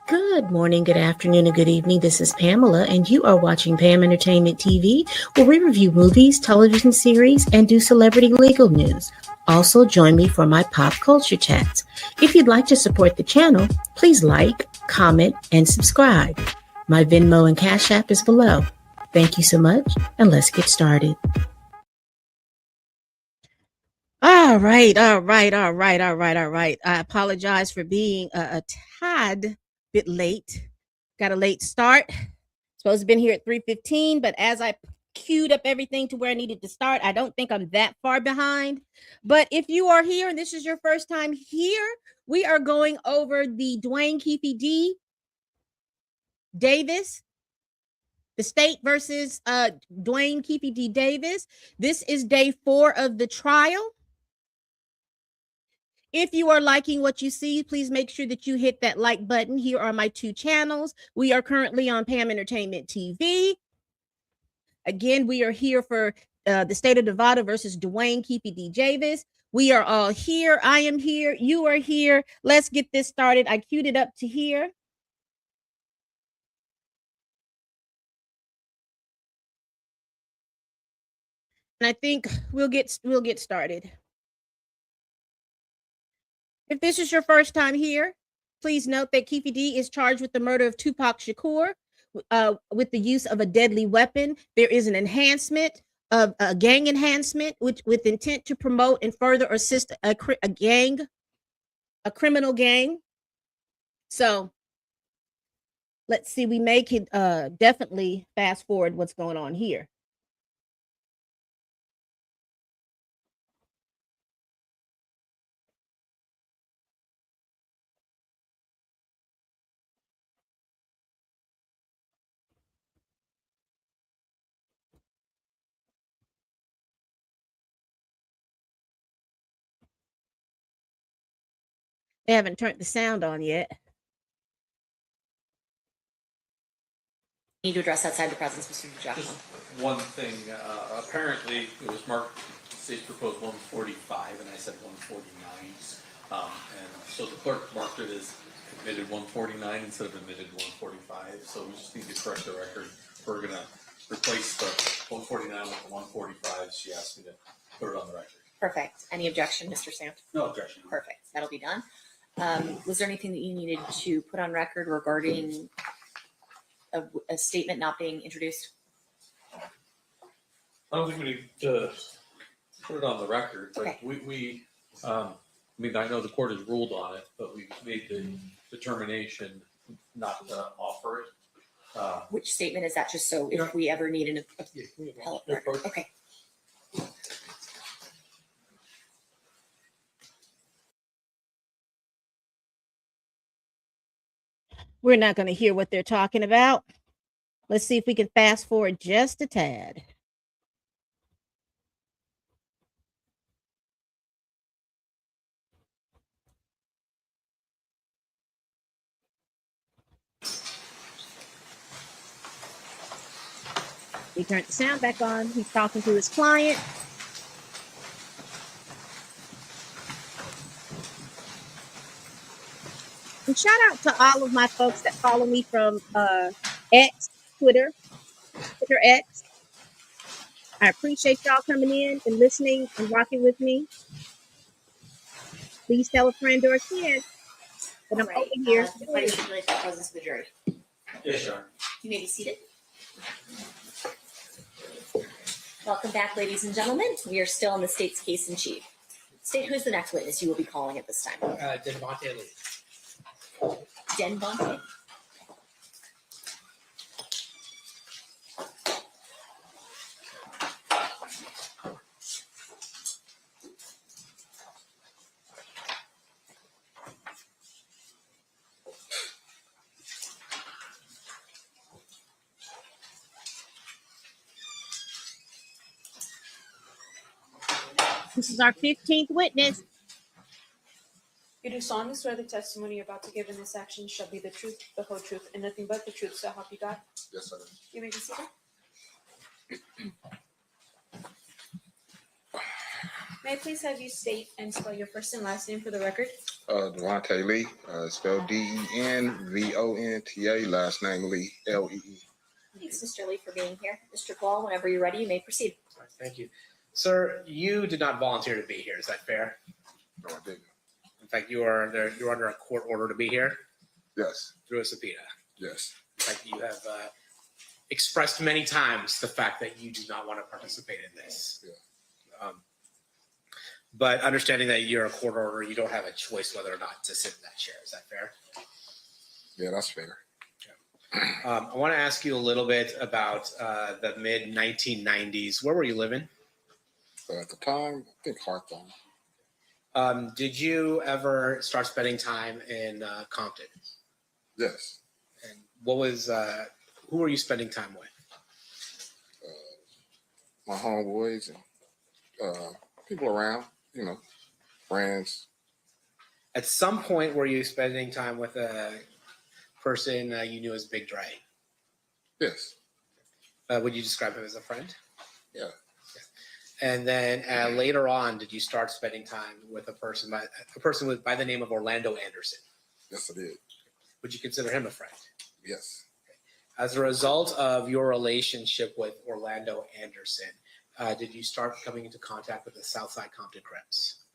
Good morning, good afternoon, and good evening. This is Pamela, and you are watching Pam Entertainment TV, where we review movies, television series, and do celebrity legal news. Also, join me for my pop culture chats. If you'd like to support the channel, please like, comment, and subscribe. My Venmo and Cash App is below. Thank you so much, and let's get started. All right. I apologize for being a tad bit late. Got a late start. Supposed to have been here at 3:15, but as I queued up everything to where I needed to start, I don't think I'm that far behind. But if you are here and this is your first time here, we are going over the Duane Keffe D. Davis, the state versus Duane Keffe D. Davis. This is day 4 of the trial. If you are liking what you see, please make sure that you hit that like button. Here are my 2 channels. We are currently on Pam Entertainment TV. Again, we are here for the state of Nevada versus Duane Keffe D. Davis. We are all here. I am here. You are here. Let's get this started. I queued it up to here. And I think we'll get started. If this is your first time here, please note that Keffe D is charged with the murder of Tupac Shakur with the use of a deadly weapon. There is an enhancement of a gang enhancement, which with intent to promote and further assist a criminal gang. So let's see, we may could definitely fast forward what's going on here. They haven't turned the sound on yet. Need to address outside the presence, Mr. Jackson. Just one thing, apparently it was marked, the state proposed 145, and I said 149. And so the clerk marked it as admitted 149 instead of admitted 145, so we just need to correct the record. We're gonna replace the 149 with the 145, she asked me to put it on the record. Perfect. Any objection, Mr. Sant? No objection. Perfect. That'll be done. Was there anything that you needed to put on record regarding a statement not being introduced? I don't think we need to put it on the record, but Okay. I mean, I know the court has ruled on it, but we made the determination not to offer it. Which statement is that, just so if we ever need an appellate record? Okay. We're not going to hear what they're talking about. Let's see if we can fast forward just a tad. He turned the sound back on. He's talking to his client. And shout out to all of my folks that follow me from X, Twitter X. I appreciate y'all coming in and listening and rocking with me. Please tell a friend or a kid that I'm over here. The party stipulates the presence of the jury. Yes, sir. You may be seated. Welcome back, ladies and gentlemen. We are still in the state's case in chief. State, who's the next witness you will be calling at this time? Denvante Lee. Denvante. This is our 15th witness. You do solemnly swear the testimony you're about to give in this action shall be the truth, the whole truth, and nothing but the truth, so help you God? Yes, sir. You may be seated. May I please have you state and spell your first and last name for the record? Duane Lee, spelled Denvonta, last name Lee, Lee. Thanks, Mr. Lee, for being here. Mr. Paul, whenever you're ready, you may proceed. All right, thank you. Sir, you did not volunteer to be here, is that fair? No, I didn't. In fact, you're under a court order to be here Yes, through a subpoena. yes. In fact, you have expressed many times the fact that you do not want to participate in this. Yeah. But understanding that you're a court order, you don't have a choice whether or not to sit in that chair. Is that fair? Yeah, that's fair. I want to ask you a little bit about the mid 1990s. Where were you living? At the time, I think Hawthorne. Did you ever start spending time in Compton? Yes. And what was who were you spending time with? My homeboys and people around, friends. At some point, were you spending time with a person you knew as Big Dre? Yes. Would you describe him as a friend? Yeah. And then later on, did you start spending time with a person by the name of Orlando Anderson? Yes, I did. Would you consider him a friend? Yes. As a result of your relationship with Orlando Anderson, did you start coming into contact with the Southside Compton Crips?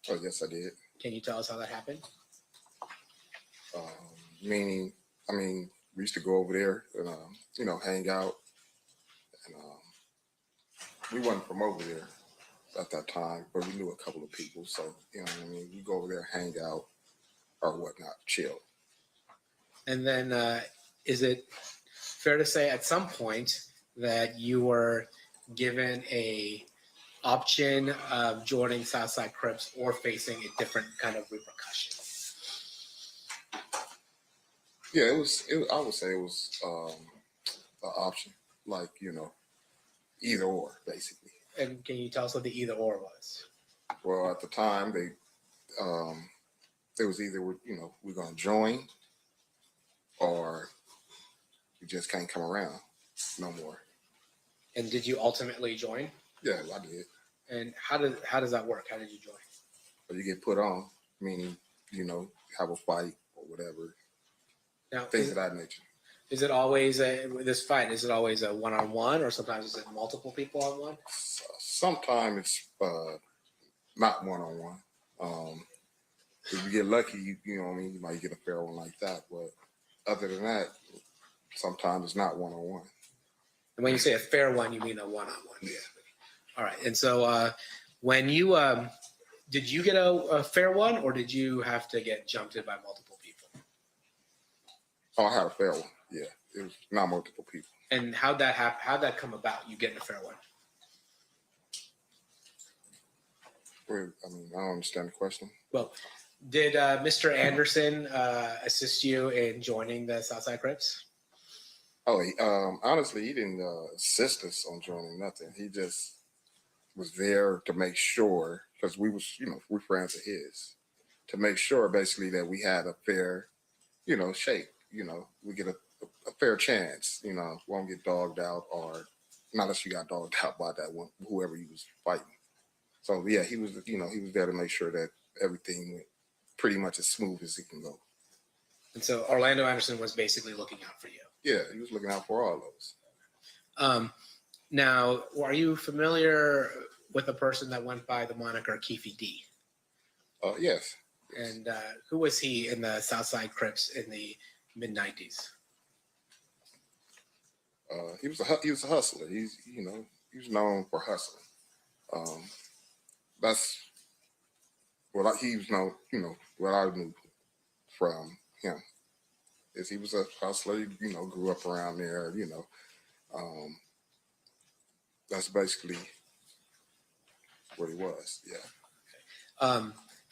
Oh, yes, I did. Can you tell us how that happened? Meaning, we used to go over there and, hang out. And we wasn't from over there at that time, but we knew a couple of people. So, we go over there, hang out or whatnot, chill. And then is it fair to say at some point that you were given a option of joining Southside Crips or facing a different kind of repercussion? Yeah, I would say it was an option, like, either or, basically. And can you tell us what the either or was? Well, at the time, it was either, we're going to join or we just can't come around no more. And did you ultimately join? Yeah, I did. And how does that work? How did you join? But you get put on, meaning, have a fight or whatever, Now, things of that nature. is it always this fight? Is it always a one-on-one, or sometimes is it multiple people on one? Sometimes it's not one-on-one. If you get lucky, you might get a fair one like that. But other than that, sometimes it's not one-on-one. And when you say a fair one, you mean a one-on-one. Yeah. All right. And so when you did you get a fair one, or did you have to get jumped in by multiple people? Oh, I had a fair one. Yeah, it was not multiple people. And how'd that happen? How'd that come about? You getting a fair one? I don't understand the question. Well, did Mr. Anderson assist you in joining the Southside Crips? Oh, honestly, he didn't assist us on joining nothing. He just was there to make sure, because we was, we're friends of his, to make sure basically that we had a fair, shake. We get a fair chance. Won't get dogged out, or not unless you got dogged out by that one, whoever he was fighting. So yeah, he was, he was there to make sure that everything went pretty much as smooth as it can go. And so Orlando Anderson was basically looking out for you. Yeah, he was looking out for all of us. Now, are you familiar with a person that went by the moniker Keffe D? Yes. And who was he in the Southside Crips in the mid-90s? He was a hustler. He was known for hustling. That's what he was known. What I knew from him is he was a hustler. He, grew up around there. That's basically what he was. Yeah.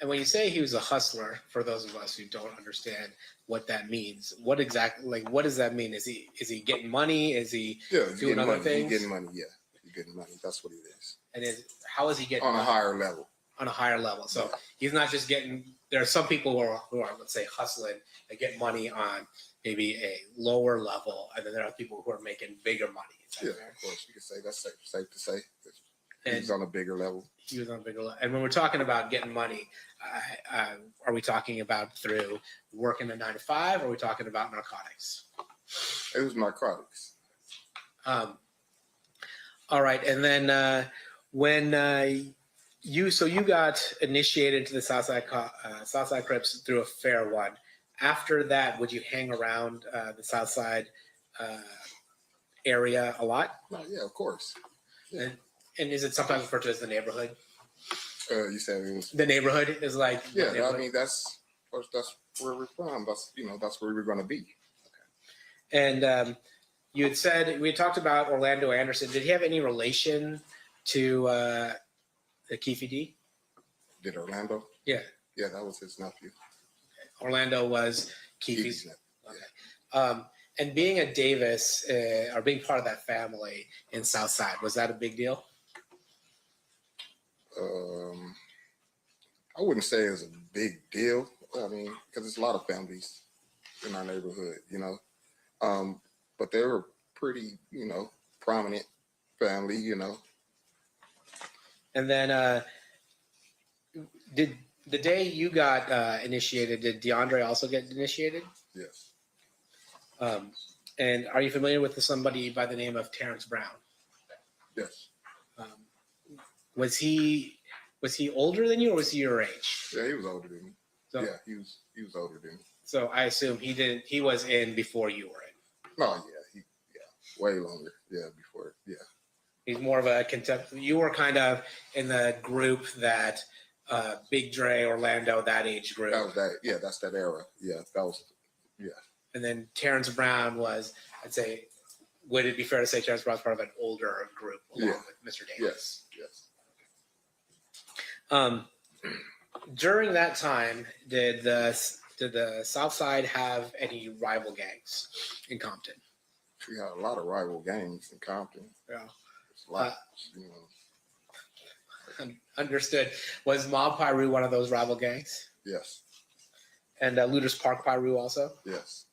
And when you say he was a hustler, for those of us who don't understand what that means, what does that mean? Is he getting money? Is he doing other money. things? He's getting money. Yeah, he's getting money. That's what it is. And how is he getting on money? A higher level? On a higher level. So he's not just getting. There are some people who are let's say hustling that get money on maybe a lower level, and then there are people who are making bigger money. Yeah, fair? Of course, you can say that's safe to say. He's on a bigger level. He was on Bigelow. And when we're talking about getting money, are we talking about through working a 9 to 5, or are we talking about narcotics? It was narcotics. All right, and then when you got initiated into the Southside Crips through a fair one. After that, would you hang around the Southside area a lot? No, yeah, of course. Yeah. And is it sometimes referred to as the neighborhood? You said it was The neighborhood is like I mean that's where we're from. That's where we're going to be. And you had said we had talked about Orlando Anderson. Did he have any relation to the Keffe D? Did Orlando? Yeah. Yeah, that was his nephew. Orlando was Keffe's. nephew. Okay. And being a Davis or being part of that family in Southside, was that a big deal? I wouldn't say it was a big deal. I mean, because there's a lot of families in our neighborhood, but they were pretty, prominent family, And then did the day you got initiated, did DeAndre also get initiated? Yes. And are you familiar with somebody by the name of Terrence Brown? Yes. Was he older than you, or was he your age? Yeah, he was older than me. So, yeah, he was older than me. So I assume he was in before you were in. No, yeah, way longer. Yeah, before. Yeah. He's more of a you were kind of in the group that Big Dre, Orlando, that age group. That was that. Yeah, that's that era. Yeah, that was. Yeah. And then Terrence Brown was, I'd say, would it be fair to say Terrence Brown's part of an older group along with Mr. Davis? Yes. During that time, did the South Side have any rival gangs in Compton? We had a lot of rival gangs in Compton. Yeah. It's a lot, Understood. Was Mob Piru one of those rival gangs? Yes. And Looters Park Piru also? Yes.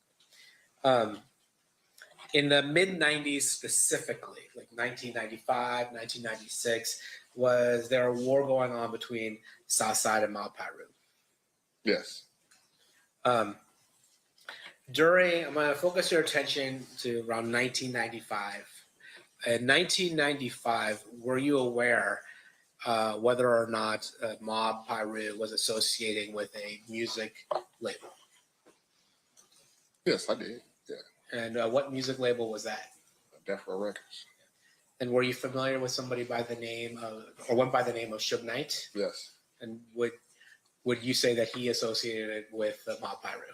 In the mid-90s specifically, like 1995, 1996, was there a war going on between Southside and Mob Piru? Yes. I'm going to focus your attention to around 1995. In 1995, were you aware whether or not Mob Piru was associating with a music label? Yes, I did. Yeah. And what music label was that? Death Row Records. And were you familiar with somebody by the name of, or went by the name of Suge Knight? Yes. And would you say that he associated with Mob Piru?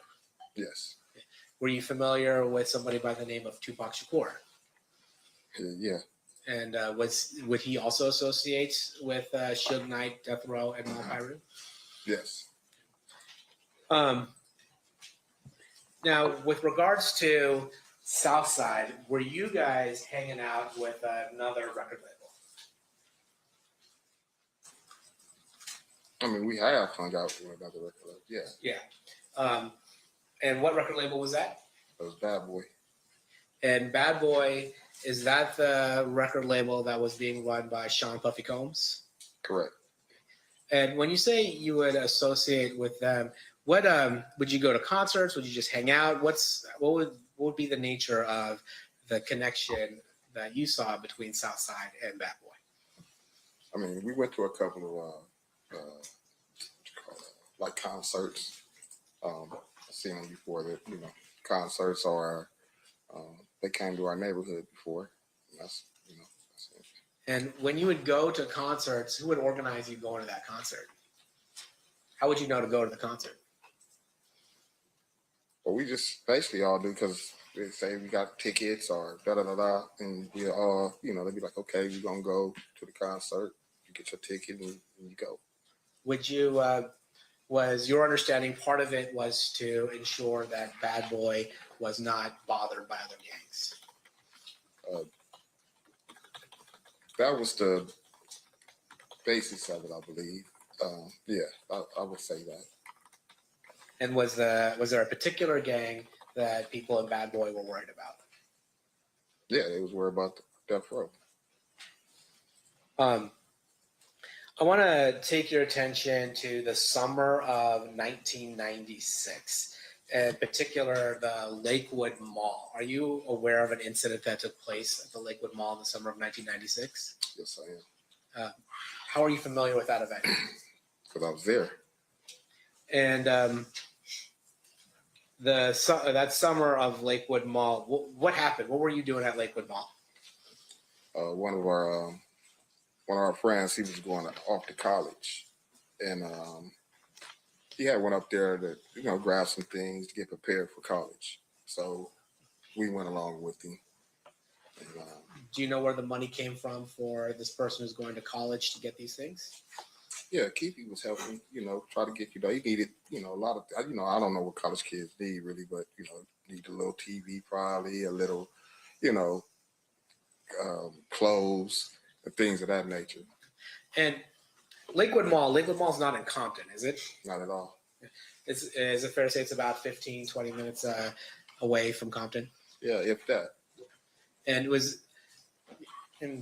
Yes. Were you familiar with somebody by the name of Tupac Shakur? Yeah. And would he also associate with Suge Knight, Death Row, and Mob Piru? Yes. Now, with regards to Southside, were you guys hanging out with another record label? I mean, we have hung out with another record label. Yeah. Yeah. And what record label was that? It was Bad Boy. And Bad Boy, is that the record label that was being run by Sean Puffy Combs? Correct. And when you say you would associate with them, what would you go to concerts? Would you just hang out? What would be the nature of the connection that you saw between Southside and Bad Boy? I mean, we went to a couple of like concerts. I've seen them before. That concerts or they came to our neighborhood before. That's it. And when you would go to concerts, who would organize you going to that concert? How would you know to go to the concert? Well, we just basically all do because they say we got tickets or da-da-da-da, and we all, they'd be like, okay, we're going to go to the concert. You get your ticket and you go. Would you, was your understanding part of it was to ensure that Bad Boy was not bothered by other gangs? That was the basis of it, I believe. I would say that. And was there a particular gang that people in Bad Boy were worried about? Yeah, they was worried about Death Row. All I want to take your attention to the summer of 1996, in particular the Lakewood Mall. Are you aware of an incident that took place at the Lakewood Mall in the summer of 1996? Yes, I am. How are you familiar with that event? Because I was there. And that summer of Lakewood Mall, what happened? What were you doing at Lakewood Mall? One of our friends, he was going off to college, and he had went up there to grab some things to get prepared for college. So we went along with him. And, Do you know where the money came from for this person who's going to college to get these things? yeah, Keffe was helping. Try to get He needed a lot of I don't know what college kids need really, but need a little TV probably, a little clothes and things of that nature. And Lakewood Mall's not in Compton, is it? Not at all. Is it fair to say it's about 15, 20 minutes away from Compton? Yeah, if that. And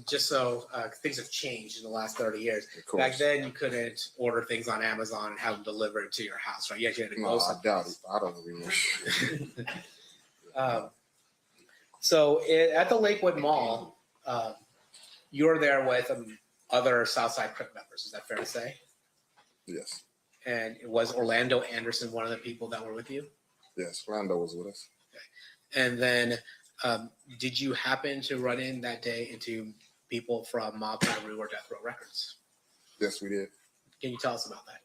just so things have changed in the last 30 years. Of course. Back then, you couldn't order things on Amazon and have them delivered to your house, right? You actually had to go No, I someplace. doubt it. I don't remember. So at the Lakewood Mall, you were there with other Southside Crip members. Is that fair to say? Yes. And was Orlando Anderson one of the people that were with you? Yes, Orlando was with us. And then did you happen to run in that day into people from Mob Piru or Death Row Records? Yes, we did. Can you tell us about that?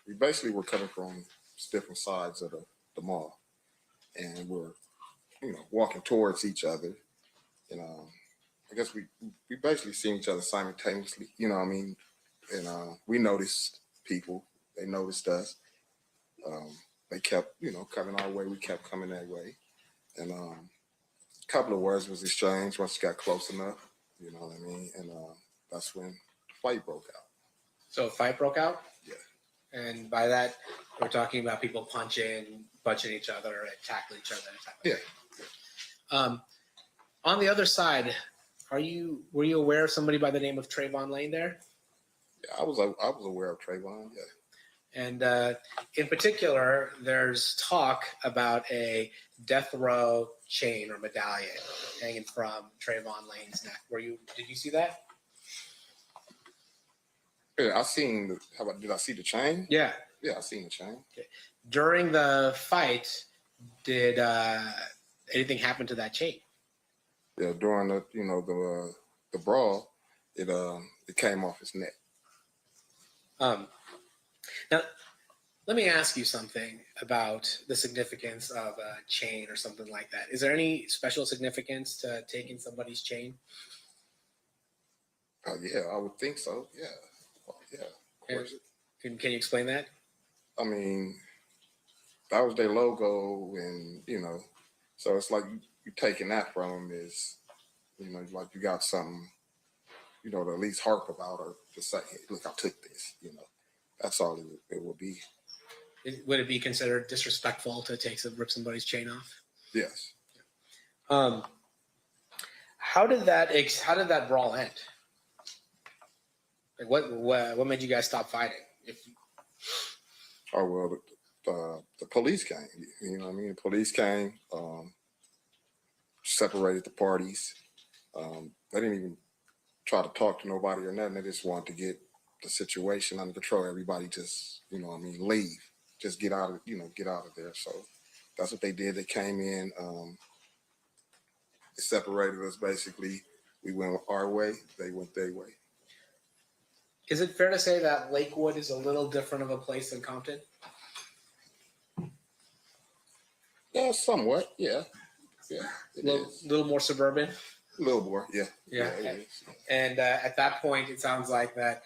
We basically were coming from different sides of the mall, and we're walking towards each other. And I guess we basically seen each other simultaneously. And we noticed people. They noticed us. They kept coming our way. We kept coming that way, and a couple of words was exchanged once we got close enough. You know what I mean? And that's when the fight broke out. So a fight broke out? Yeah. And by that, we're talking about people punching each other and tackling each other. Yeah. On the other side, were you aware of somebody by the name of Trayvon Lane there? Yeah, I was aware of Trayvon. Yeah. And in particular, there's talk about a death row chain or medallion hanging from Trayvon Lane's neck. Did you see that? Yeah, I seen. Did I see the chain? Yeah. Yeah, I seen the chain. Okay. During the fight, did anything happen to that chain? Yeah, during the the brawl, it came off his neck. Now, let me ask you something about the significance of a chain or something like that. Is there any special significance to taking somebody's chain? Yeah, I would think so. Yeah, yeah, of course. Can you explain that? I mean, that was their logo, and so it's like you taking that from them is, like you got something, to at least harp about or to say, hey, look, I took this. That's all it would be. Would it be considered disrespectful to rip somebody's chain off? Yes. How did that brawl end? Like what made you guys stop fighting? Oh well, the police came. You know what I mean? The police came, separated the parties. They didn't even try to talk to nobody or nothing. They just wanted to get the situation under control. Everybody just, leave. Just get out of there. So that's what they did. They came in, they separated us basically. We went our way, they went their way. Is it fair to say that Lakewood is a little different of a place than Compton? Yeah, somewhat. Yeah. Yeah. A little more suburban? A little more, yeah. Yeah. It is. And at that point, it sounds like that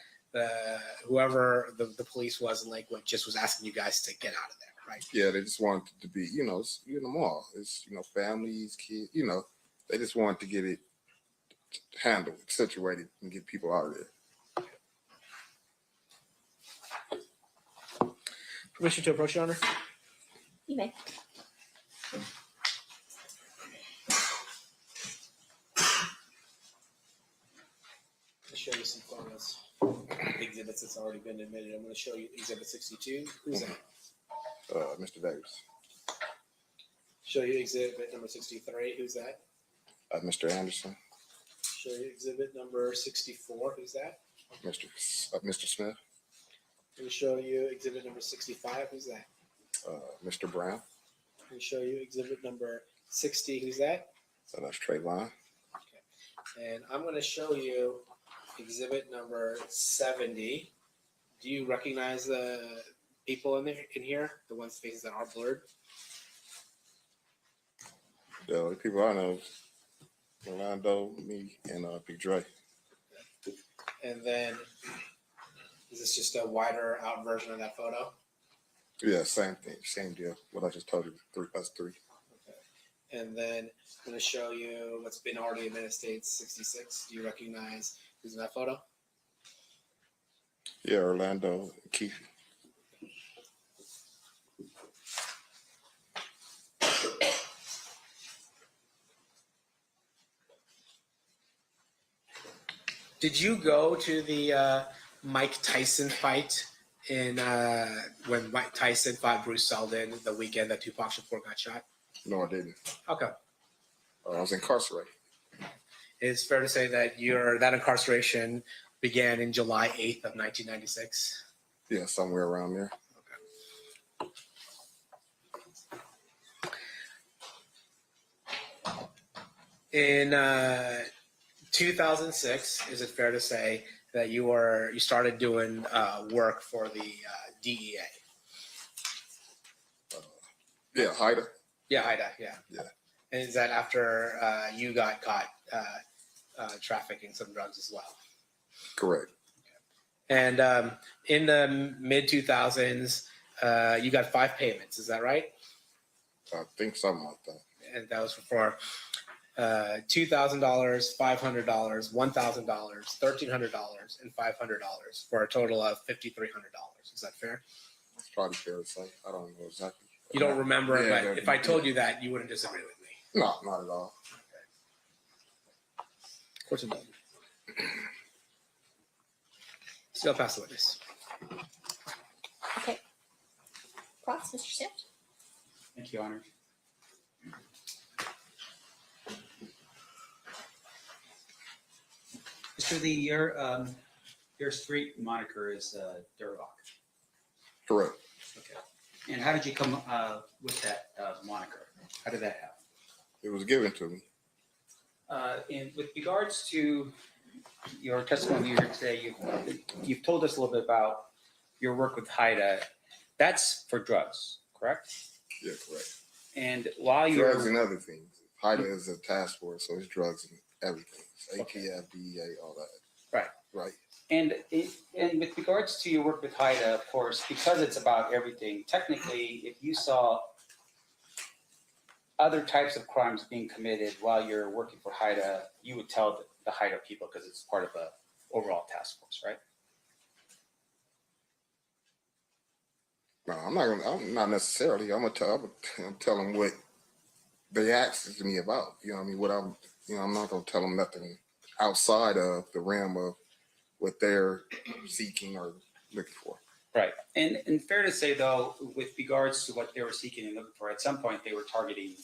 whoever the police was in Lakewood just was asking you guys to get out of there, right? Yeah, they just wanted to be, it's in the mall. It's, families, kids, they just wanted to get it handled, situated, and get people out of there. Permission to approach, Your Honor? You may. show you some photos. Exhibits that's already been admitted. I'm going to show you Exhibit 62. Who's that? Mr. Davis. Show you Exhibit number 63. Who's that? Mr. Anderson. Show you Exhibit number 64. Who's that? Mr. Smith. Let me show you Exhibit number 65. Who's that? Mr. Brown. Let me show you Exhibit number 60. Who's that? That's Trayvon. Okay. And I'm going to show you Exhibit number 70. Do you recognize the people in here? The ones' faces that are blurred? Yeah, the people I know, Orlando, me, and Big Dre. And then, is this just a wider out version of that photo? Yeah, same thing, same deal. What I just told you, us three. Okay. And then I'm going to show you what's been already admitted, States 66. Do you recognize who's in that photo? Yeah, Orlando, Keffe. Did you go to the Mike Tyson fight in when Mike Tyson fought Bruce Seldon the weekend that Tupac Shakur got shot? No, I didn't. Okay. I was incarcerated. It's fair to say that that incarceration began in July 8th of 1996. Yeah, somewhere around there. In 2006, is it fair to say that you started doing work for the DEA? Yeah, Haida. Yeah, Ida. Yeah. Yeah. And is that after you got caught trafficking some drugs as well? Correct. And in the mid 2000s, you got 5 payments. Is that right? I think something like that. And that was for $2,000, $500, $1,000, $1,300, and $500 for a total of $5,300. Is that fair? It's probably fair to say. I don't know exactly. You don't remember, Yeah, but if I told you that, you wouldn't disagree with me. No, not at all. Of course it doesn't. Still pass the witness. Okay. Cross, Mr. Swift. Thank you, Honor. Mr. Lee, your street moniker is Durlock. Correct. Okay. And how did you come with that moniker? How did that happen? It was given to me. And with regards to your testimony here today, you've told us a little bit about your work with Haida. That's for drugs, correct? Yeah, correct. And while you're Drugs and other things. Haida is a task force, so it's drugs and everything. It's ATF, DEA, all that. Right. Right. And with regards to your work with Haida, of course, because it's about everything, technically, if you saw other types of crimes being committed while you're working for Haida, you would tell the Haida people because it's part of the overall task force, right? No, I'm not necessarily. I'm gonna tell them what they asked me about. You know what I mean? I'm not gonna tell them nothing outside of the realm of what they're seeking or looking for. Right. And fair to say, though, with regards to what they were seeking and looking for, at some point they were targeting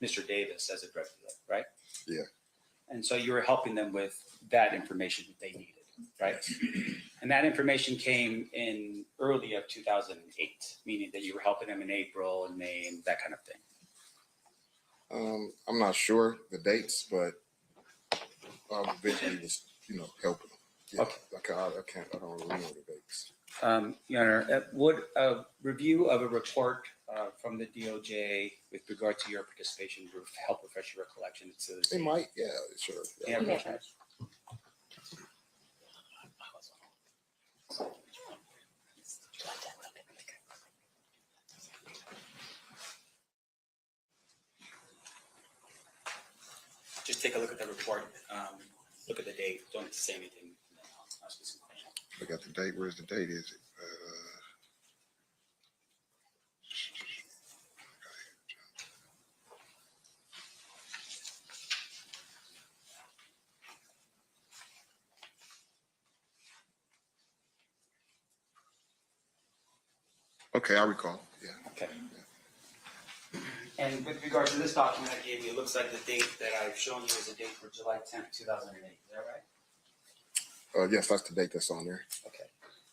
Mr. Davis as a drug dealer, right? Yeah. And so you were helping them with that information that they needed, right? And that information came in early of 2008, meaning that you were helping them in April and May and that kind of thing. I'm not sure the dates, but I eventually was, helping them. Yeah, Okay. I don't remember the dates. Your Honor, would a review of a report from the DOJ with regard to your participation help refresh your recollection? They might, yeah, sure. Yeah. Yeah, Okay. Just take a look at the report, look at the date, don't have to say anything, and then I'll ask you some questions. I got the date. Where's the date? Is it? Okay, I recall. Yeah. Okay. And with regard to this document I gave you, it looks like the date that I've shown you is the date for July 10th, 2008. Is that right? Yes, that's the date that's on there. Okay.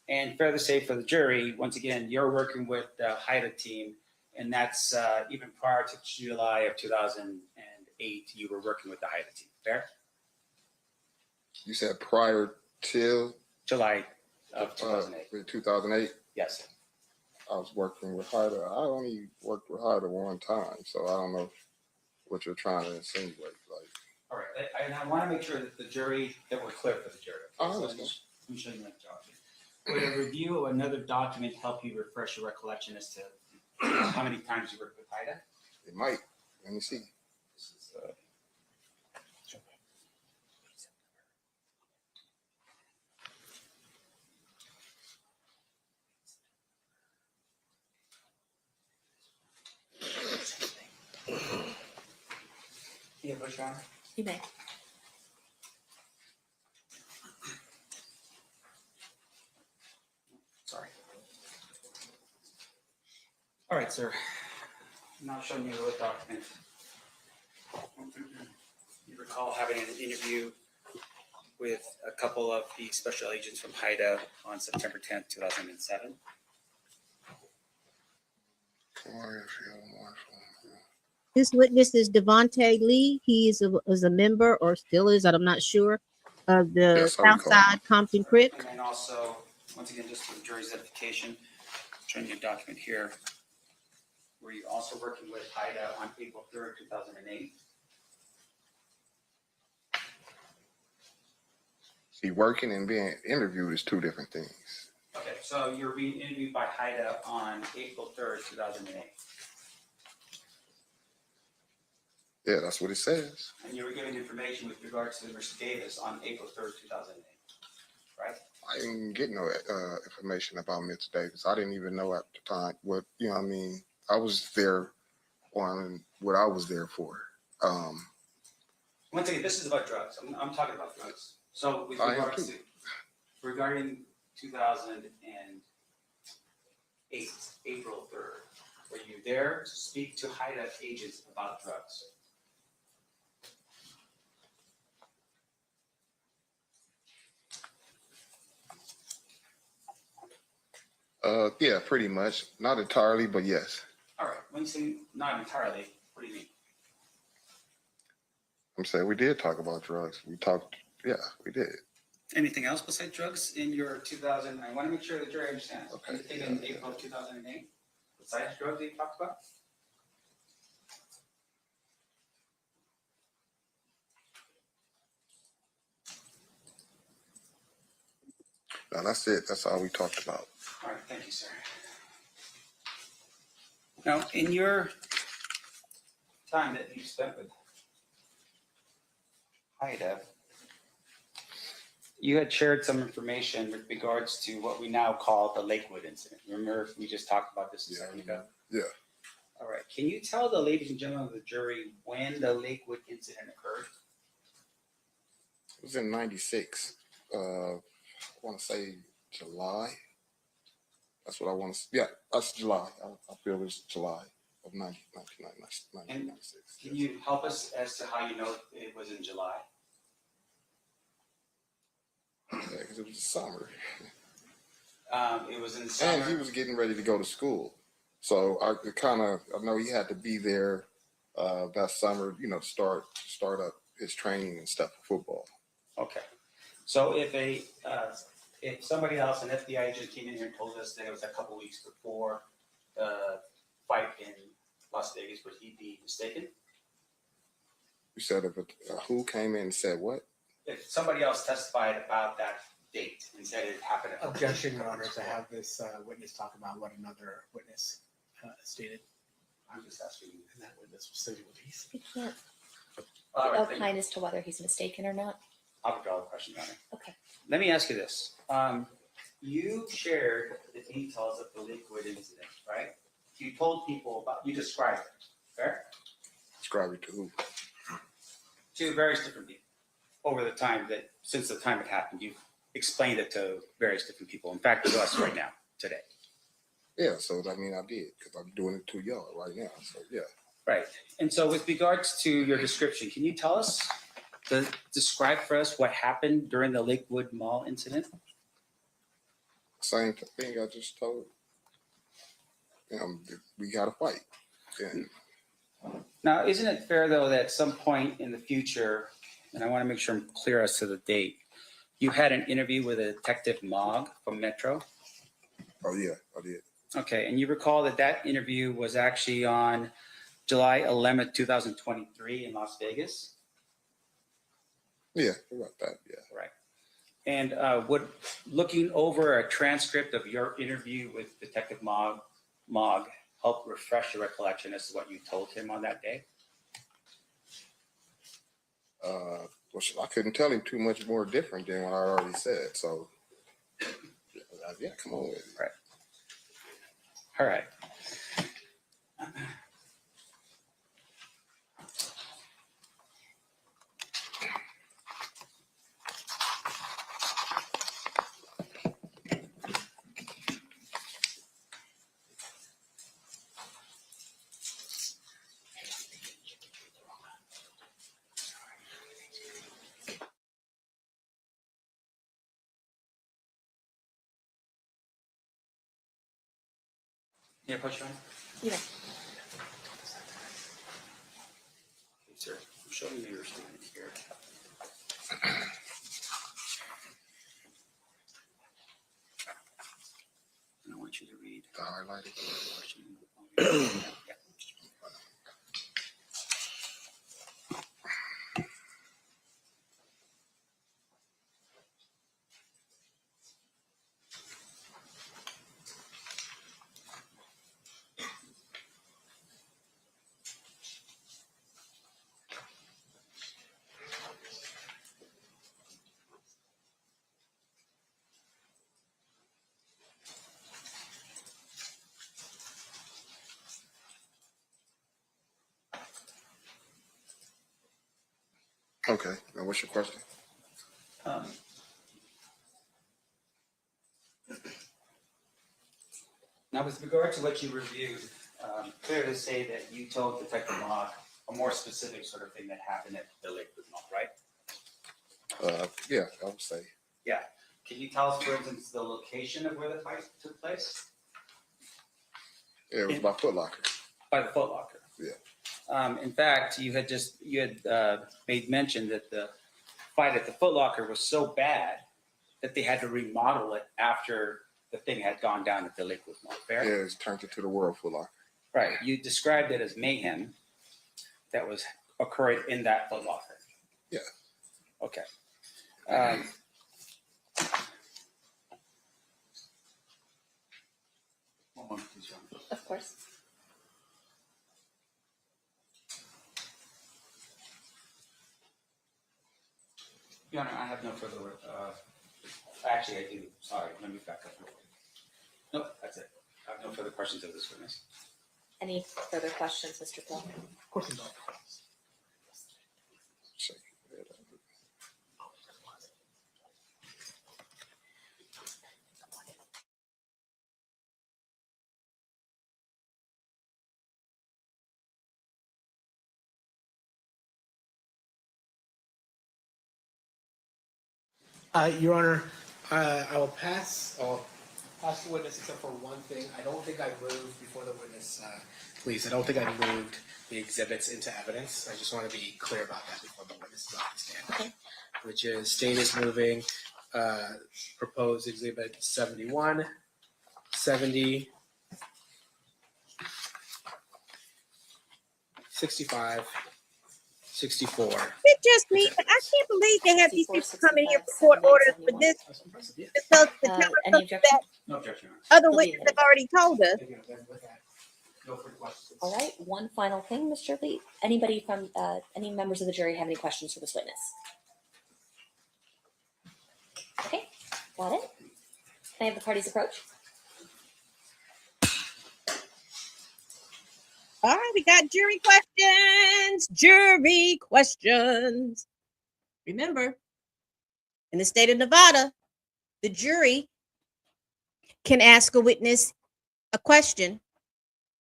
And fair to say for the jury, once again, you're working with the HIDA team, and that's even prior to July of 2008, you were working with the HIDA team. Fair? You said prior to July of 2008. 2008. Yes. I was working with HIDA. I only worked with HIDA one time, so I don't know what you're trying to insinuate. Like, All right. And I want to make sure that the jury, that we're clear for the jury. I So understand. let me show you that document. Would a review of another document help you refresh your recollection as to how many times you worked with HIDA? it might. Let me see. This is, yeah, Bush, Your Honor? You may. Sorry. All right, sir. Now showing you the document. You recall having an interview with a couple of the special agents from HIDA on September 10th, 2007. This witness is Devontae Lee. He is a member, or still is, I'm not sure, of the Yes, I recall. Southside Compton Crip. And then also, once again, just for the jury's edification, showing you a document here. Were you also working with HIDA on April 3rd, 2008? See, working and being interviewed is two different things. Okay, so you're being interviewed by HIDA on April 3rd, 2008. Yeah, that's what it says. And you were given information with regards to Mr. Davis on April 3rd, 2008, right? I didn't get no information about Mr. Davis. I didn't even know at the time what, you know what I mean? I was there on what I was there for. Once again, this is about drugs. I'm talking about drugs. So with I am regards too. to, regarding 2008, April 3rd, were you there to speak to HIDA agents about drugs? Yeah, pretty much. Not entirely, but yes. All right, when you say not entirely, what do you mean? I'm saying we did talk about drugs. We talked, yeah, we did. Anything else besides drugs in your 2000? I want to make sure the jury understands. Okay. Anything in April of 2008 besides drugs that you talked about? No, that's it. That's all we talked about. All right, thank you, sir. Now, in your time that you spent with HIDA, you had shared some information with regards to what we now call the Lakewood incident. Remember, we just talked about this a second ago? Yeah. All right, can you tell the ladies and gentlemen of the jury when the Lakewood incident occurred? It was in 96. I want to say July. That's what I want to. Yeah, that's July. I feel it's July of 1996. Can you help us as to how you know it was in July? Yeah, because it was the summer, It was in the summer. and he was getting ready to go to school. So I know he had to be there that summer. You know, start up his training and stuff for football. Okay. So if somebody else, an FBI agent came in here and told us that it was a couple weeks before the fight in Las Vegas, would he be mistaken? You said who came in and said what? If somebody else testified about that date and said it happened. Objection, Your Honor, to have this witness talk about what another witness stated. I'm just asking you. And that witness was stated what he said. You can't All right, thank you. opine as to whether he's mistaken or not. I'll withdraw the question, Your Honor. Okay. Let me ask you this. You shared the details of the Lakewood incident, right? You told people you described it, fair? Describe it to who? To various different people over the time since the time it happened. You've explained it to various different people. In fact, to us right now, today. Yeah, so I mean, I did because I'm doing it to y'all right now. So yeah, Right. And so with regards to your description, can you tell us, describe for us what happened during the Lakewood Mall incident? same thing I just told. We got to fight. Yeah. Now, isn't it fair though that at some point in the future, and I want to make sure I'm clear as to the date, you had an interview with a Detective Mogg from Metro? Oh yeah, I did. Okay, and you recall that that interview was actually on July 11th, 2023 in Las Vegas? Yeah, about that. Yeah. Right. And would looking over a transcript of your interview with Detective Mogg help refresh your recollection as to what you told him on that day? Well, I couldn't tell him too much more different than what I already said. So yeah, come on with it. Right. All right. Yeah, push on. Yeah. Sir, I'm showing you your statement here. And I want you to read The highlighted. question. Yeah. Okay. Now, what's your question? Now, with regard to what you reviewed, fair to say that you told Detective Mogg a more specific sort of thing that happened at the Lakewood Mall, right? Yeah, I would say. Yeah. Can you tell us, for instance, the location of where the fight took place? Yeah, it was by Foot Locker. By the Foot Locker. Yeah. In fact, you had made mention that the fight at the Foot Locker was so bad that they had to remodel it after the thing had gone down at the Lakewood Mall. Fair? Yeah, it's turned into the World Foot Locker. Right. You described it as mayhem that was occurring in that Foot Locker. Yeah. Okay. One moment, please, John. Of course. Your Honor, I have no further. Actually, I do. Sorry, let me back up. Nope, that's it. I have no further questions of this witness. Any further questions, Mr. Paul? Of course not. Shake it. Your Honor, I will pass. I'll pass the witness except for one thing. I don't think I moved before the witness. Please, I don't think I moved the exhibits into evidence. I just want to be clear about that before the witness is on the stand. Okay. Which is state is moving proposed exhibit 71, 70, 65, 64. It's just me, but I can't believe they have these people 64, coming here 65, for court orders 71. for this That's impressive. Yeah. because to tell us Any something objection? that No objection, Your Honor. other He'll be witnesses admitted. have already told us. No further questions. All right, one final thing, Mr. Lee. Anybody from, any members of the jury have any questions for this witness? Okay, got it. Can I have the parties approach? All right, we got jury questions. Jury questions. Remember, in the state of Nevada, the jury can ask a witness a question.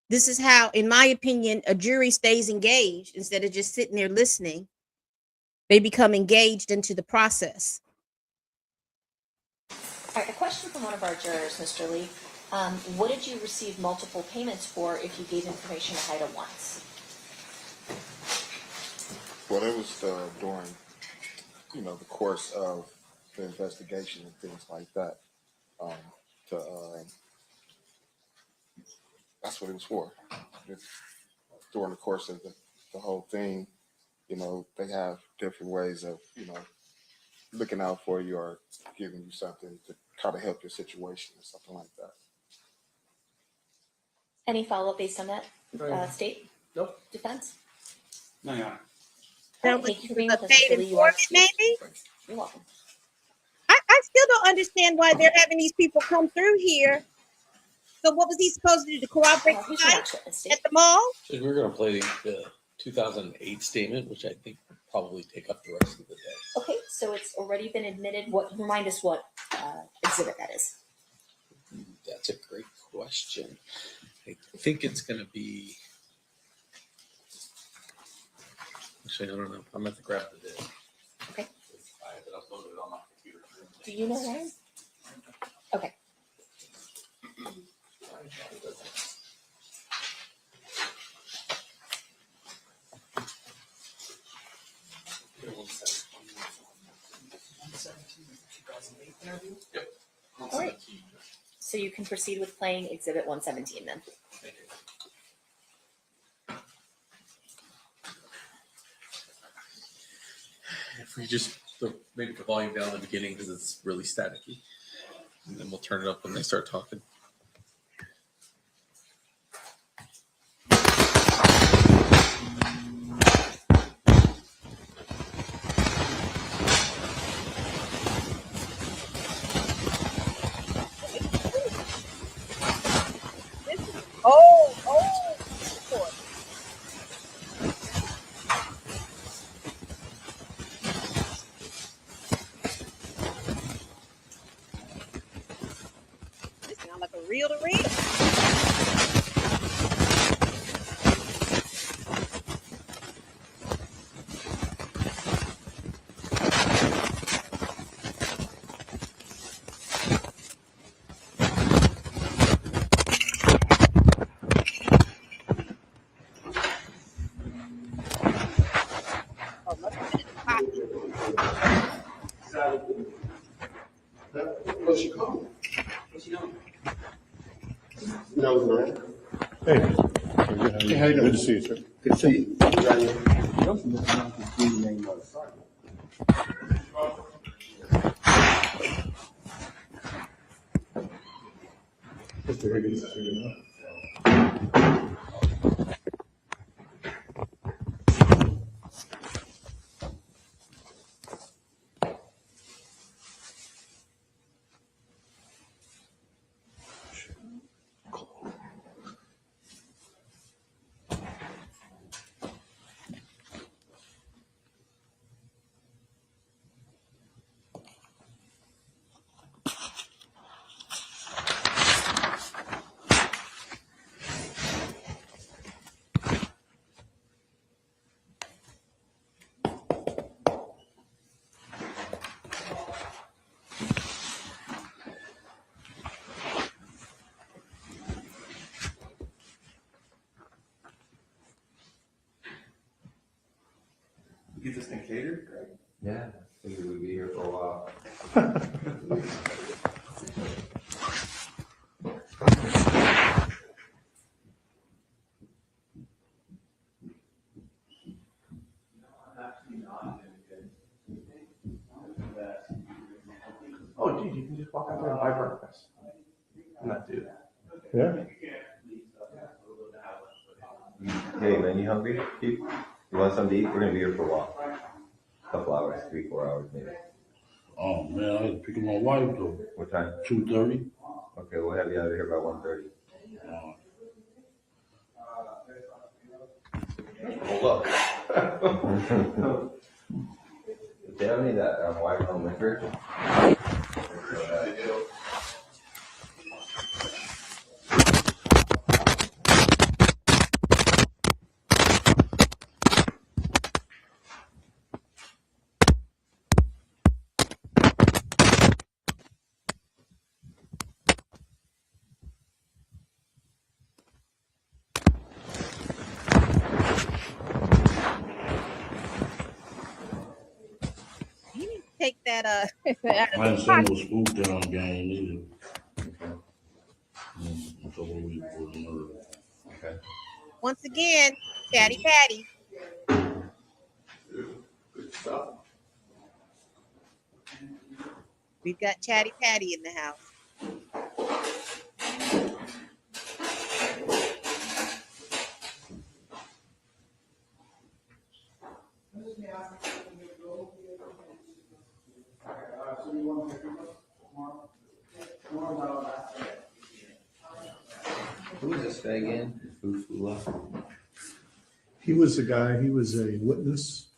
This is how, in my opinion, a jury stays engaged instead of just sitting there listening. They become engaged into the process. All right, a question from one of our jurors, Mr. Lee. What did you receive multiple payments for if you gave information to HIDA once? Well, it was during, the course of the investigation and things like that. That's what it was for. During the course of the whole thing, they have different ways of, looking out for you or giving you something to kind of help your situation or something like that. Any follow-up based on that state? Nope. Defense? No, Your Honor. All Sounds right, like thank you he for being was with a us, paid Mr. Lee. You are informant, maybe? You're welcome. I still don't understand why they're having these people come through here. So what was he supposed to do? To corroborate the Who's your fight next witness, at State? the mall? So we're gonna play the 2008 statement, which I think will probably take up the rest of the day. Okay, so it's already been admitted. Remind us what exhibit that is. That's a great question. I think it's gonna be. Actually, I don't know. I'm gonna have to grab the disc. Okay. I have it uploaded on my computer. Do you know Ryan? Okay. Yep. All right. So you can proceed with playing exhibit 117 then. Thank you. If we just maybe the volume down in the beginning because it's really staticky, and then we'll turn it up when they start talking. Oh. This sounds like a reel to reel. Oh, must have been in the pocket. What's she called? What's he doing? No, man. Hey. Hey, how you doing? Good to see you, sir. Good to see you. Mr. Higgins. Get this thing catered? Yeah, figured we'd be here for a while. Oh, geez, you can just walk out there and buy breakfast. And not do that. Yeah. Hey, man, you hungry? You want something to eat? We're gonna be here for a while. Couple hours, 3-4 hours maybe. Oh, man, I had to pick up my wife though. What time? 2:30. Okay, we'll have you out of here by 1:30. Hold up. They don't need that white rum liquor. that I ain't seen no spook down game either. So what we for the murder. Okay. Once again, Chatty Patty. We've got Chatty Patty in the house. Who is this guy again? Fufula? He was a guy, he was a witness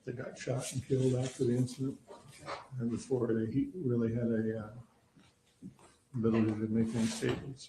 that got shot and killed after the incident. And before he really had a ability to make any statements.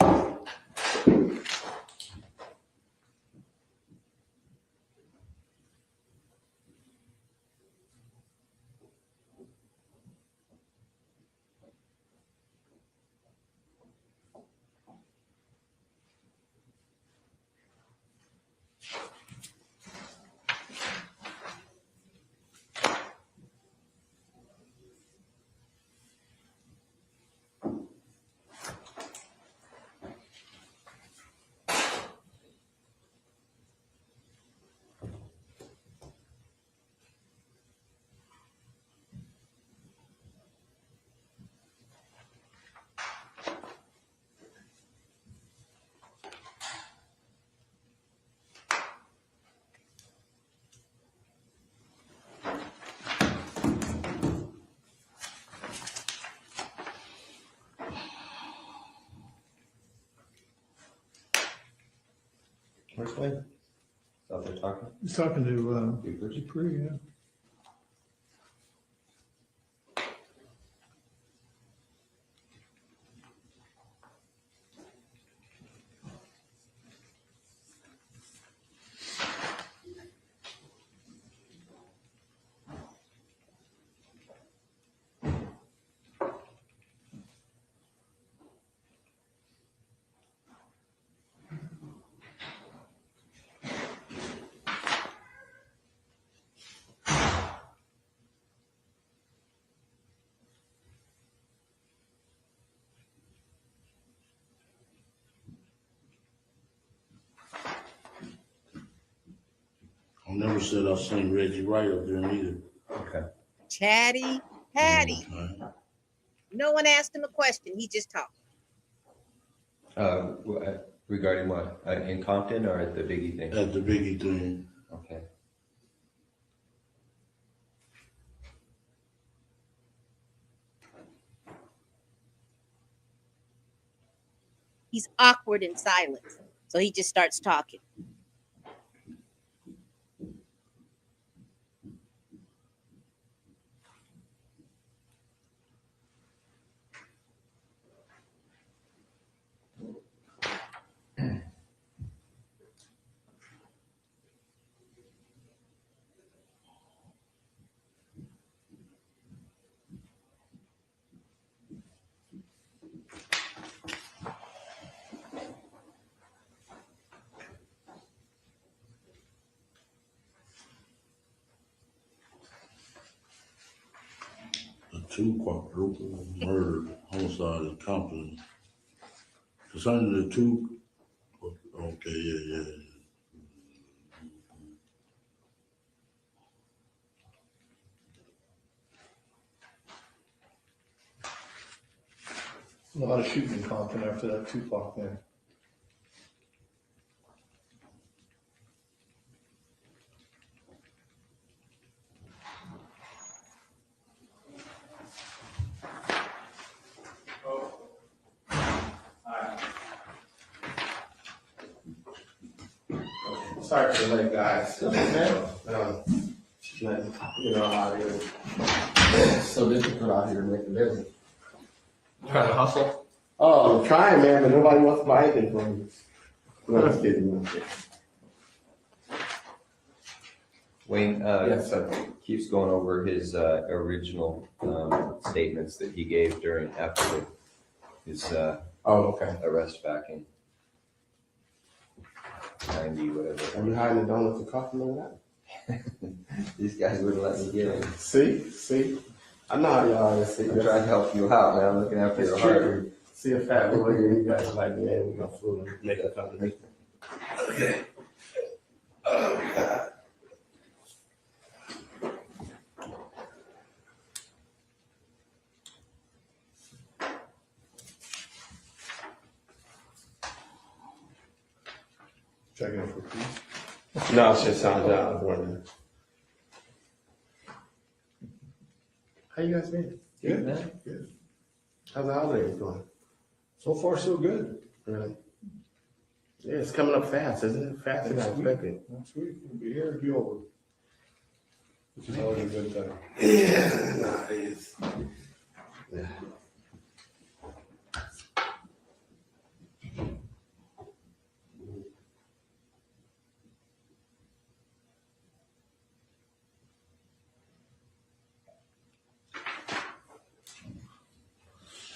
Where's Wayne? Out there talking? He's talking to Dupree, yeah. I never said I seen Reggie Wright up there either. Okay. Chatty Patty. Okay. No one asked him a question. He just talked. Regarding what? In Compton or at the Biggie thing? At the Biggie thing. Okay. He's awkward in silence. So he just starts talking. The two quadruple murder, homicide in Compton. Concerning the two, okay, yeah. A lot of shooting in Compton after that Tupac thing. Sorry for the late, guys. You know how it is. It's so difficult out here to make a living. Trying to hustle? Oh, I'm trying, man, but nobody wants to buy anything from me. No, I'm just kidding. Wayne Yes, sir. keeps going over his original statements that he gave after his okay. arrest back in 90, whatever. I'm behind the donuts and coffee and that. These guys wouldn't let me get in. See? I know how y'all is. I'm trying to help you out, man. I'm looking after your heart. See a fat boy here, you guys like, man, we're gonna fool him, make a company. Okay. Oh, God. Checking it for peace. No, it's just sounds out. I was wondering. How you guys been? Good, man. Good. How's the holidays going? So far, so good. Really? Yeah, it's coming up fast, isn't it? Faster than I expected. Next week, we'll be here, it'll be over. Which is always a good thing. Yeah, no, it is. Yeah.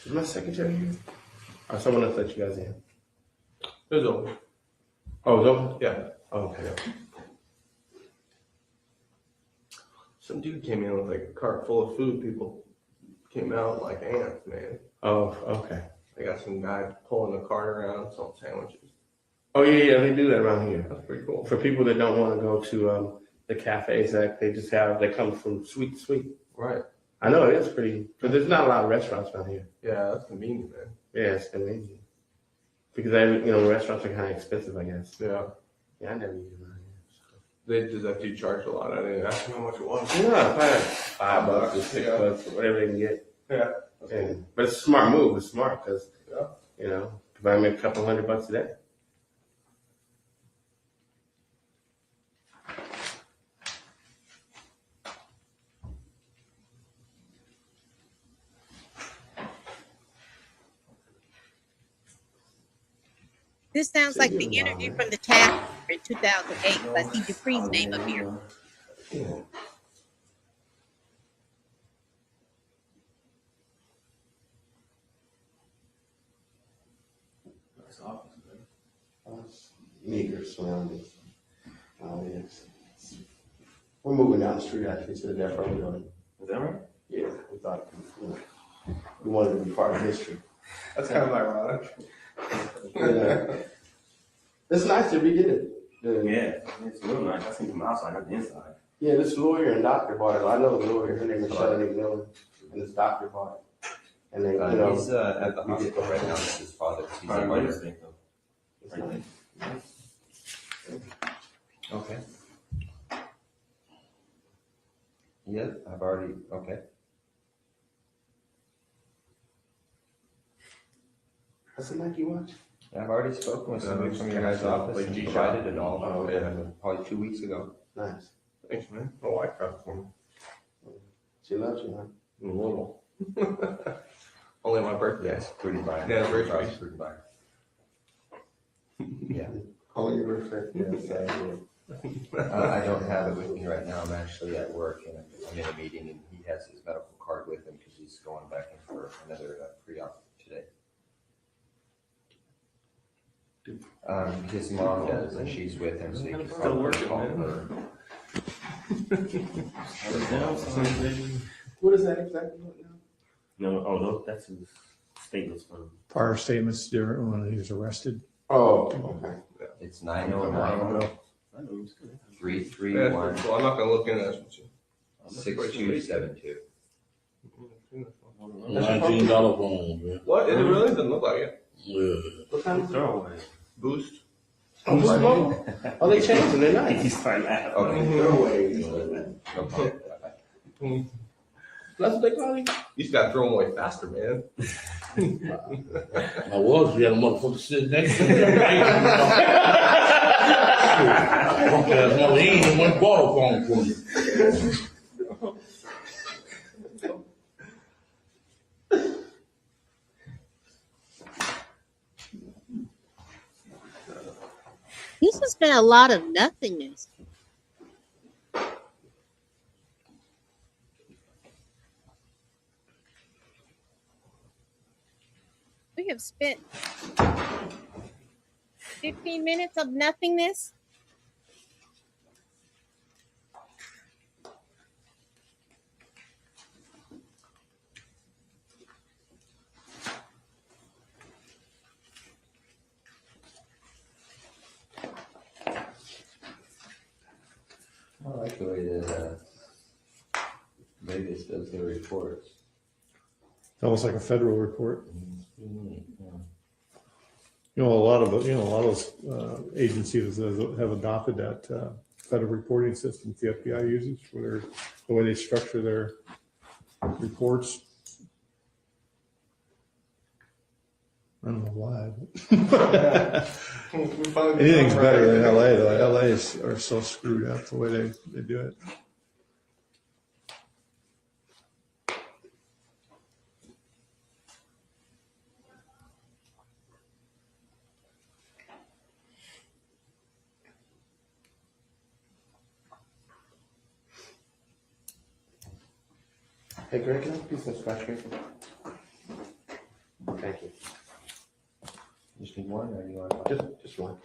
Is my secretary here? Or someone else let you guys in? It was open. Oh, it's open? Yeah. Oh, okay. Some dude came in with like a cart full of food. People came out like ants, man. Oh, okay. They got some guy pulling the cart around selling sandwiches. Oh, yeah, they do that around here. That's pretty cool. For people that don't want to go to the cafes, that they come from sweet to sweet. Right. I know it is pretty, but there's not a lot of restaurants around here. Yeah, that's convenient, man. Yeah, it's convenient. Because restaurants are kind of expensive, I guess. Yeah. Yeah, I never use them around Does that dude charge a lot? I didn't ask him how much it was. here. Yeah, probably $5 or $6 or whatever they can get. Yeah. Yeah. But it's a smart move. It's smart because, Yeah. if I make a couple $100 a day. This sounds like the interview from the task in 2008. I see Dupree's name up here. Meager surroundings. Yes. We're moving down the street actually to the Death Row building. Is that right? Yeah, we thought we wanted to be part of history. That's kind of ironic. Yeah. It's nice to redid it. Yeah, it's real nice. I seen from outside, not the inside. Yeah, this lawyer and doctor bought it. I know the lawyer. Her name is Shelly McMillan, and this doctor bought it. And then He's at the hospital right now with his father. He's a lawyer. It's nice. Okay. Yeah, I've already, okay. What's the Nike watch? I've already spoken with somebody from your guys' office and provided it all, probably 2 weeks ago. Nice. Thanks, man. My wife got it for me. She loves you, huh? A little. Only my birthday. Yes, pretty by. Yeah, birthday. Pretty by. Yeah. Only your birthday. Yeah. I don't have it with me right now. I'm actually at work and I'm in a meeting and he has his medical card with him because he's going back in for another pre-op today. His mom does and she's with him, so he can probably call her. What is that exactly? No, that's his statements from. Prior statements during when he was arrested. Oh, okay. It's 909 331 Well, I'm not gonna look into this. 6272. $19 phone, man. What? It really doesn't look like it. Yeah. What kind of Throwaway. Boost. Oh, Boost Mobile? Oh, they changed them. They're nice. He's fine now. Okay. Throwaways. Okay. That's what they call it? You just gotta throw them away faster, man. I was, we had a motherfucker sitting next to me. He ain't even went bought a phone for me. This has been a lot of nothingness. We have spent 15 minutes of nothingness. like the way that Vegas does their reports. It's almost like a federal report. Mm, yeah. A lot of those agencies have adopted that federal reporting system the FBI uses for the way they structure their reports. I don't know why. Anything's better than LA though. LA are so screwed up the way they do it. Hey Greg, can I have a piece of scratch paper? Thank you. Just need one, or you want? Just one.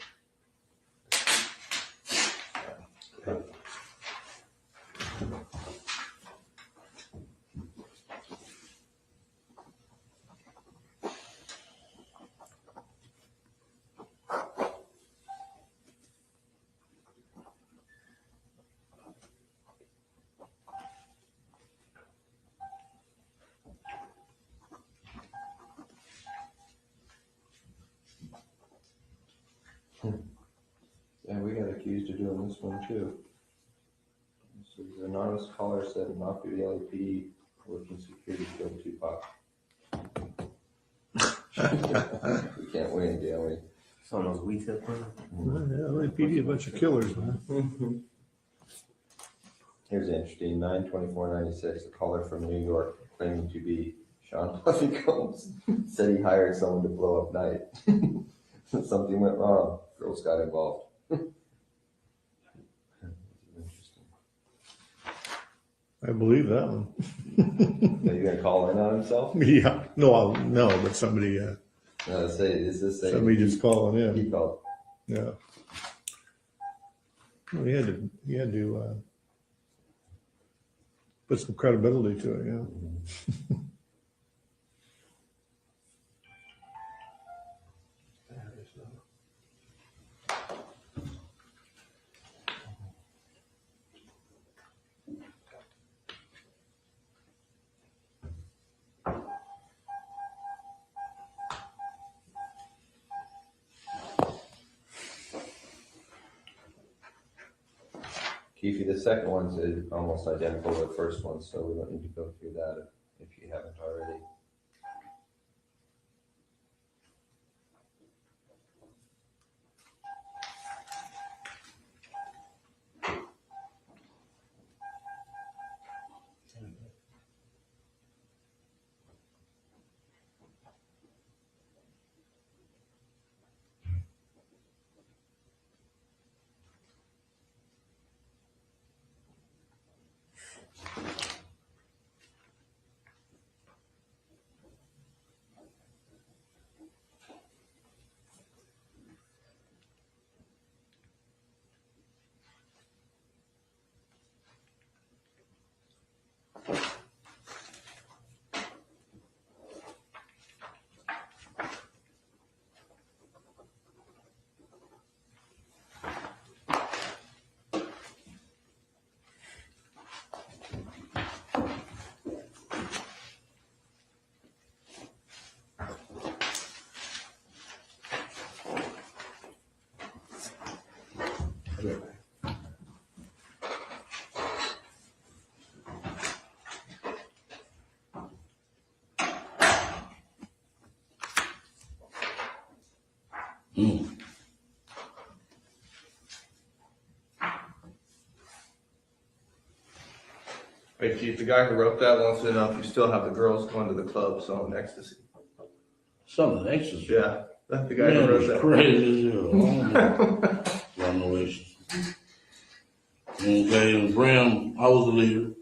Yeah, we got accused of doing this one too. So the anonymous caller said Mafia LAPD working security killed Tupac. We can't win, can we? It's on those weed tip ones. LAPD, a bunch of killers, man. Here's interesting, 9/24/96, a caller from New York claiming to be Sean Puffy Combs said he hired someone to blow up night. Something went wrong. Girls got involved. Interesting. I believe that one. Are you gonna call in on himself? Yeah. No, but somebody somebody just calling in. He called. Yeah. Well, he had to put some credibility to it, yeah. Keffe, the second one's almost identical to the first one, so we don't need to go through that if you haven't already. Hey Chief, the guy who wrote that wants to know if you still have the girls going to the club selling ecstasy. Selling ecstasy? Yeah, that's the guy Man, who wrote it's that. crazy as hell. Run away. Okay, and Graham, I was the leader.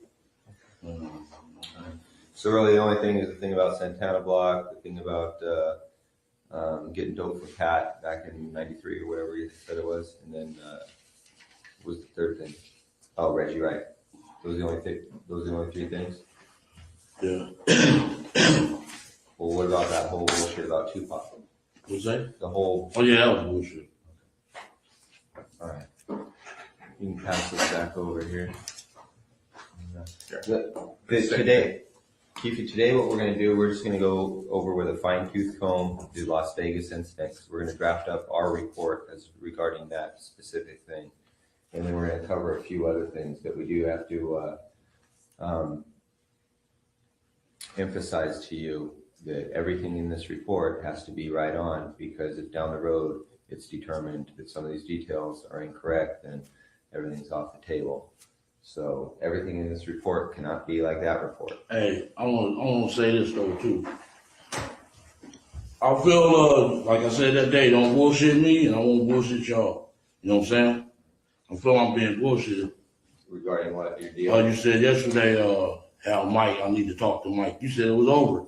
So really the only thing is the thing about Santana Block, the thing about getting dope for Pat back in 93 or whatever you said it was, and then what was the third thing? Oh, Reggie Wright. Those are the only three things? Yeah. Well, what about that whole bullshit about Tupac? What's that? The whole... Oh yeah, that was bullshit. All right. You can pass this back over here. Sure. Today, Keffe, today what we're going to do, we're just going to go over with a fine-tooth comb the Las Vegas incident. We're going to draft up our report as regarding that specific thing. And then we're going to cover a few other things that we do have to emphasize to you that everything in this report has to be right on, because if down the road it's determined that some of these details are incorrect, then everything's off the table. So everything in this report cannot be like that report. Hey, I want to say this though too. I feel like I said that day, don't bullshit me, and I won't bullshit y'all. You know what I'm saying? I feel I'm being bullshitted. Regarding what your deal? You said yesterday, how Mike, I need to talk to Mike. You said it was over.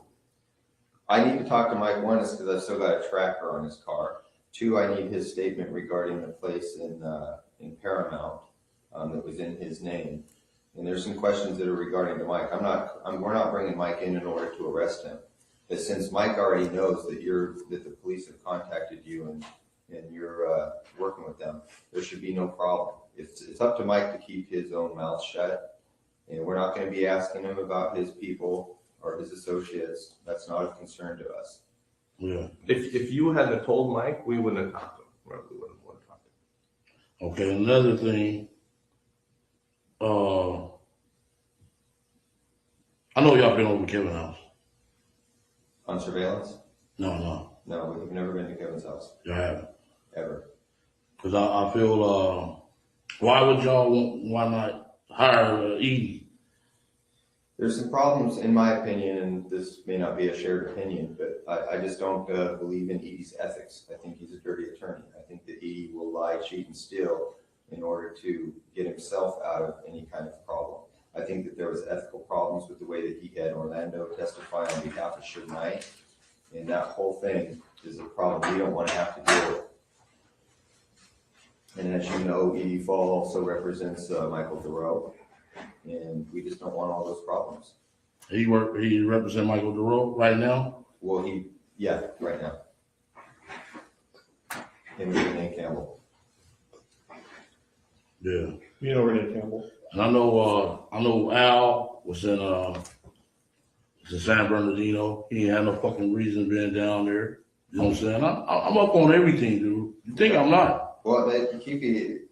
I need to talk to Mike, one is because I've still got a tracker on his car. Two, I need his statement regarding the place in Paramount that was in his name. And there's some questions that are regarding to Mike. We're not bringing Mike in order to arrest him. But since Mike already knows that the police have contacted you and you're working with them, there should be no problem. It's up to Mike to keep his own mouth shut, and we're not going to be asking him about his people or his associates. That's not a concern to us. Yeah. If you hadn't told Mike, we wouldn't have talked to him. We wouldn't have talked to him. Okay, another thing. I know y'all been over to Kevin's house. On surveillance? No, we've never been to Kevin's house. y'all haven't. Ever. Because I feel, why would y'all why not hire Edie? There's some problems, in my opinion, and this may not be a shared opinion, but I just don't believe in Edie's ethics. I think he's a dirty attorney. I think that Edie will lie, cheat, and steal in order to get himself out of any kind of problem. I think that there was ethical problems with the way that he had Orlando testify on behalf of Suge Knight, and that whole thing is a problem we don't want to have to deal with. And as you know, Edie Fall also represents Michael Thoreau, and we just don't want all those problems. He represents Michael Thoreau right now? Well, right now. Him and Renee Campbell. Yeah. You know Renee Campbell? And I know Al was in San Bernardino. He ain't had no fucking reason being down there. You know what I'm saying? I'm up on everything, dude. You think I'm not? Well, Keffe,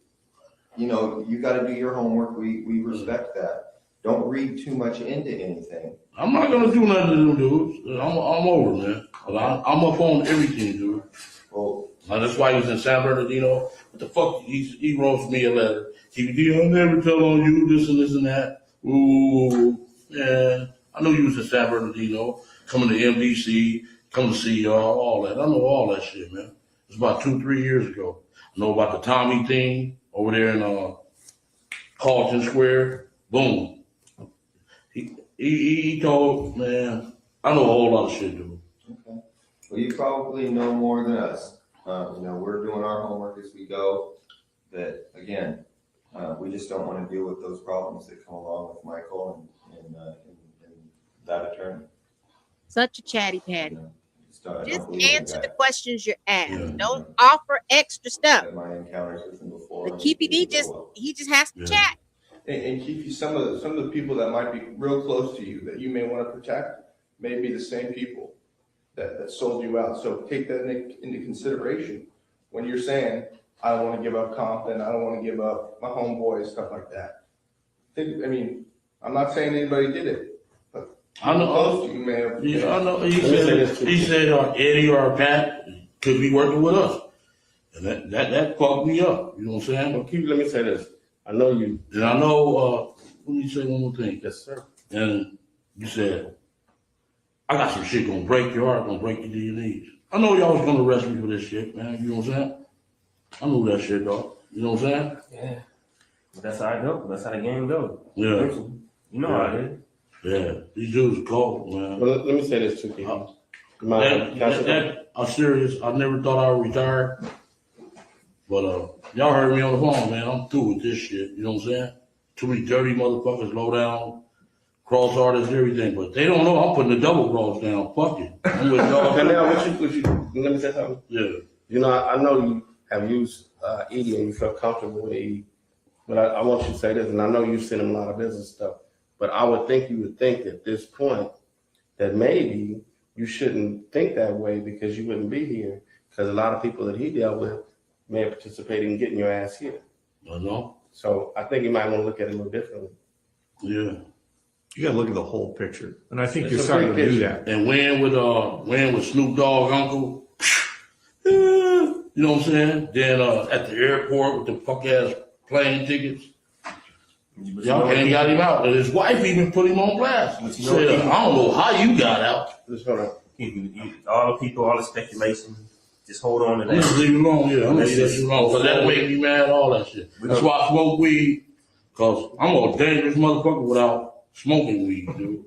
you got to do your homework. We respect that. Don't read too much into anything. I'm not gonna do nothing to them dudes. I'm over, man. I'm up on everything, dude. Well, that's why he was in San Bernardino. What the fuck? He wrote me a letter. Keffe, I'll never tell on you this and this and that. Ooh, man. I know you was in San Bernardino, coming to MDC, coming to see y'all, all that. I know all that shit, man. It's about 2-3 years ago. I know about the Tommy thing over there in Carlton Square. Boom. He told, man, I know a whole lot of shit, dude. Okay. Well, you probably know more than us. We're doing our homework as we go. But again, we just don't want to deal with those problems that come along with Michael and that attorney. Such a chatty patty. Just answer the questions you're asked. Yeah. Don't offer extra stuff. I've had my encounters with him before. The KPD he just has to chat. And Keffe, some of the people that might be real close to you that you may want to protect may be the same people that sold you out. So take that into consideration when you're saying, I don't want to give up Compton, I don't want to give up my homeboys, stuff like that. I'm not saying anybody did it, but I know. Close to you may have. Yeah, I know. He said Eddie or Pat could be working with us, and that fucked me up. You know what I'm saying? Well, Keffe, let me say this. I know you. And I know. Let me say one more thing. Yes, sir. And you said, I got some shit gonna break your heart, gonna break you to your knees. I know y'all was gonna arrest me for this shit, man. You know what I'm saying? I know that shit, dog. You know what I'm saying? Yeah. But that's how I go. That's how the game goes. Yeah. You know how it is. Yeah. These dudes are cold, man. Well, let me say this too, Keffe. I'm serious. I never thought I would retire. But y'all heard me on the phone, man. I'm through with this shit. You know what I'm saying? Too many dirty motherfuckers, low down, cross artists, everything. But they don't know I'm putting the double cross down. Fuck it. I'm with y'all. Okay, now, let me say something. Yeah. I know you have used Edie and you felt comfortable with Edie. But I want you to say this, and I know you send him a lot of business stuff, but I would think you would think at this point that maybe you shouldn't think that way because you wouldn't be here. Because a lot of people that he dealt with may have participated in getting your ass here. I know. So I think you might want to look at it a little differently. Yeah. You got to look at the whole picture, and I think It's you're a starting to big do picture. that. And when with Snoop Dogg uncle, you know what I'm saying? Then at the airport with the fuck ass plane tickets. Y'all ain't got him out. And his wife even put him on blast. But you Said, know, I don't know how you got out. Just hold on. all the people, all the speculation, just hold on to that. Just leave it alone, yeah. I'm gonna Let's leave just- it alone. Cause that make me mad, all that shit. That's why I smoke weed. Cause I'm a dangerous motherfucker without smoking weed, dude.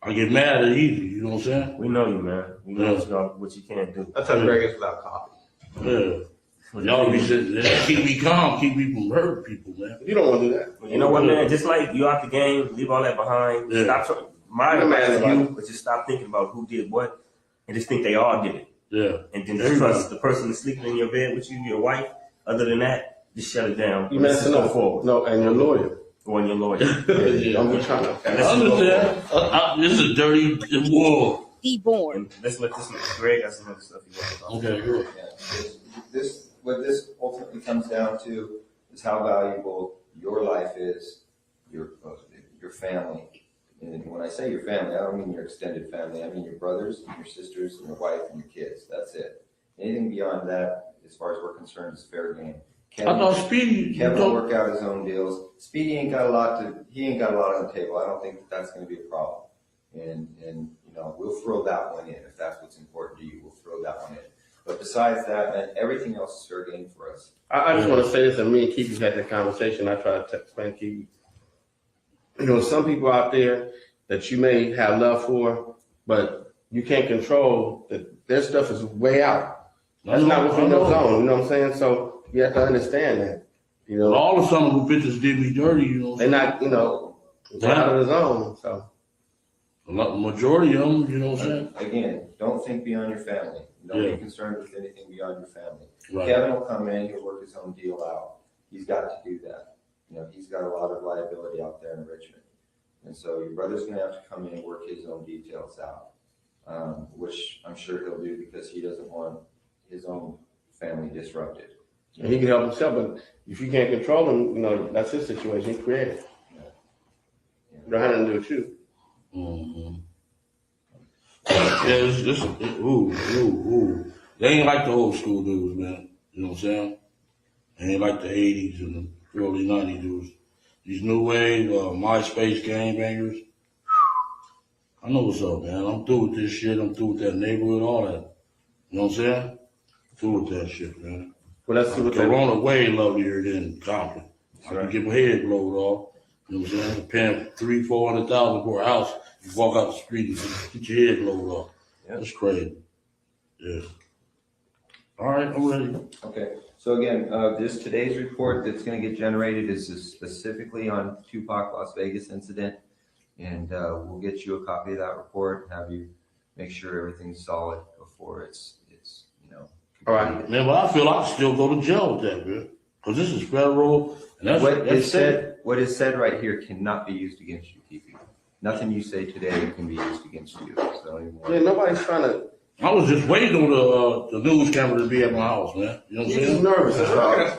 I get mad at easy, you know what I'm saying? We know you, man. We know Yeah. what you can't do. That's how Greg is without coffee. Yeah. Y'all be sitting there, keep me calm, keep me from hurting people, man. You don't want to do that. You know what, man? Just like you out the game, leave all that behind. Yeah. Stop. My You're advice mad to about you was just stop thinking about who did what, and just think they all did it. Yeah. And then just trust the person that's sleeping in your bed with you, your wife. Other than that, just shut it down. You Let's messing just go up. forward. No, and your lawyer. Or your lawyer. Yeah. I'm just trying to. I understand. This is a dirty war. Deborn. And let's let this Greg got some other stuff he wants to talk about. Okay, good. Yeah, what this ultimately comes down to is how valuable your life is, your family. And when I say your family, I don't mean your extended family. I mean your brothers, your sisters, and your wife and your kids. That's it. Anything beyond that, as far as we're concerned, is fair game. I thought Speedy. Kevin will work out his own deals. Speedy ain't got a lot on the table. I don't think that's going to be a problem. And you know, we'll throw that one in if that's what's important to you. We'll throw that one in. But besides that, man, everything else is fair game for us. I just want to say this, and me and Keith had that conversation. I try to explain to Keith. You know, some people out there that you may have love for, but you can't control that their stuff is way out. That's not within your zone, you know what I'm saying? So you have to understand that. You know, All of some who bitches did me dirty, you know. they're not, you know, they're out of the zone. So A lot, majority of them, you know what I'm saying? Again, don't think beyond your family. Don't Yeah. be concerned with anything beyond your family. Right. Kevin will come in, he'll work his own deal out. He's got to do that. You know, he's got a lot of liability out there in Richmond. And so your brother's gonna have to come in and work his own details out, which I'm sure he'll do because he doesn't want his own family disrupted. and he can help himself, but if you can't control him, you know, that's his situation. He created it. You don't have nothing to do with you. Mm-hmm. Yeah, ooh. They ain't like the old school dudes, man. You know what I'm saying? They ain't like the 80s and the early 90s dudes. These new wave, MySpace gangbangers. I know what's up, man. I'm through with this shit. I'm through with that neighborhood, all that. You know what I'm saying? Through with that shit, man. Well, let's see what Corona way lovelier than Compton. I can get my head blowed off. You know what I'm saying? Paying $300,000-$400,000 for a house. You walk out the street and get your head blowed off. That's crazy. Yeah. All right, I'm ready. Okay, so again, today's report that's gonna get generated is specifically on Tupac Las Vegas incident. And we'll get you a copy of that report and have you make sure everything's solid before it's you know. All right. Man, but I feel I can still go to jail with that, man. Because this is federal. And that's What is said right here cannot be used against you, Keffe. Nothing you say today can be used against you. So don't even worry. Yeah, nobody's trying to. I was just waiting on the news camera to be at my house, man. You know what I'm You're saying? just nervous. That's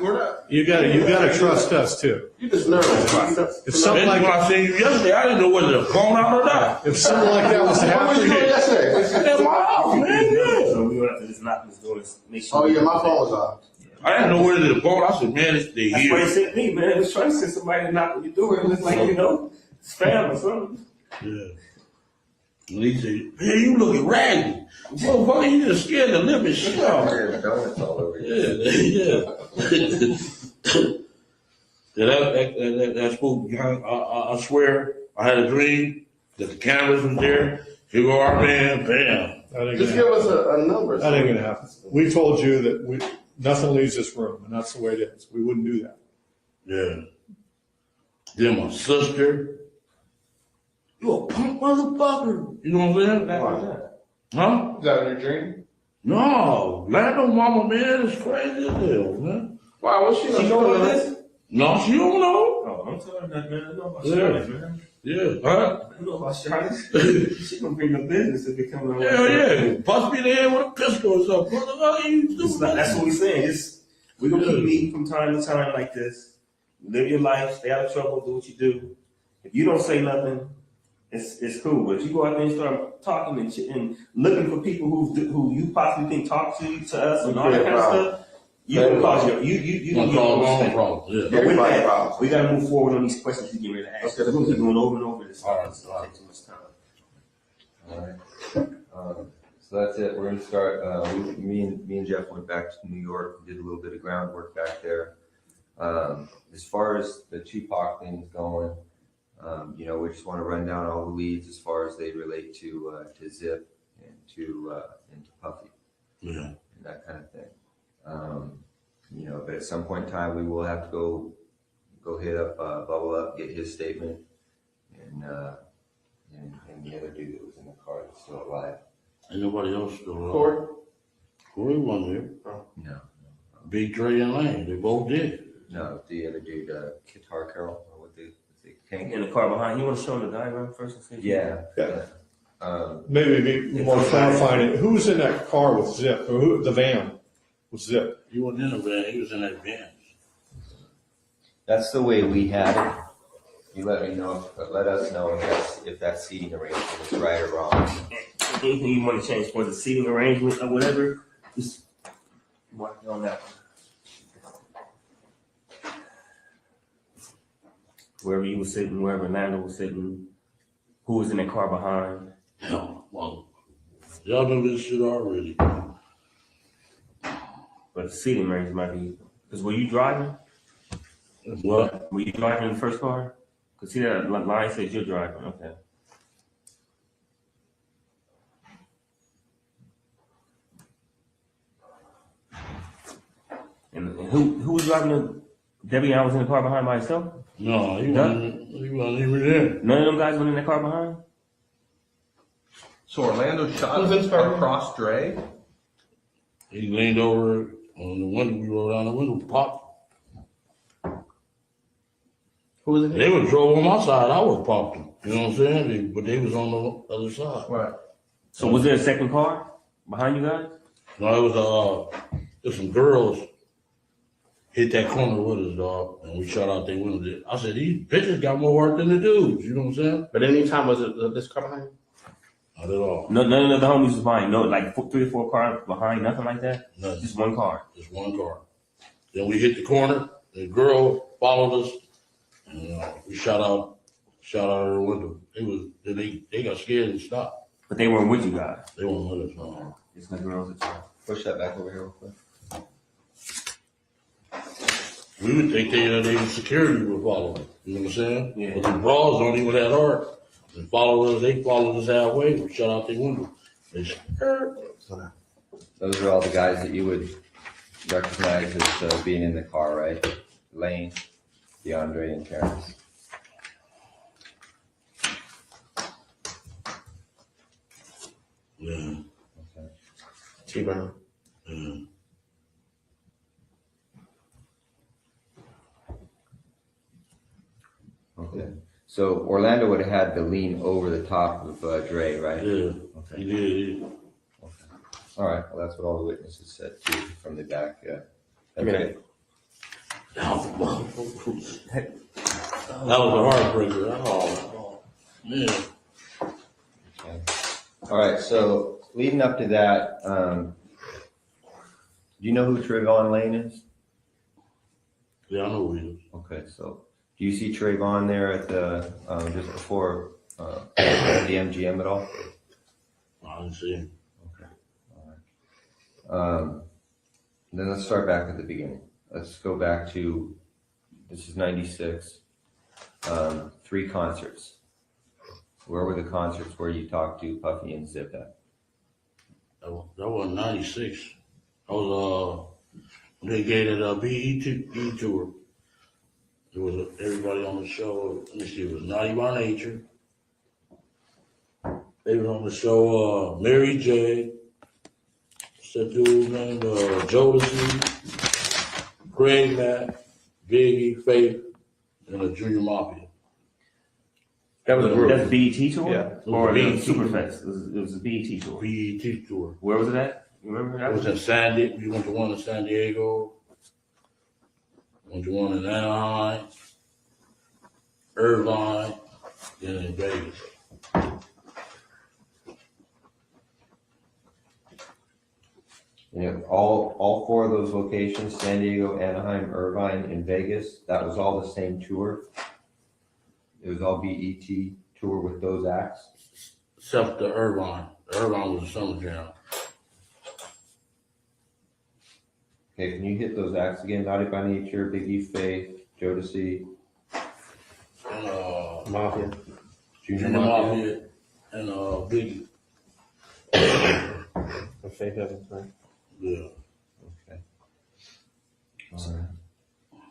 all. You gotta trust us too. You're just nervous. If something When like I seen you yesterday, I didn't know whether to phone out or not. if something like that was to What was happen, you doing yesterday? At my house, man. Yeah. So we would have to just knock this door and make sure. Oh yeah, my phone was off. I didn't know whether to phone. I said, man, they That's why here. he sent me, man. He was trying to send somebody to knock on your door. It was like, you know, spam or something. Yeah. And he said, man, you looking raggedy. Motherfucker, you just scared the living shit out of me. There's donuts all over you. Yeah. That spook, I swear, I had a dream that the cameras was there. Here go our man, bam. Just give us a number. That ain't gonna happen. We told you that nothing leaves this room, and that's the way it is. We wouldn't do that. Yeah. Then my sister, you a punk motherfucker. You know what I'm saying? Huh? Is that in your dream? No, Lando mama, man, is crazy as hell, man. Why? What's she You know what doing? it is? No, she don't know. Oh, I'm telling that, man. I know about Yeah. Charlotte, man. Yeah, huh? I know about Charlotte. She gonna bring the business if it comes around. Hell yeah. Possibly there with a pistol or something. What the hell are you doing? That's what we're saying. We're gonna keep meeting from time to time like this. Live your life, stay out of trouble, do what you do. If you don't say nothing, it's cool. But if you go out there and start talking and looking for people who you possibly think talk to us and all that kind of stuff, you're gonna cause you gonna cause your own problem. Yeah. But with that, we gotta move forward on these questions we get ready to ask. We're gonna keep going over and over this. All right. So take too much time. All right. So that's it. We're gonna start. Me and Jeff went back to New York, did a little bit of groundwork back there. As far as the Tupac thing is going, we just want to run down all the leads as far as they relate to Zip and to Puffy, and that kind of thing. But at some point in time, we will have to go hit up Bubble Up, get his statement, and the other dude that was in the car that's still alive. Ain't nobody else still alive. Corey wasn't here. No. Big Dre and Lane, they both did. No, the other dude, Guitar Carol, or what they Tank. In the car behind. You want to show them the diagram first and see? Yeah. Maybe be more clarifying it. Who was in that car with Zip? Or who? The van with Zip? He wasn't in the van. He was in that van. That's the way we had it. You let us know if that seating arrangement is right or wrong. Anything you want to change for the seating arrangement or whatever, just mark it on that one. Wherever you were sitting, wherever Lando was sitting, who was in that car behind. No, well, y'all know this shit already. But the seating arrangement might be, because were you driving? What? Were you driving in the first car? Because see that line says you're driving, okay. And who was driving the, Debbie Allen was in the car behind by herself? No, he wasn't even there. None of them guys went in the car behind? So Orlando shot across Dre? He leaned over on the window. We rolled down the window, popped. Who was it? They was drove on my side. I was popped them. You know what I'm saying? But they was on the other side. Right. So was there a second car behind you guys? No, it was some girls hit that corner with us, dog, and we shot out their window. I said, these bitches got more work than the dudes. You know what I'm saying? But any time was it this car behind you? Not at all. No, none of the homies was behind. No, like 3 or 4 cars behind, nothing like that? Nothing. Just one car? Just one car. Then we hit the corner. The girl followed us, and we shot out her window. They got scared and stopped. But they weren't with you guys? They weren't with us, no. It's the girls that Push that back over here real quick. We would think they security would follow us. You know what I'm saying? Yeah. But the bras don't even that hard. They followed us halfway. We shut out their window. They scared. Those are all the guys that you would recognize as being in the car, right? Lane, DeAndre, and Terrence. Yeah. Okay. T-Brown. Yeah. Okay. So Orlando would have had to lean over the top of Dre, right? Yeah. Okay. He did. Okay. All right. Well, that's what all the witnesses said too from the back. Yeah. Give me that. That was a heartbreaker. Oh, man. Okay. All right. So leading up to that, do you know who Trayvon Lane is? Yeah, I know who he is. Okay. So do you see Trayvon there at the just before the MGM at all? I didn't see him. Okay. All right. Then let's start back at the beginning. Let's go back to, this is 96, 3 concerts. Where were the concerts where you talked to Puffy and Zip at? That was 96. I was, when they gave that BET tour. There was everybody on the show. Let me see, it was Naughty by Nature. They was on the show, Mary J. What's that dude named? Jodeci, Greg Mack, Biggie, Faith, and a Junior Mafia. That was a group. That's BET tour? Yeah. Or BET the Superfest? It was a BET tour. BET tour. Where was it at? You remember that? It was in San Diego. We went to one in San Diego. Went to one in Anaheim, Irvine, then in Vegas. Yeah, all four of those locations, San Diego, Anaheim, Irvine, and Vegas, that was all the same tour. It was all BET tour with those acts. Except the Irvine. Irvine was a summer jam. Okay, can you hit those acts again? Naughty by Nature, Biggie, Faith, Jodeci, And Mafia, Junior Mafia, and Biggie. For Faith Evans, right? Yeah. Okay. All right.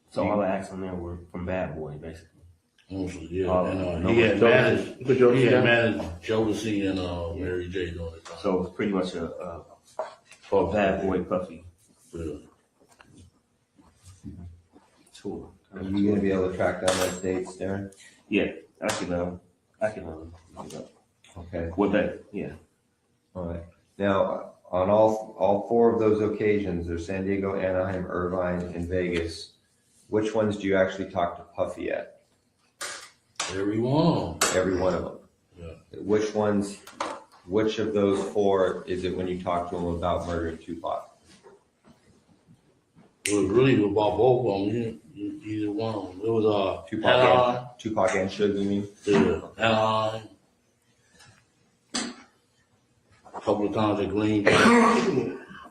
So all the acts on there were from Bad Boy, basically. Mostly, yeah. And no he had one- managed Put Jodeci down? Jodeci and Mary J doing it. So it was pretty much a Bad Boy Puffy Yeah. tour. Are you gonna be able to track down those dates, Darren? Yeah, I can look it up. Okay. What that? Yeah. All right. Now, on all four of those occasions, there's San Diego, Anaheim, Irvine, and Vegas. Which ones do you actually talk to Puffy at? Every one. Every one of them. Yeah. Which of those four is it when you talk to him about murdering Tupac? It was really about both of them. Either one of them. It was Tupac and Suge, you mean? Yeah, Anaheim. A couple of times at Greenback.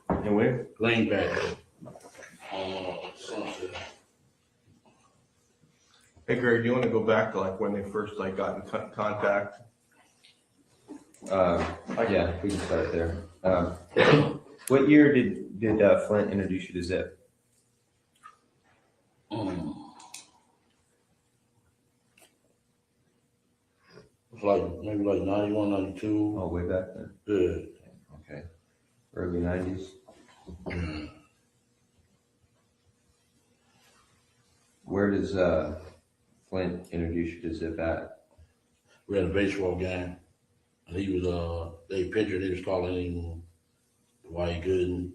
And where? Greenback. Sunset. Hey Greg, do you want to go back to like when they first like got in contact? Yeah, we can start there. What year did Flint introduce you to Zip? It's like maybe like 91, 92. Oh, way back then. Yeah. Okay. Early 90s. Where does Flint introduce you to Zip at? We had a baseball game. And he was they pitcher, they was calling him Dwight Gooden.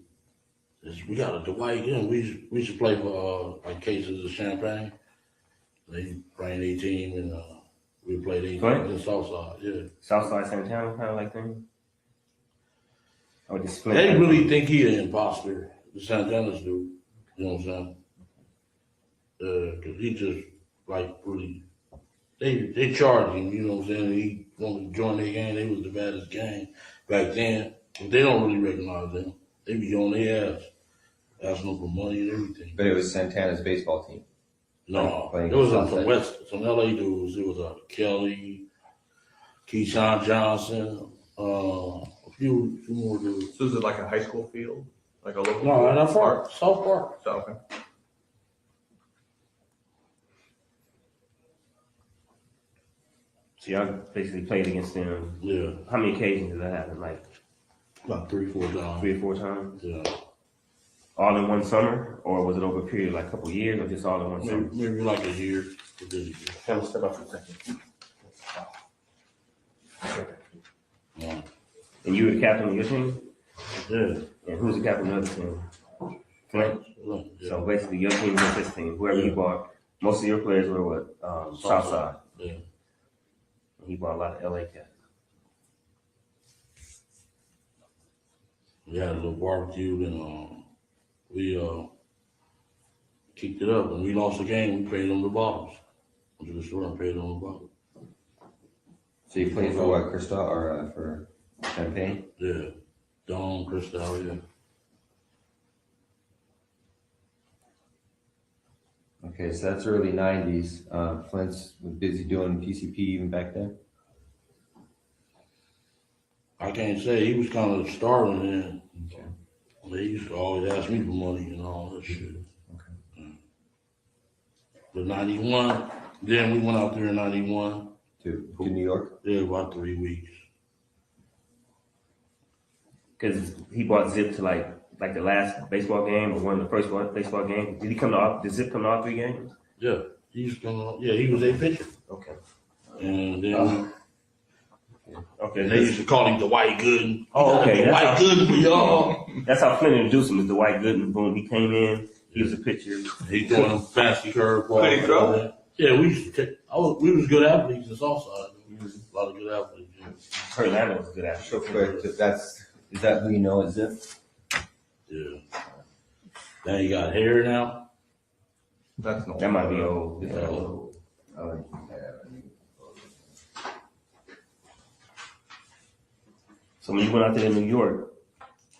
We got a Dwight Gooden. We used to play for like cases of champagne. They bring their team and we played in Southside, yeah. Southside Santana kind of like thing? Or just They really think he an imposter, the Santana's do. You know what I'm saying? Cause he just like really, they charged him, you know what I'm saying? He wanted to join their gang, they was the baddest gang back then. But they don't really recognize them. They be on their ass, asking them for money and everything. But it was Santana's baseball team. No, Playing it was Southside. some LA dudes. It was Kelly, Keyshawn Johnson, a few more dudes. So is it like a high school field? Like a local No, field? not far. South Park. So, okay. So y'all basically played against them. Yeah. How many occasions did that happen? Like about 3-4 times. 3 or 4 times? Yeah. All in one summer? Or was it over a period of like a couple of years or just all in one summer? Maybe like a year. Kind of step up for a second. Yeah. And you were the captain of your team? Yeah. And who's the captain of the other team? Flint? Yeah. So basically your team was his team. Whoever he bought, most of your players were what? Southside. Yeah. And he bought a lot of LA cats. We had a little barbecue and we kicked it up. When we lost the game, we paid them the bottles. Went to the store and paid them the bottles. So you played for what, Cristal or for Champagne? Yeah. Dawn, Cristal, yeah. Okay, so that's early 90s. Flint's was busy doing PCP even back then? I can't say. He was kind of starving then. Okay. He used to always ask me for money and all that shit. Okay. But 91, then we went out there in 91. To New York? Yeah, about 3 weeks. Because he bought Zip to like like the last baseball game or one of the first baseball games? Did he come to all? Did Zip come to all 3 games? Yeah, he used to come on. Yeah, he was a pitcher. Okay. And then Okay. they used to call him the White Gooden. Oh, okay. The White Gooden for y'all. That's how Flynn introduced him as the White Gooden. Boom, he came in. He was a pitcher. He throwing them fancy curveballs. Could he throw? Yeah, we used to take. We was good athletes in Southside. We was a lot of good athletes. Yeah. Kurt Lambert was a good athlete. So quick, is that who you know as Zip? Yeah. Now he got hair now. That's no. That might be old. So when you went out there in New York,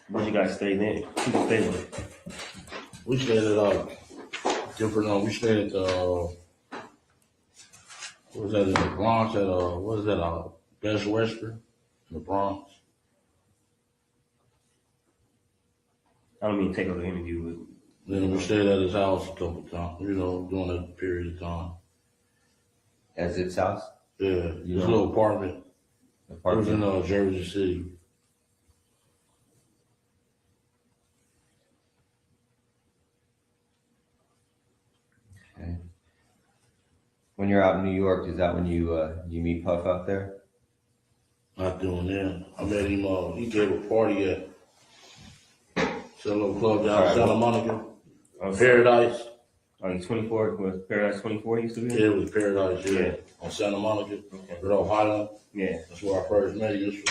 where'd you guys stay then? Who you stay with? We stayed at different. We stayed at what was that in the Bronx? At what is that? Best Western in the Bronx. I don't mean to take over the interview, but Then we stayed at his house a couple of times. During that period of time. At Zip's house? Yeah, his little apartment. It was in Jersey City. Okay. When you're out in New York, is that when you meet Puff out there? Not doing that. I met him. He gave a party at some little club down in Santa Monica. Paradise. Oh, he's 24. Was Paradise 24 used to be? Yeah, it was Paradise. Yeah, on Santa Monica. Okay. Rhode Island. Yeah, that's where I first met him.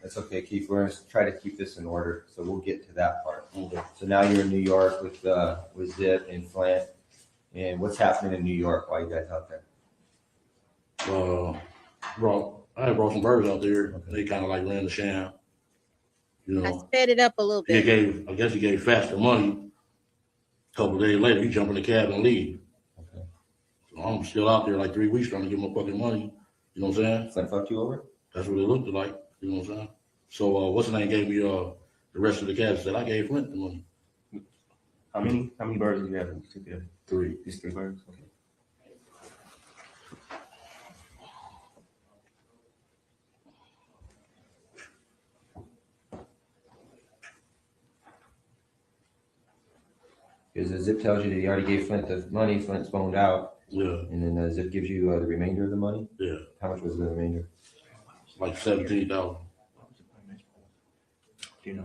That's okay, Keith. We're gonna try to keep this in order, so we'll get to that part. Okay. So now you're in New York with Zip and Flint, and what's happening in New York while you guys out there? I had brought some birds out there. Okay. They kind of like ran the sham. I sped it up a little bit. I guess he gave faster money. A couple of days later, he jumped in the cab and leave. Okay. So I'm still out there like 3 weeks trying to get my fucking money. You know what I'm saying? Flint fucked you over? That's what it looked like. You know what I'm saying? So what's his name gave me the rest of the cash. Said I gave Flint the money. How many birds did you have? 3. Just 3 birds? Okay. Because Zip tells you that he already gave Flint the money, Flint's boned out. Yeah. And then Zip gives you the remainder of the money? Yeah. How much was the remainder? Like 17,000.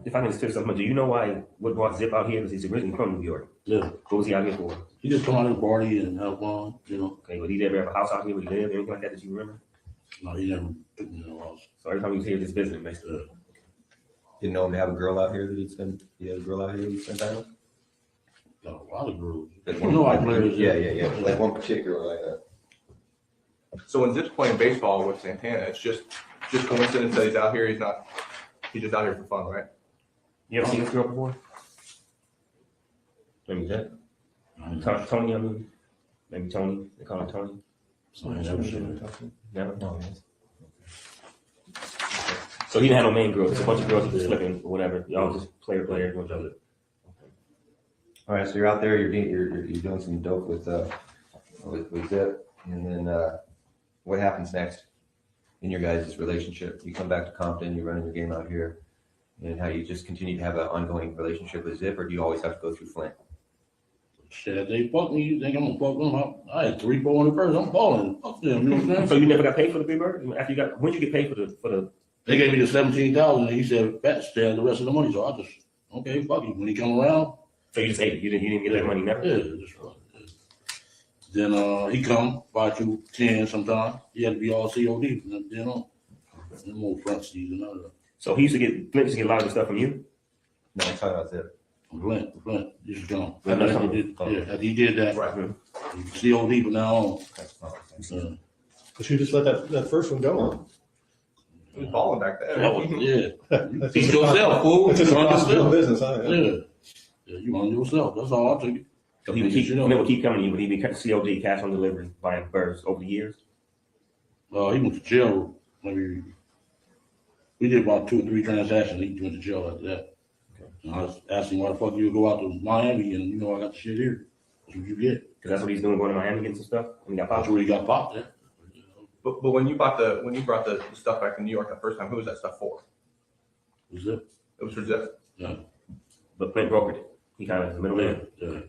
If I can steal something, do you know what brought Zip out here? Because he's originally from New York. Yeah. What was he out here for? He just come out and party and have fun, Okay, would he ever have a house out here where he lived, anything like that you remember? No, he never took me to the house. So every time he was here, just visiting, basically. Didn't know him to have a girl out here that he had a girl out here that he spent time with? Got a lot of girls. Yeah. Like one particular like that. So when Zip's playing baseball with Santana, it's just coincidence that he's out here. He's just out here for fun, right? You ever seen this girl before? Maybe Zip? Tony, I mean. Maybe Tony. They call him Tony. I never seen it. Never? No. So he didn't have no main girls. Just a bunch of girls that were flipping or whatever. Y'all just player, bunch of it. All right, so you're out there, you're doing some dope with Zip, and then what happens next in your guys' relationship? You come back to Compton, you're running your game out here, and how you just continue to have an ongoing relationship with Zip, or do you always have to go through Flint? Shit, they fuck me. You think I'm gonna fuck them? I had 3 400 birds. I'm balling. Fuck them. You know what I'm saying? So you never got paid for the big bird? After you got, when did you get paid for the? They gave me the 17,000, and he said, "Fat stay the rest of the money." So I just okay, fuck you. When he come around. So you just ate it. You didn't get that money never? Yeah, just then he come, buy you 10 sometimes. He had to be all COD from then on. No more front seats and all that. So he used to get Flint used to get a lot of the stuff from you? No, I'm talking about Zip. Flint, this is gone. After he did that, right. COD from now on. But you just let that first one go. He was balling back there. Yeah. He's yourself, fool. It's a responsible business, huh? Yeah, you on yourself. That's all I took it. So he would keep coming to you, but he'd be COD, cash on delivery, buying birds over the years? He went to jail. Maybe we did about 2 or 3 transactions. He went to jail after that. Okay. And I was asking why the fuck you go out to Miami and I got the shit here. That's what you get. Because that's what he's doing, going to Miami getting some stuff. When he got popped. That's where he got popped at. But when you brought the stuff back to New York the first time, who was that stuff for? Was Zip? It was for Zip. Yeah. but Flint brokered it. He kind of is the middleman. Do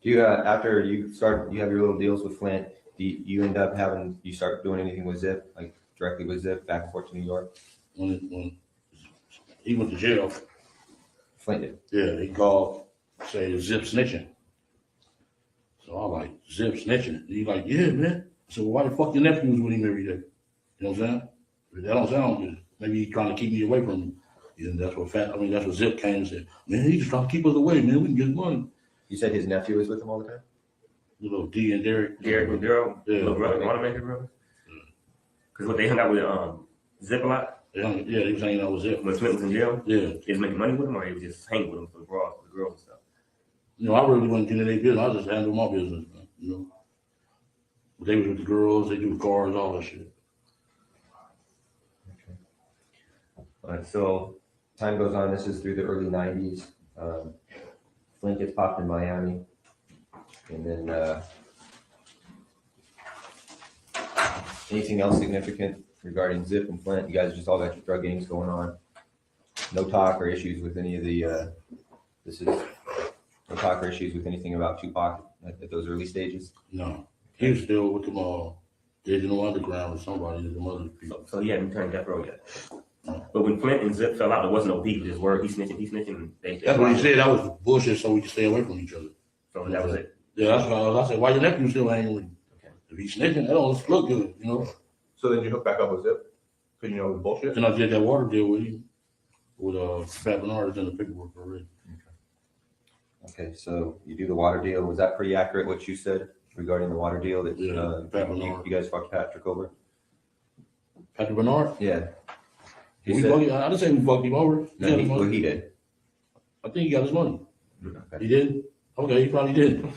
you after you have your little deals with Flint? Do you end up you start doing anything with Zip, like directly with Zip, back and forth to New York? When he went to jail, Flint did. Yeah, he called, say Zip snitching. So I'm like, Zip snitching? He's like, yeah, man. I said, well, why the fuck your nephew was with him every day? You know what I'm saying? That don't sound good. Maybe he's trying to keep me away from him. And that's what Zip came and said, man, he's just trying to keep us away, man. We can get money. You said his nephew was with him all the time? You know, D and Derek. Derek and Daryl, Yeah. little brother, automaker brother. Because what they hung out with Zip a lot. Yeah, he was hanging out with Zip. When Flint was in jail? Yeah. He was making money with him, or he was just hanging with him for the girls and stuff? You know, I really wasn't getting their business. I just handled my business, man, you know. But they was with the girls, they do the cars, all that shit. All right, so time goes on. This is through the early 90s. Flint gets popped in Miami. And then anything else significant regarding Zip and Flint? You guys just all got your drug gangs going on. No talk or issues with any of the, no talk or issues with anything about Tupac at those early stages? No. He was still with them Digital Underground or somebody, the other people. So he hadn't turned death row yet. But when Flint and Zip fell out, there wasn't no beef. His word, he snitching. That's what he said. That was bullshit, so we could stay away from each other. So that was it. Yeah, that's why I said, why your nephew still hanging with you? Okay. If he's snitching, that don't look good, you know. So then you hook back up with Zip? Because you know it was bullshit? Then I did that water deal with him, with Fat Bernard's in the paperwork already. Okay, so you do the water deal. Was that pretty accurate what you said regarding the water deal that you guys fucked Patrick over? Patrick Bernard? Yeah. I didn't say we fucked him over. No, he did. I think he got his money. Okay. He didn't? Okay, he probably didn't.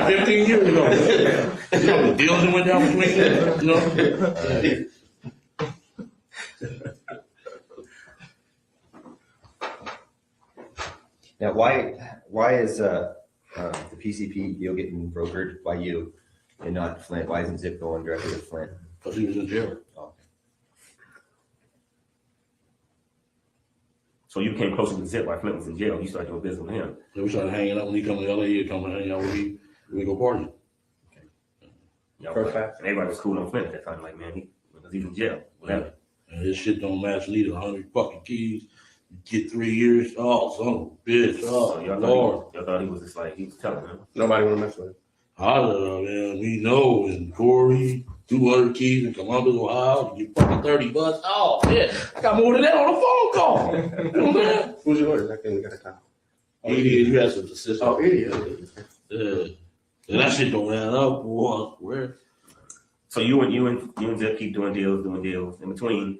15 years ago. You know, the deals that went down between them, you know? Now, why is the PCP deal getting brokered by you and not Flint? Why isn't Zip going directly to Flint? Because he was in jail. Oh. So you became closer with Zip while Flint was in jail. You started doing business with him. So we started hanging out when he come to LA. He'd come and hang out with me. We go party. Okay. And everybody was cool on Flint at that time. Like, man, because he's in jail. Whatever. And his shit don't match neither. 100 fucking keys. You get 3 years. Oh, son of a bitch. Oh, so y'all Lord. Thought he was just like, he was telling them. Nobody want to mess with him. Man, we know. And Corey, 200 keys in Columbus, Ohio. You fucking $30. Oh, yeah. I got more than that on a phone call. You know what I'm saying? Who's yours? I can't get a call. Oh, you had some assistance. Oh, idiot. And that shit don't add up, boy. Where? So you and Zip keep doing deals. In between,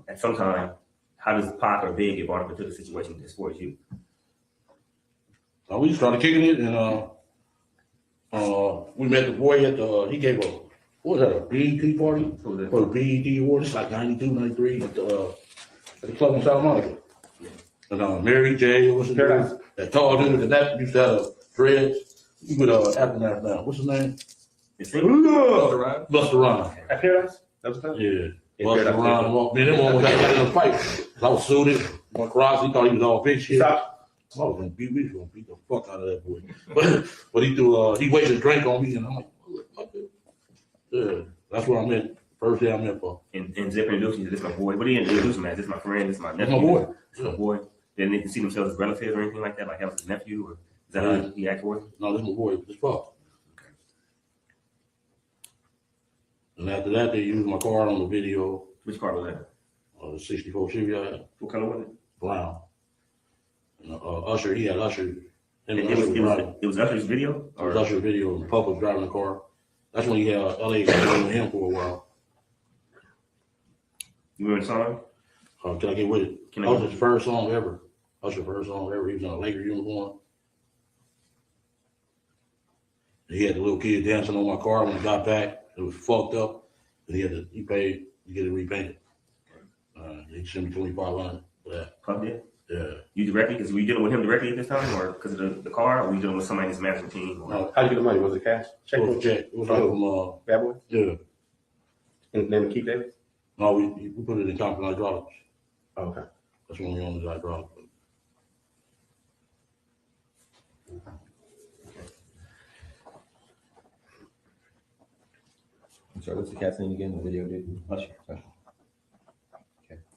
at some time, how does Pac or Big get brought up into the situation that supports you? We just started kicking it, and we met the boy at he gave what was that, a BET party? For the BET award. It's like 92, 93 at the club in Santa Monica. And Mary J, what's his name? That tall dude with the neck used to have dreads. He with Aftermath now. What's his name? Busta Rhymes. At Paradise? That was that? Yeah. Busta Rhymes walked me. Them one got in a fight. I was suited. Went across. He thought he was all big shit. I was gonna beat the fuck out of that boy. But he threw he wasted his drink on me, and I'm like, fuck it. Yeah, that's where I met. First day I met Paul. And Zip introduced you to this my boy. What do you introduce him as? This my friend. This my nephew. That's my boy. This my boy. Didn't they see themselves as relatives or anything like that? Like that was his nephew, or is that how he acted for you? No, this my boy. This Paul. Okay. And after that, they used my car on the video. Which car was that? The '64 Chevy I had. What color was it? Brown. And, Usher, he had Usher. It was Usher's video? It was Usher's video. Pup was driving the car. That's when he had LA was with him for a while. You remember the song? Can I get with it? That was his first song ever. Usher's first song ever. He was in a Laker uniform. And he had the little kid dancing on my car when he got back. It was fucked up. And he paid to get it repainted. He sent me $2,500 for that. Pup did? Yeah. You directly? Because were you dealing with him directly at this time, or because of the car, or were you dealing with somebody in his management team? No. How'd you get the money? Was it cash? Check? It was check. It was from Bad Boy? Yeah. And then Keith Davis? No, we put it in Compton Hydraulics. Oh, okay. That's when we on the hydraulic. I'm sorry, what's the cat's name again? The video dude? Usher. Okay.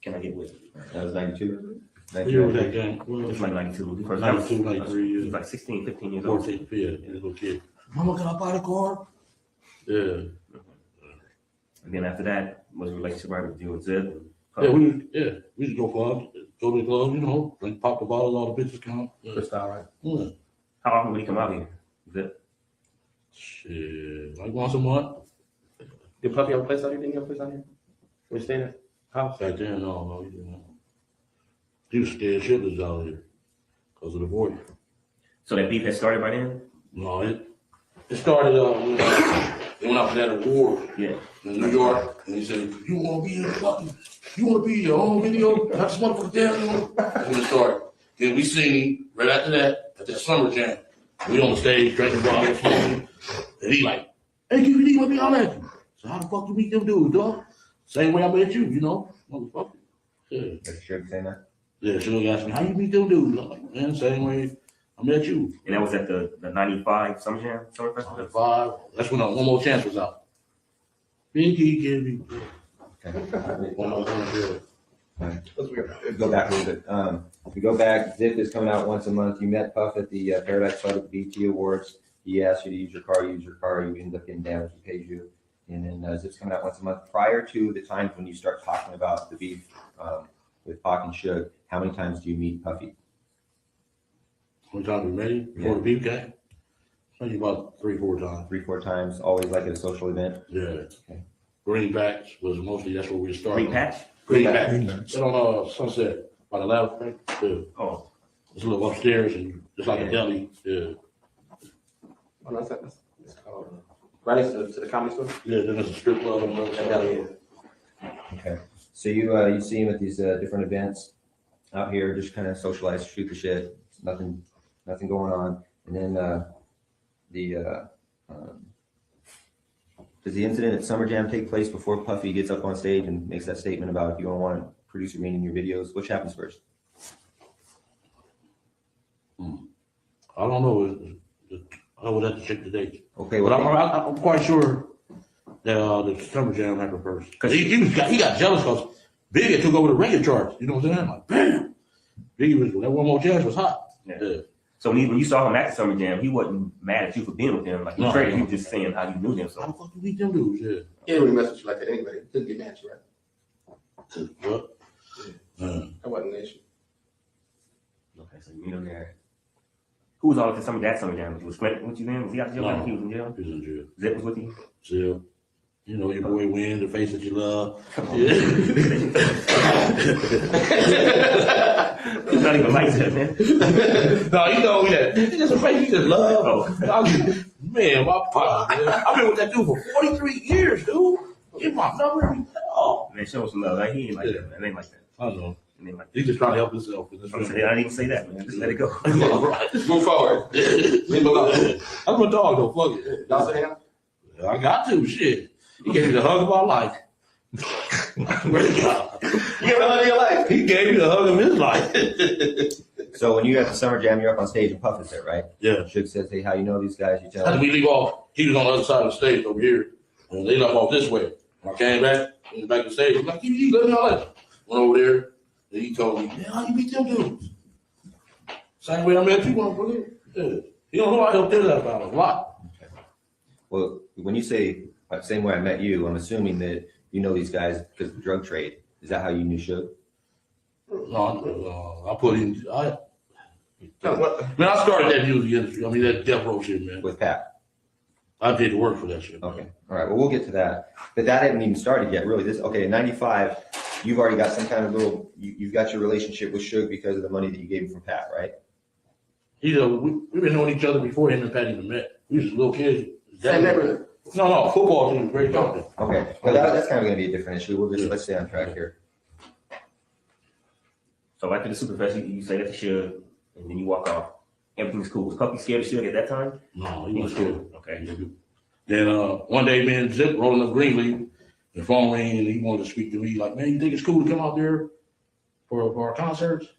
Can I get with it? That was 92? What year was that game? It's like 92. First 92, time, 93 he years. was like 16, 15 years old. 14, yeah, he was a little kid. Mama, can I buy the car? Yeah. And then after that, was a relationship right with you and Zip. Yeah, we used to go clubs, go to the club, you know, like pop the bottles, all the bitches come. Good style, right? Yeah. How often would he come out here? Zip? Shit, like once a month. Did Puffy have a place out here? Didn't he have a place out here? Where you staying at? House? Back then, no, he didn't. He was scared shitless out here because of the voice. So that beef had started by then? No, it started, they went out for that award Yeah. in New York, and he said, you want to be in the fucking, you want to be your own video, have some motherfucker down, you know? That's when it started. Then we seen him right after that at that summer jam. We on the stage drinking bottles, smoking, and he like, hey, QPD, let me holler at you. So how the fuck you meet them dudes, dog? Same way I met you, you know? Motherfucker. Yeah. That's sure saying that? Yeah, she'll ask me, how you meet them dudes? I'm like, man, same way I met you. And that was at the 95 Summer Jam? Summer Festival? 95. That's when One More Chance was out. Biggie, give me. Okay. One more chance. Go back a little bit. If we go back, Zip is coming out once a month. You met Puff at the Paradise Club at the BT Awards. He asked you to use your car. You ended up getting damage. He paid you. And then Zip's coming out once a month. Prior to the times when you start talking about the beef with Pac and Suge, how many times do you meet Puffy? One time we met him before the beef game. Maybe about 3-4 times. 3-4 times, always like at a social event? Yeah. Okay. Greenbacks was mostly, that's where we started. Green Patch? Greenbacks. It's on Sunset by the Loud. Yeah. Oh. It's a little upstairs and it's like a deli. Yeah. Oh, no, that's called right next to the comedy store. Yeah, then there's a strip club on the other side. Okay. So you see him at these different events out here, just kind of socialize, shoot the shit. Nothing going on. And then does the incident at Summer Jam take place before Puffy gets up on stage and makes that statement about if you don't want a producer meeting your videos? Which happens first? I don't know. I would have to check the date. Okay, but well, I'm quite sure that the Summer Jam happened first. Because he got jealous because Biggie took over the reggae charts. You know what I'm saying? Like, bam! Biggie was, that One More Chance was hot. Yeah. So when you saw him at the Summer Jam, he wasn't mad at you for being with him. Like, he was just saying how you knew him. So. How the fuck you meet them dudes? Yeah. He didn't really mess with you like that anyway. He couldn't get mad at you, right? What? That wasn't an issue. Okay, so you know there. Who was all at the Summer Jam? Was Flint with you then? Was he out of jail? No, he was in jail? He was in jail. Zip was with you? Zip. You know, your boy Win, the face that you love. Yeah. He's not even like that, man. No, you know that. It's just a face you just love. Oh. Man, my partner, man. I've been with that dude for 43 years, dude. Get my number. Oh. Man, show him some love. He ain't like that, man. It ain't like that. I know. He's just trying to help himself. I didn't even say that, man. Just let it go. Right. Move forward. I'm a dog, though. Fuck it. Y'all say him? I got to. Shit. He gave me the hug of my life. Where to go? You gave me the hug of your life. He gave me the hug of his life. So when you're at the Summer Jam, you're up on stage and Puff is there, right? Yeah. Suge says, hey, how you know these guys? You tell After him. we leave off, he was on the other side of the stage over here. And they left off this way. When I came back, in the back of the stage, I'm like, you let me all that. Went over there. And he told me, man, how you meet them dudes? Same way I met you on Twitter. Yeah. You don't know I helped them out a lot. Okay. Well, when you say same way I met you, I'm assuming that you know these guys because of the drug trade. Is that how you knew Suge? No, I put in. I started that music industry. I mean, that death row shit, man. With Pat. I did the work for that shit. Okay. All right. Well, we'll get to that. But that hadn't even started yet, really. In 95, you've already got some kind of you've got your relationship with Suge because of the money that you gave him from Pat, right? We've been knowing each other before him and Pat even met. We was little kids. Same neighborhood. No, football team, very confident. Okay. Well, that's kind of going to be a different issue. Let's stay on track here. So after the Superfest, you say that to Suge, and then you walk off. Everything's cool. Was Puffy scared of Suge at that time? No, he was scared. Okay. Then one day, me and Zip rolling up Greenleaf, the phone rang and he wanted to speak to me. Like, man, you think it's cool to come out there for our concerts. I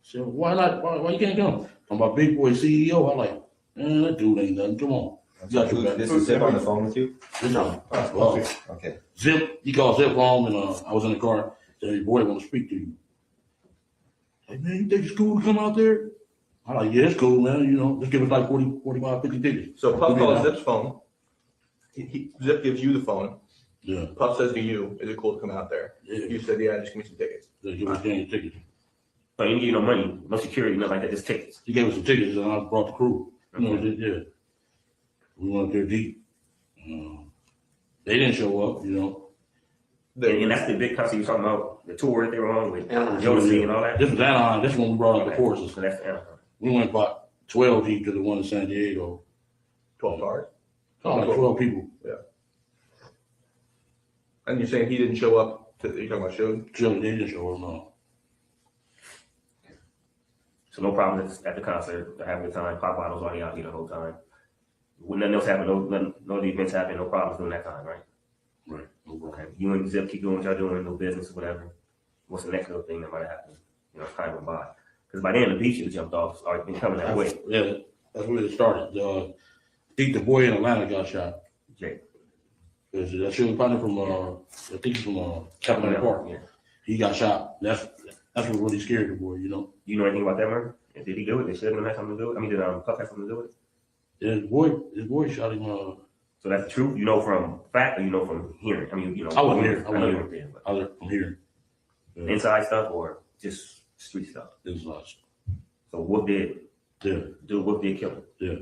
said, why not? Why you can't come? I'm my big boy CEO. I'm like, man, that dude ain't nothing. Come on. This is Zip on the phone with you? Okay. Zip, he called Zip home, and I was in the car. Said, your boy want to speak to you. Like, man, you think it's cool to come out there? I'm like, yeah, it's cool, man. You know, just give us like 40, 45, 50 tickets. So Puff calls Zip's phone. Zip gives you the phone. Yeah. Puff says to you, is it cool to come out there? Yeah. You said, yeah, just give me some tickets. Yeah, give us tickets. So you didn't give you no money, no security, nothing like that, just tickets. He gave us some tickets, and I brought the crew. You know, yeah. We went there deep. They didn't show up, you know. And that's the big concert you were talking about, the tour that they were on with Jodeci and all that? This was Anaheim. This one we brought up the courses. So that's Anaheim. We went about 12 deep to the one in San Diego. 12 cars? Oh, like 12 people. Yeah. And you're saying he didn't show up to, you're talking about shows? They didn't show up, no. So no problem at the concert, they're having a good time, pop bottles already out here the whole time. When nothing else happened, no of the events happened, no problems during that time, right? Right. Okay. You and Zip keep doing what y'all doing, no business or whatever. What's the next little thing that might have happened? You know, it's kind of by. Because by then the beach had jumped off, already been coming that way. Yeah, that's where it started. I think the boy in Atlanta got shot. Jake. That shooting partner from I think he's from Capitol Park. Yeah. He got shot. That's what really scared the boy, you know. You know anything about that murder? Did he do it? Did Shedman have something to do with it? I mean, did Puff have something to do with it? Yeah, his boy shot him. So that's the truth? You know from fact or you know from hearing? I mean, you know. I wasn't here. I know you weren't there. I was from here. Yeah. Inside stuff or just street stuff? Inside. So Whoop did? Yeah. Dude, Whoop did kill him? Yeah.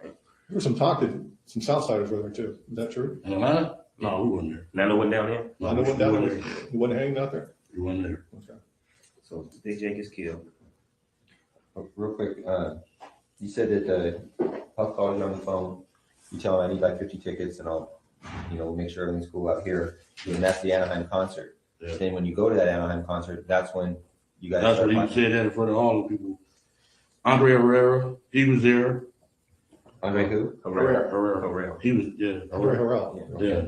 There was some talk that some Southsiders were there too. Is that true? In Atlanta? No, we wasn't there. Nano went down there? Nano went down there? He wasn't hanging out there? He wasn't there. Okay. So Big Jake is killed. Real quick, you said that Puff called you on the phone. You tell him I need like 50 tickets and I'll, make sure everything's cool out here. And that's the Anaheim concert. Yeah. Then when you go to that Anaheim concert, that's when you guys. That's what he said that in front of all the people. Andre Herrera, he was there. Andre who? Herrera. He was, yeah. Andre Herrera. Yeah.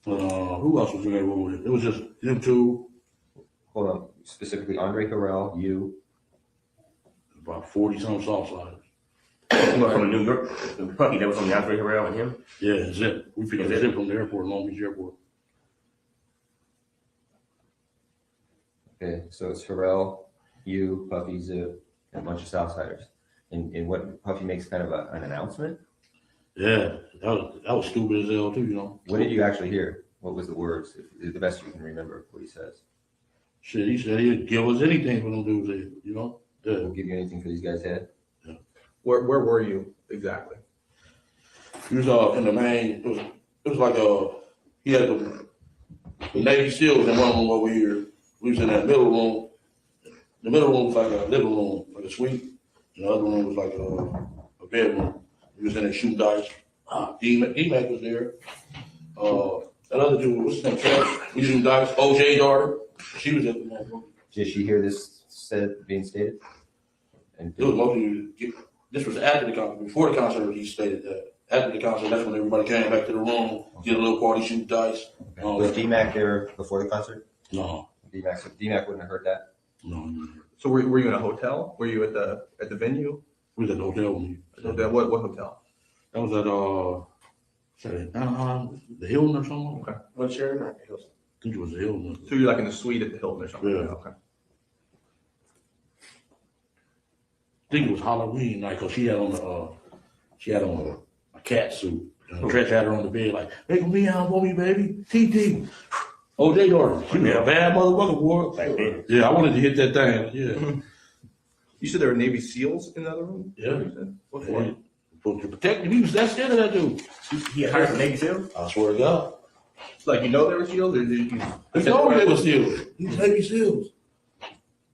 Who else was in that room with it? It was just them two. Hold on. Specifically, Andre Herrera, you. About 40-some Southsiders. From New York, Puffy, that was from the Andre Herrera and him? Yeah, Zip. We picked up Zip from the airport, Long Beach Airport. Okay, so it's Pharrell, you, Puffy, Zip, and a bunch of Southsiders. And what Puffy makes kind of an announcement? Yeah, that was stupid as hell too, you know. What did you actually hear? What was the words? If the best you can remember what he says. Shit, he said he'd give us anything for them dudes, you know. Yeah. We'll give you anything for these guys' head. Yeah. Where were you exactly? He was in the main. It was like he had the Navy SEALs in one of them over here. We was in that middle room. The middle room was like a living room, like a suite. And the other room was like a bedroom. We was in there shooting dice. D-Mac was there. That other dude, what's his name? Trev, we shooting dice. OJ daughter, she was at the motherfucker. Did she hear this being stated? And it was mostly, this was after the concert. Before the concert, he stated that. After the concert, that's when everybody came back to the room, did a little party, shoot dice. Was D-Mac there before the concert? No. D-Mac wouldn't have heard that? No. So were you in a hotel? Were you at the venue? We was at the hotel. What hotel? That was at Anaheim, the Hilton or something. Okay. What Sheraton? I think it was the Hilton. So you're like in the suite at the Hilton or something? Yeah. Okay. I think it was Halloween night because she had on a cat suit. Tretch had her on the bed like, make me out for me, baby. TT. OJ daughter. She was a bad motherfucker, boy. Yeah, I wanted to hit that thing. Yeah. You said there were Navy SEALs in the other room? Yeah. What for? To protect him. He was that scared of that dude. He had hired some Navy SEALs? I swear to God. It's like, they were SEALs? Or did you? They told me they were SEALs. He was Navy SEALs.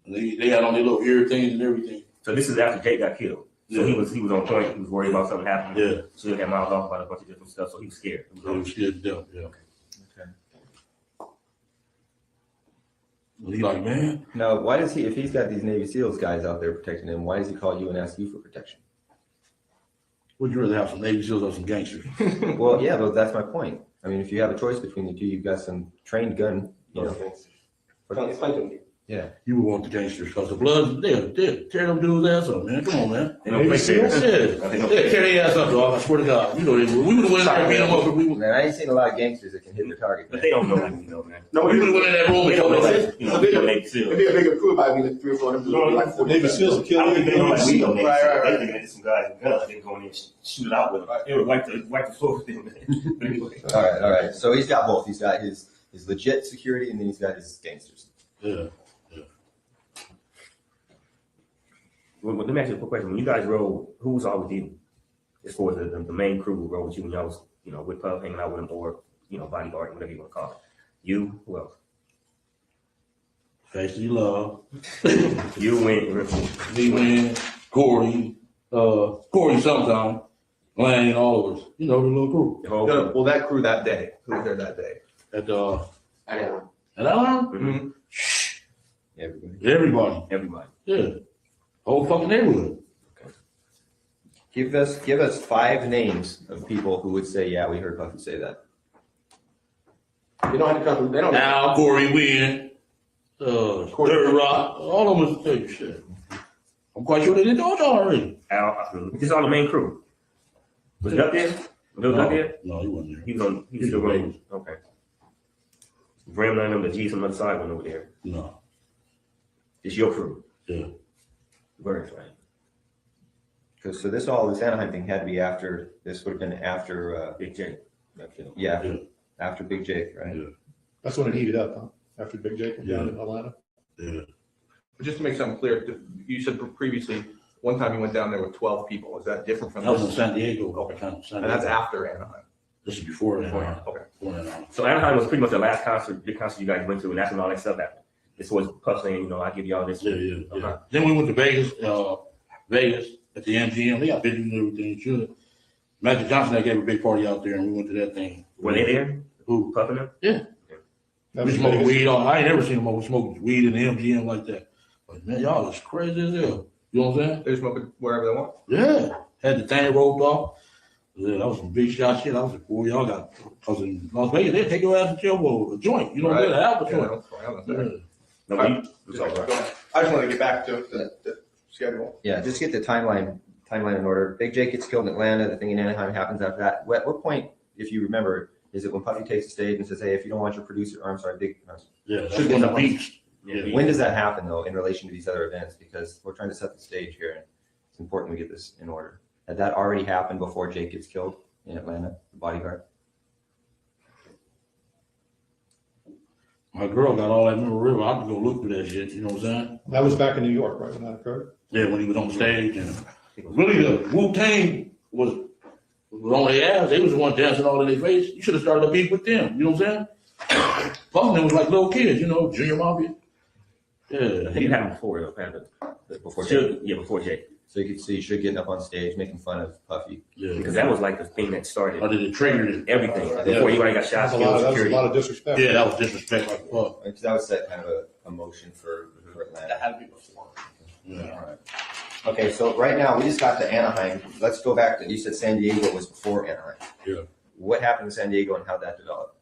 And they had on their little ear things and everything. So this is after Jake got killed. So he was on point. He was worried about something happening. Yeah. So he had miles off about a bunch of different stuff. So he was scared. He was scared to death. Yeah. Okay. And he like, man. Now, why does if he's got these Navy SEALs guys out there protecting him, why does he call you and ask you for protection? Would you rather have some Navy SEALs or some gangsters? Well, yeah, but that's my point. I mean, if you have a choice between the two, you've got some trained gun, Explain to me. Yeah. You would want the gangsters because the Bloods, they'll tear them dudes' ass up, man. Come on, man. They don't play fair. Yeah, tear their ass up, dog. I swear to God. You know, we would have went in there and beat them up if we would. Man, I ain't seen a lot of gangsters that can hit their target. But they don't know like we know, man. No, we would have went in that room and killed them. It'd be a bigger crew, might be like 3 or 4 of them. Like 40. Navy SEALs will kill I don't think they know like we know. Right. They think it's some guys with guns. They go in there and shoot it out with them. They would wipe the floor with them, man. But anyway. All right. So he's got both. He's got his legit security, and then he's got his gangsters. Yeah. Well, let me ask you a quick question. When you guys rode, who was all with you? As far as the main crew who rode with you when y'all was, with Puff, hanging out with him, or, bodyguard, whatever you want to call it. You, who else? Facey Love. You went. Me went. Corey sometime. Lane, all of us. The little crew. Well, that crew that day. Who was there that day? At Atlanta. Mm-hmm. Everybody. Yeah. Whole fucking neighborhood. Give us 5 names of people who would say, yeah, we heard Puffy say that. You don't have to come. They don't. Al, Corey, Wynn, Dirt Rock, all of them was tell you shit. I'm quite sure they didn't know y'all already. Al, just all the main crew. Was it up there? Up there? No, he wasn't there. He was still running. Okay. Bram and them, the G's on the other side went over there. No. It's your crew. Yeah. Very fine. So this Anaheim thing had to be after. This would have been after Big J. Yeah, after Big Jake, right? Yeah. That's when it heated up, huh? After Big Jake went down in Atlanta. Yeah. Just to make something clear, you said previously one time you went down there with 12 people. Is that different from That was this? in San Diego. Okay. San And that's Diego. after Anaheim. This is before Anaheim. Okay. Before Anaheim. So Anaheim was pretty much the last big concert you guys went to, and that's when all that stuff happened. This was Puff saying, I give y'all this. Yeah. Okay. Then we went to Vegas at the MGM. They got pictures and everything. Sure. Magic Johnson, they gave a big party out there, and we went to that thing. Were they there? Who? Puffing them? Yeah. We smoking weed. I ain't never seen them smoking weed in the MGM like that. But man, y'all is crazy as hell. You know what I'm saying? They're smoking wherever they want. Yeah. Had the thing rolled off. Yeah, that was some big shot shit. I was like, boy, y'all got, because in Las Vegas, they'll take your ass to jail for a joint. You know what I'm saying? Half a joint. I just want to get back to the schedule. Yeah, just get the timeline in order. Big Jake gets killed in Atlanta. The thing in Anaheim happens after that. At what point, if you remember, is it when Puffy takes the stage and says, "Hey, if you don't want your producer," or I'm sorry, Big. Yeah, should be the beach. Yeah. When does that happen though, in relation to these other events? Because we're trying to set the stage here, and it's important we get this in order. Had that already happened before Jake gets killed in Atlanta, the bodyguard? My girl got all that memorabilia. I could go look through that shit. You know what I'm saying? That was back in New York, right, when that occurred? Yeah, when he was on the stage. And really, the Wu-Tang was on their ass. They was the one dancing all in their face. You should have started a beef with them. You know what I'm saying? Puffin was like little kids, Junior Mafia. Yeah. I think it happened before, Before Jake? Yeah, before Jake. So you could see Suge getting up on stage making fun of Puffy. Yeah. Because that was like the thing that started. Or did it trigger everything? Before anybody got shot, That was a lot of disrespect. Yeah, that was disrespect like fuck. Because that was set kind of a motion for Atlanta. That had to be before. Yeah. All right. Okay, so right now we just got to Anaheim. Let's go back to, you said San Diego was before Anaheim. Yeah. What happened in San Diego and how that developed?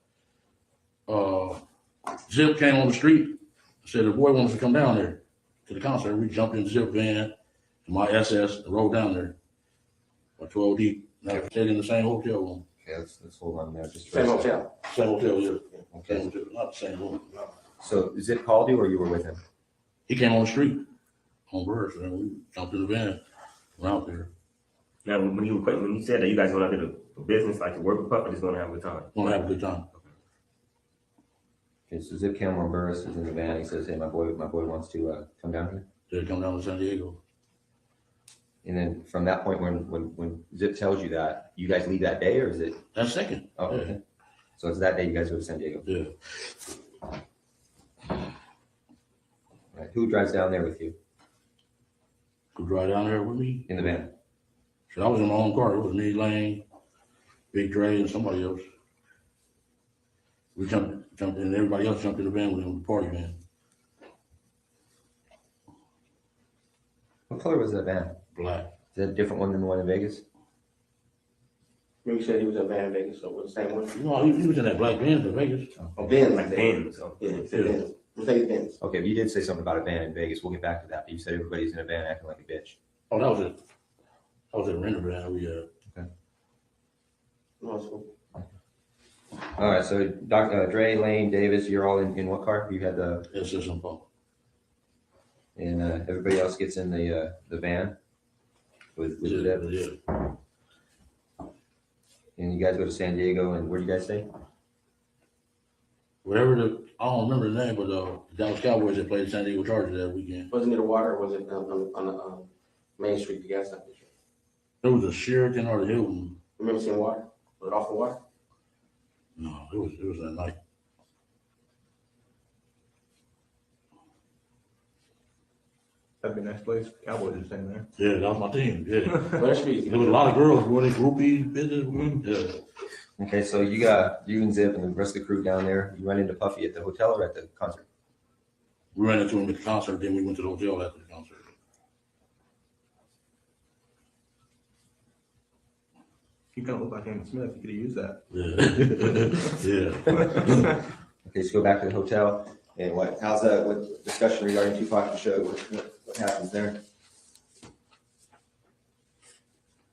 Zip came on the street, said the boy wants to come down there to the concert. We jumped in the Zip van, my SS, and rode down there. By 12 deep. Now we stayed in the same hotel room. Okay, let's hold on there. Just Same hotel. Same hotel, yeah. Okay. Same hotel, not the same room. So Zip called you or you were with him? He came on the street on Burris, and we jumped in the van, went out there. Now, when you said that you guys going out there for business, like to work with Puff, or just going to have a good time? Want to have a good time. Okay, so Zip Cameron Burris is in the van. He says, "Hey, my boy wants to come down here." Yeah, come down to San Diego. And then from that point, when Zip tells you that, you guys leave that day, or is it? That second. Oh, okay. Yeah. So it's that day you guys go to San Diego. Yeah. All right. Who drives down there with you? Who drive down there with me? In the van. So I was in my own car. It was me, Lane, Big Dre, and somebody else. We jumped in, and everybody else jumped in the van with him, the party van. What color was that van? Black. Is that a different one than the one in Vegas? You said he was in Van Vegas, so it was the same one. No, he was in that black van in Vegas. Oh, Ben, Like the ends. Yeah, Yeah. Mercedes-Benz. Okay, but you did say something about a van in Vegas. We'll get back to that. But you said everybody's in a van acting like a bitch. Oh, that was it. That was a rental van we had. Okay. No, it's cool. All right, so Dre, Lane, Davis, you're all in what car? You had the Assistant pump. And everybody else gets in the van with Deb. Yeah. And you guys go to San Diego, and where do you guys stay? Whatever I don't remember the name, but Dallas Cowboys that played San Diego Chargers that weekend. Was it near the water or was it on the Main Street, the gas station? It was a Sheraton or the Hilton. Remember seeing water? Was it off the water? No, it was that night. That'd be a nice place. Cowboys are staying there. Yeah, that was my team. Yeah. Well, that should be. There was a lot of girls doing groupie business. Yeah. Okay, so you and Zip and the rest of the crew down there. You run into Puffy at the hotel or at the concert? We ran into him at the concert, then we went to the hotel after the concert. You kind of look like Emmett Smith. You could have used that. Yeah. Okay, so go back to the hotel. And how's that? What discussion regarding Tupac the show? What happens there?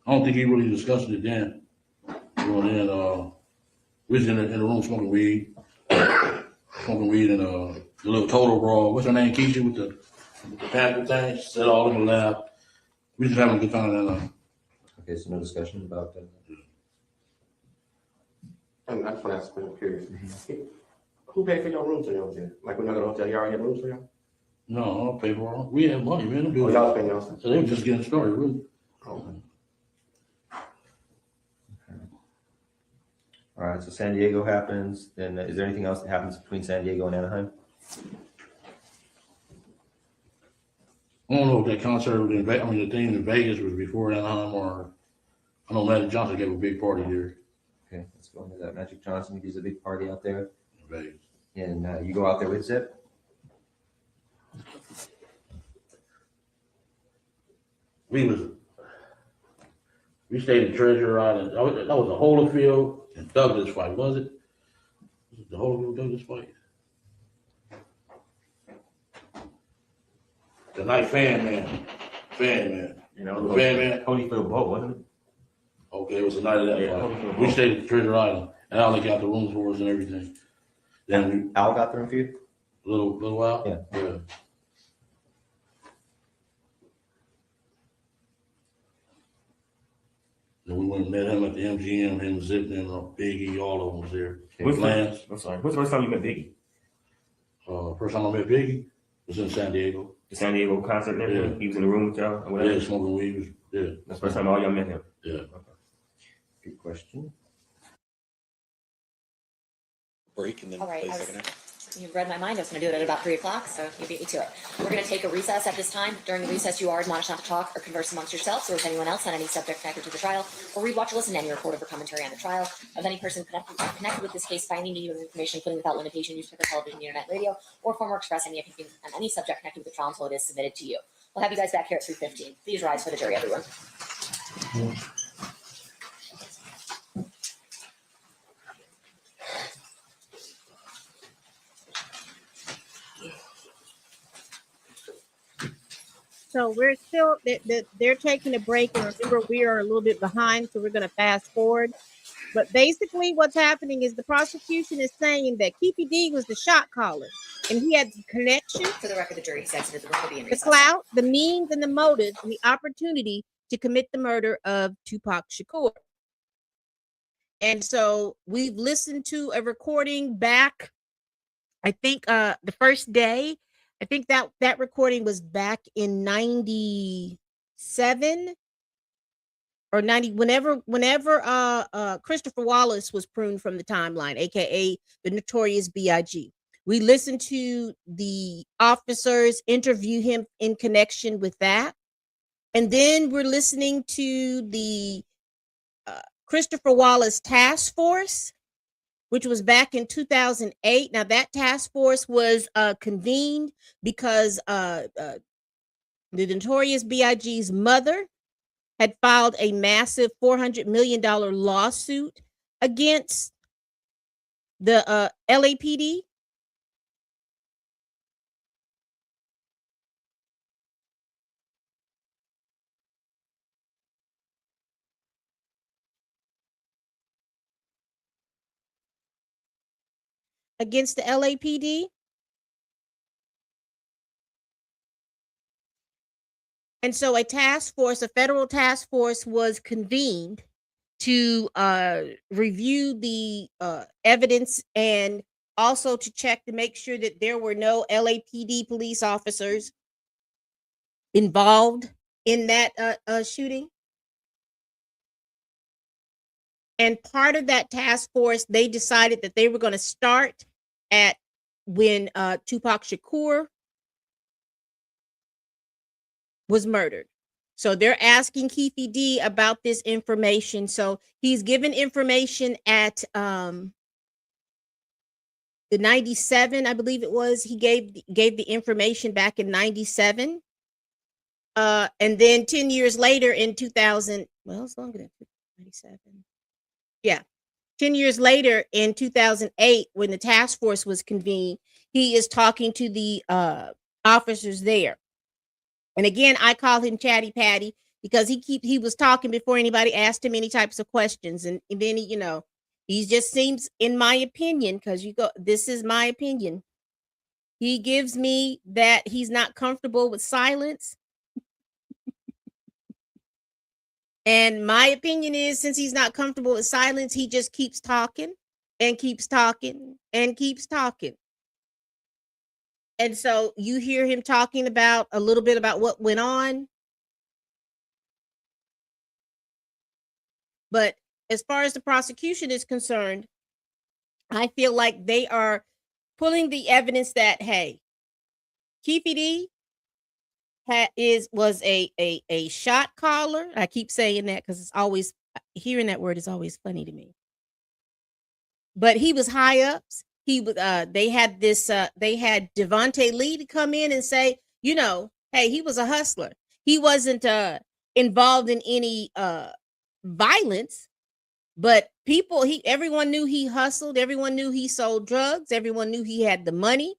I don't think he really discussed it then. Going in, we was in the room smoking weed and the little total brawl. What's her name? Keisha with the panther thing. She said all in the lab. We just having a good time in there. Okay, so no discussion about that. I just want to ask a question. I'm curious. Who paid for your rooms in the hotel? Like when y'all go to the hotel, you already had rooms for y'all? No, I don't pay for it. We have money, man. Oh, y'all was paying y'all stuff? So they were just getting started, really. Oh. All right, so San Diego happens. Then is there anything else that happens between San Diego and Anaheim? I don't know if that concert the thing in Vegas was before Anaheim or I know Magic Johnson gave a big party there. Okay, let's go into that. Magic Johnson gives a big party out there. In Vegas. And you go out there with Zip? We stayed in Treasure Island. That was a Holyfield and Douglas fight, was it? Was it the Holyfield Douglas fight? The night Fan Man. You know, Fan Man. Holyfield Bowl, wasn't it? Okay, it was the night of that Yeah, fight. Holyfield We Bowl. stayed at Treasure Island. And Al got the rooms for us and everything. Then Al got the room for you? a little while? Yeah. Then we went and met him at the MGM, him, Zip, and Biggie, all of them was there. What's Lance. I'm sorry. What's the first time you met Biggie? First time I met Biggie was in San Diego. The San Diego concert and everything? Yeah. He was in the room with y'all or whatever? Yeah, smoking weed. Yeah. That's the first time all y'all met him? Yeah. Good question. Break and then All right, play I was- second half. You read my mind. I was going to do it at about 3 o'clock, so you beat me to it. We're going to take a recess at this time. During the recess, you are admonished not to talk or converse amongst yourselves or with anyone else on any subject connected to the trial, or read, watch, or listen to any report or commentary on the trial of any person connected with this case by any medium of information, including without limitation, newspaper, television, internet, radio, or form or express any opinion on any subject connected with the trial until it is submitted to you. We'll have you guys back here at 3:15. Please rise for the jury, everyone. So we're still, they're taking a break. And remember, we are a little bit behind, so we're going to fast forward. But basically what's happening is the prosecution is saying that Keffe D was the shot caller. And he had the connection. For the record, the jury has exited the room. Will be in The recess. clout, the means, and the motives, and the opportunity to commit the murder of Tupac Shakur. And so we've listened to a recording back, I think the first day. I think that recording was back in 97 or 90, whenever Christopher Wallace was pruned from the timeline, aka the Notorious B.I.G. We listened to the officers interview him in connection with that. And then we're listening to the Christopher Wallace task force, which was back in 2008. Now that task force was convened because the Notorious B.I.G.'s mother had filed a massive $400 million lawsuit against the LAPD. against the LAPD. And so a task force, a federal task force, was convened to review the evidence and also to check to make sure that there were no LAPD police officers involved in that shooting. And part of that task force, they decided that they were going to start at when Tupac Shakur was murdered. So they're asking Keffe D about this information. So he's given information at the 97, I believe it was. He gave the information back in 97. And then 10 years later in 2000, well, it's longer than 97. Yeah. 10 years later in 2008, when the task force was convened, he is talking to the officers there. And again, I call him Chatty Patty because he was talking before anybody asked him any types of questions. And then he just seems, in my opinion, because this is my opinion, he gives me that he's not comfortable with silence. And my opinion is, since he's not comfortable with silence, he just keeps talking and keeps talking and keeps talking. And so you hear him talking about a little bit about what went on. But as far as the prosecution is concerned, I feel like they are pulling the evidence that, hey, Keffe D was a shot caller. I keep saying that because it's always, hearing that word is always funny to me. But he was high ups. He was they had Devontae Lee to come in and say, hey, he was a hustler. He wasn't involved in any violence, but everyone knew he hustled, everyone knew he sold drugs, everyone knew he had the money,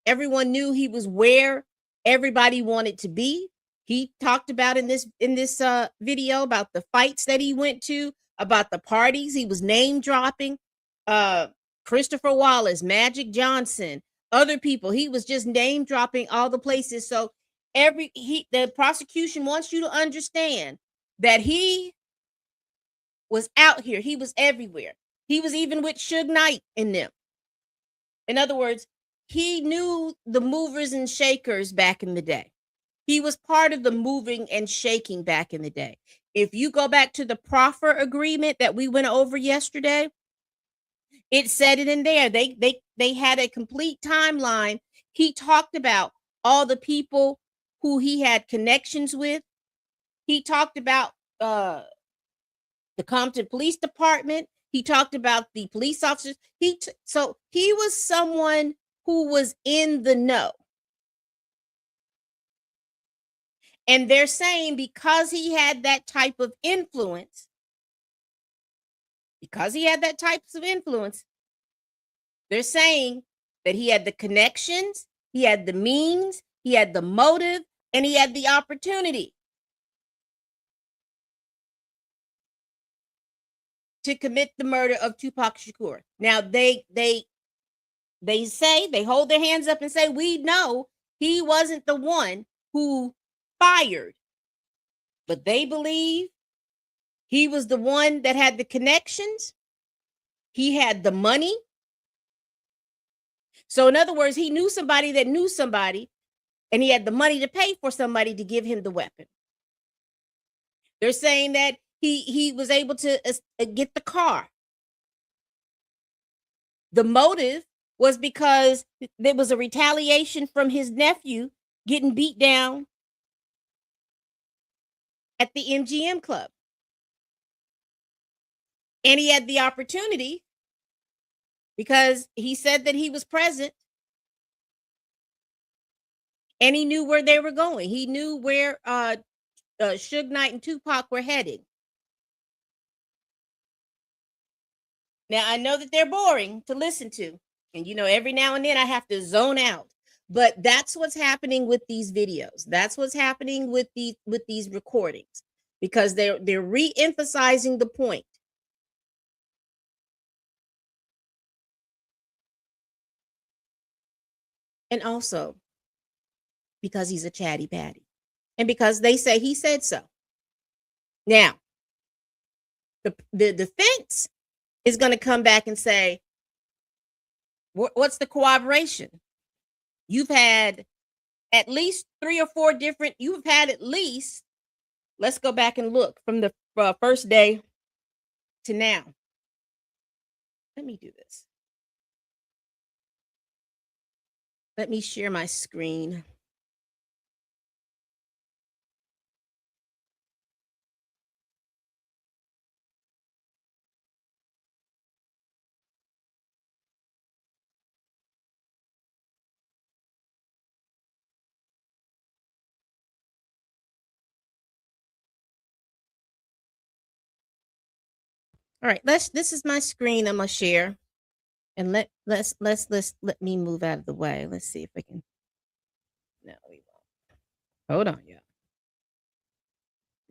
everyone knew he was where everybody wanted to be. He talked about in this video about the fights that he went to, about the parties. He was name dropping Christopher Wallace, Magic Johnson, other people. He was just name dropping all the places. So the prosecution wants you to understand that he was out here. He was everywhere. He was even with Suge Knight in them. In other words, he knew the movers and shakers back in the day. He was part of the moving and shaking back in the day. If you go back to the proffer agreement that we went over yesterday, it said it in there. They had a complete timeline. He talked about all the people who he had connections with. He talked about the Compton Police Department. He talked about the police officers. So he was someone who was in the know. And they're saying because he had that type of influence, they're saying that he had the connections, he had the means, he had the motive, and he had the opportunity to commit the murder of Tupac Shakur. Now they say, they hold their hands up and say, we know he wasn't the one who fired, but they believe he was the one that had the connections. He had the money. So in other words, he knew somebody that knew somebody, and he had the money to pay for somebody to give him the weapon. They're saying that he was able to get the car. The motive was because there was a retaliation from his nephew getting beat down at the MGM club. And he had the opportunity because he said that he was present and he knew where they were going. He knew where Suge Knight and Tupac were heading. Now, I know that they're boring to listen to. And, every now and then I have to zone out. But that's what's happening with these videos. That's what's happening with these recordings. Because they're re-emphasizing the point. And also because he's a chatty patty. And because they say he said so. Now, the defense is going to come back and say, what's the corroboration? You've had at least 3 or 4 different, you've had at least, let's go back and look from the first day to now. Let me do this. Let me share my screen. All right, this is my screen I'm gonna share. And let me move out of the way. Let's see if I can. No, we won't. Hold on, yeah.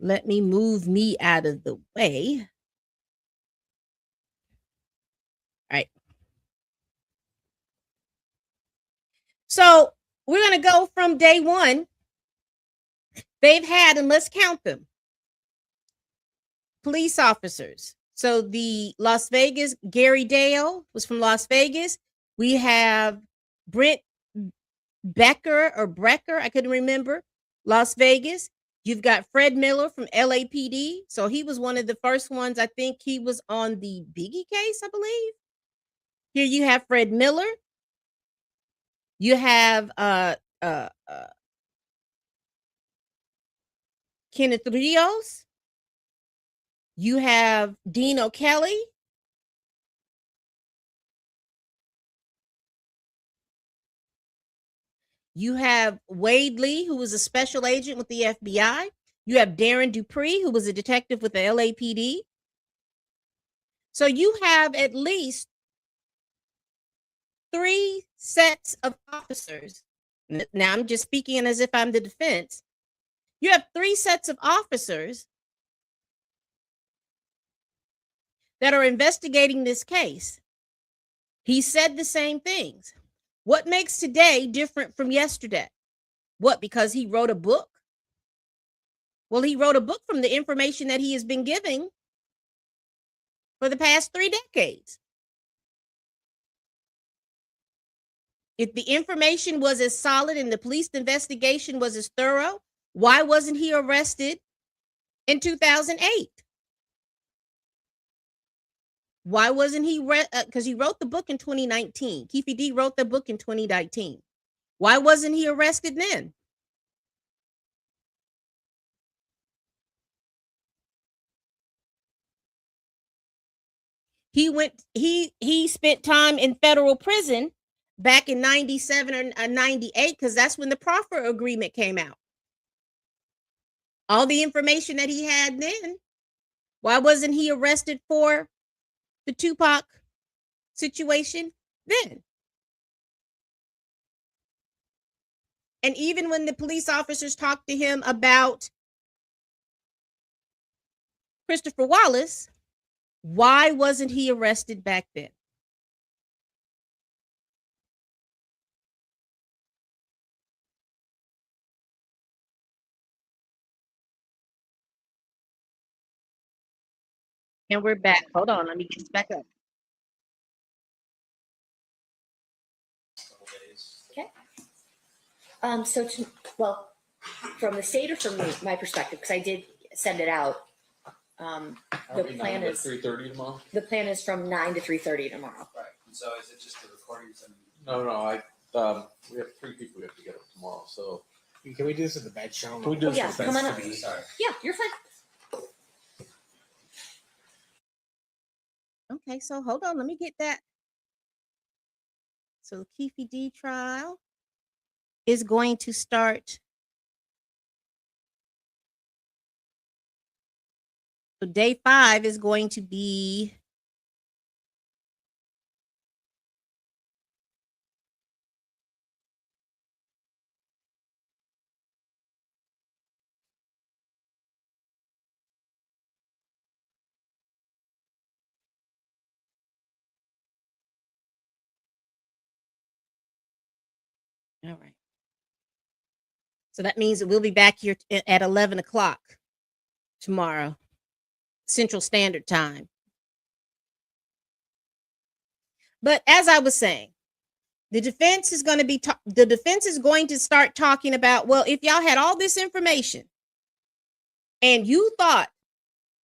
Let me move me out of the way. All right. So we're gonna go from day one. They've had, and let's count them, police officers. So the Las Vegas, Gary Dale was from Las Vegas. We have Brent Becker or Brecker, I couldn't remember, Las Vegas. You've got Fred Miller from LAPD. So he was one of the first ones. I think he was on the Biggie case, I believe. Here you have Fred Miller. You have Kenneth Rios. You have Dean O'Kelly. You have Wade Lee, who was a special agent with the FBI. You have Darren Dupree, who was a detective with the LAPD. So you have at least 3 sets of officers. Now I'm just speaking as if I'm the defense. You have 3 sets of officers that are investigating this case. He said the same things. What makes today different from yesterday? What, because he wrote a book? Well, he wrote a book from the information that he has been giving for the past 3 decades. If the information was as solid and the police investigation was as thorough, why wasn't he arrested in 2008? Why wasn't he, because he wrote the book in 2019. Keffe D wrote the book in 2019. Why wasn't he arrested then? He spent time in federal prison back in 97 or 98, because that's when the proffer agreement came out. All the information that he had then, why wasn't he arrested for the Tupac situation then? And even when the police officers talked to him about Christopher Wallace, why wasn't he arrested back then? And we're back. Hold on, let me get back up. Okay. Well, from the state or from my perspective, because I did send it out. The plan is 3:30 tomorrow. The plan is from 9 to 3:30 tomorrow. Right. And so is it just the recordings and? No. We have 3 people we have to get up tomorrow. So Can we do this at the bed show? Can we do this yeah, at the come bed on up. show? Sorry. Yeah, you're fine. Okay, so hold on, let me get that. So the Keffe D trial is going to start. So day 5 is going to be All right. So that means that we'll be back here at 11 o'clock tomorrow, Central Standard Time. But as I was saying, the defense is going to start talking about, well, if y'all had all this information and you thought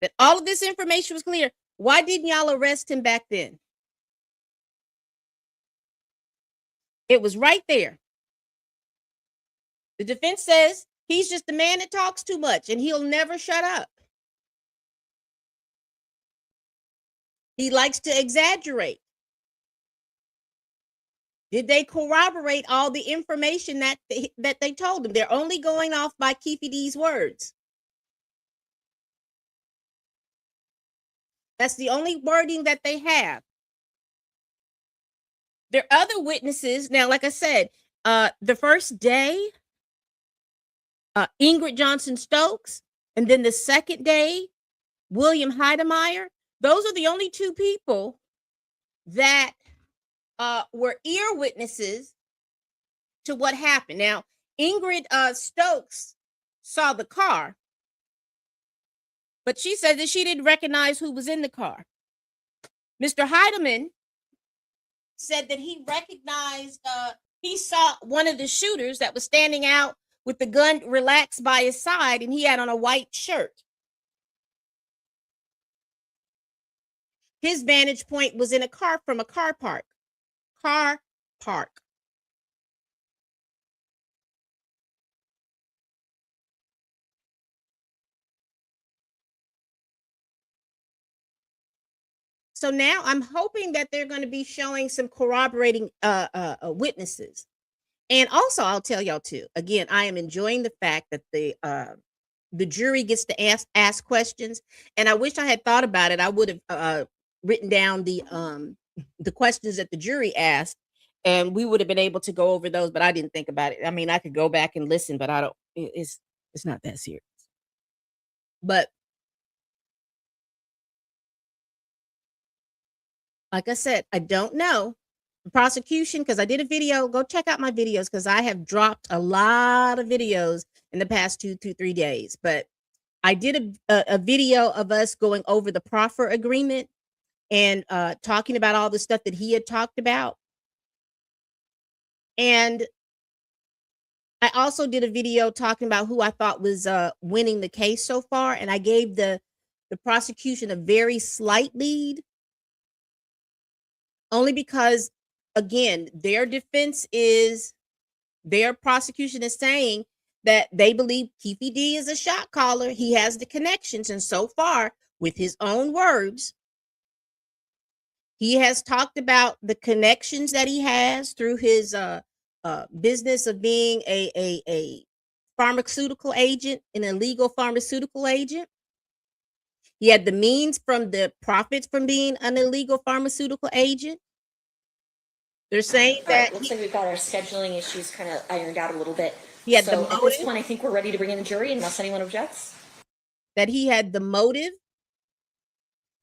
that all of this information was clear, why didn't y'all arrest him back then? It was right there. The defense says he's just a man that talks too much and he'll never shut up. He likes to exaggerate. Did they corroborate all the information that they told him? They're only going off by Keffe D's words. That's the only wording that they have. There are other witnesses. Now, like I said, the first day, Ingrid Johnson Stokes, and then the second day, William Heidemeyer. Those are the only two people that were ear witnesses to what happened. Now, Ingrid Stokes saw the car, but she said that she didn't recognize who was in the car. Mr. Heidemann said that he recognized, he saw one of the shooters that was standing out with the gun relaxed by his side, and he had on a white shirt. His vantage point was in a car from a car park. Car park. So now I'm hoping that they're going to be showing some corroborating witnesses. And also, I'll tell y'all too, again, I am enjoying the fact that the jury gets to ask questions. And I wish I had thought about it. I would have written down the questions that the jury asked, and we would have been able to go over those, but I didn't think about it. I mean, I could go back and listen, but it's not that serious. But like I said, I don't know the prosecution, because I did a video. Go check out my videos, because I have dropped a lot of videos in the past 3 days. But I did a video of us going over the proffer agreement and talking about all the stuff that he had talked about. And I also did a video talking about who I thought was winning the case so far. And I gave the prosecution a very slight lead, only because, again, their prosecution is saying that they believe Keffe D is a shot caller. He has the connections. And so far, with his own words, he has talked about the connections that he has through his business of being a pharmaceutical agent, an illegal pharmaceutical agent. He had the means from the profits from being an illegal pharmaceutical agent. They're saying that looks like we've got our scheduling issues kind of ironed out a little bit. He had so at this point, I think we're ready to bring in the jury unless anyone objects. That he had the motive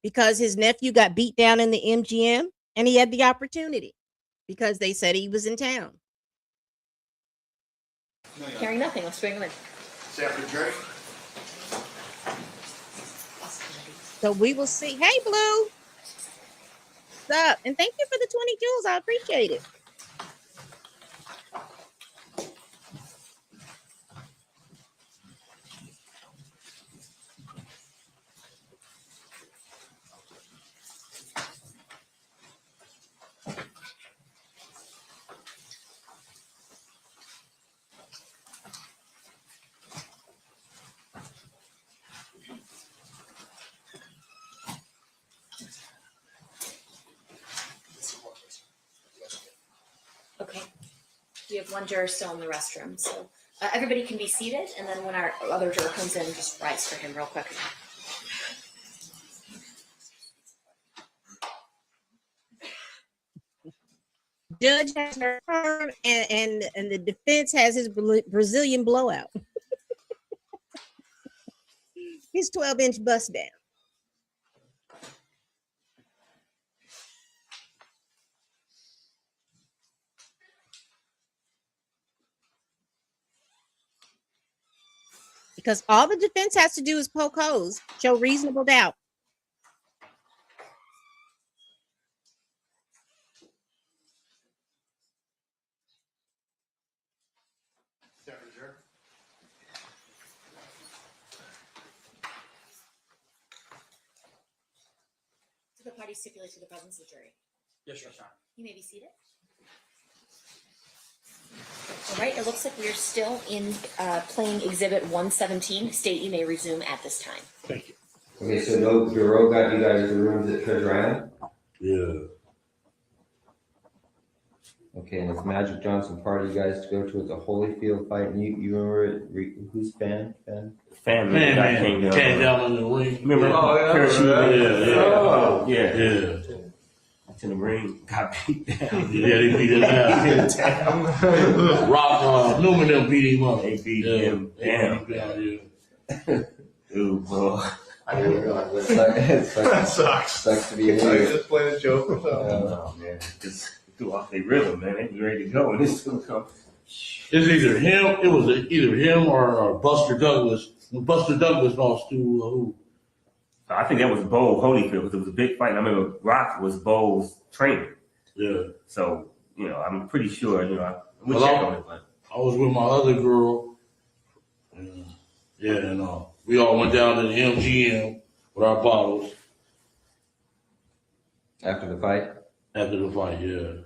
because his nephew got beat down in the MGM, and he had the opportunity because they said he was in town. Hearing nothing, let's bring him in. Jury. So we will see. Hey, Blue. What's up? And thank you for the 20 jewels. I appreciate it. Okay. We have one juror still in the restroom, so everybody can be seated, and then when our other juror comes in, just rise for him real quick. Judge has her term, and the defense has his Brazilian blowout. His 12-inch bust down. because all the defense has to do is poke holes, show reasonable doubt. So the party stipulate to the presence of the jury. Yes, Your Honor. You may be seated. All right, it looks like we're still in playing Exhibit 117. State, you may resume at this time. Thank you. Okay, so no, Bureau got you guys the rooms at Treasure Island? Yeah. Okay, and it's Magic Johnson party you guys to go to at the Holyfield fight, and you remember it, who's fan? Family guy came down in the ring. Remember? Oh, yeah. Yeah. It's in the ring, got beat down. Yeah, they beat his ass. Rock, Newman them beat him up. They beat him down. Ooh, boy. It sucks to be in here. Just playing a joke or something. Oh, man. Just threw off their rhythm, man. They was ready to go, and this is going to come. It's either him, it was either him or Buster Douglas. When Buster Douglas lost to who? I think that was Bo Holyfield, because it was a big fight. And I remember Rock was Bo's trainer. Yeah. So, I'm pretty sure, we'll check on it. But I was with my other girl. And we all went down to the MGM with our bottles. After the fight? After the fight, yeah.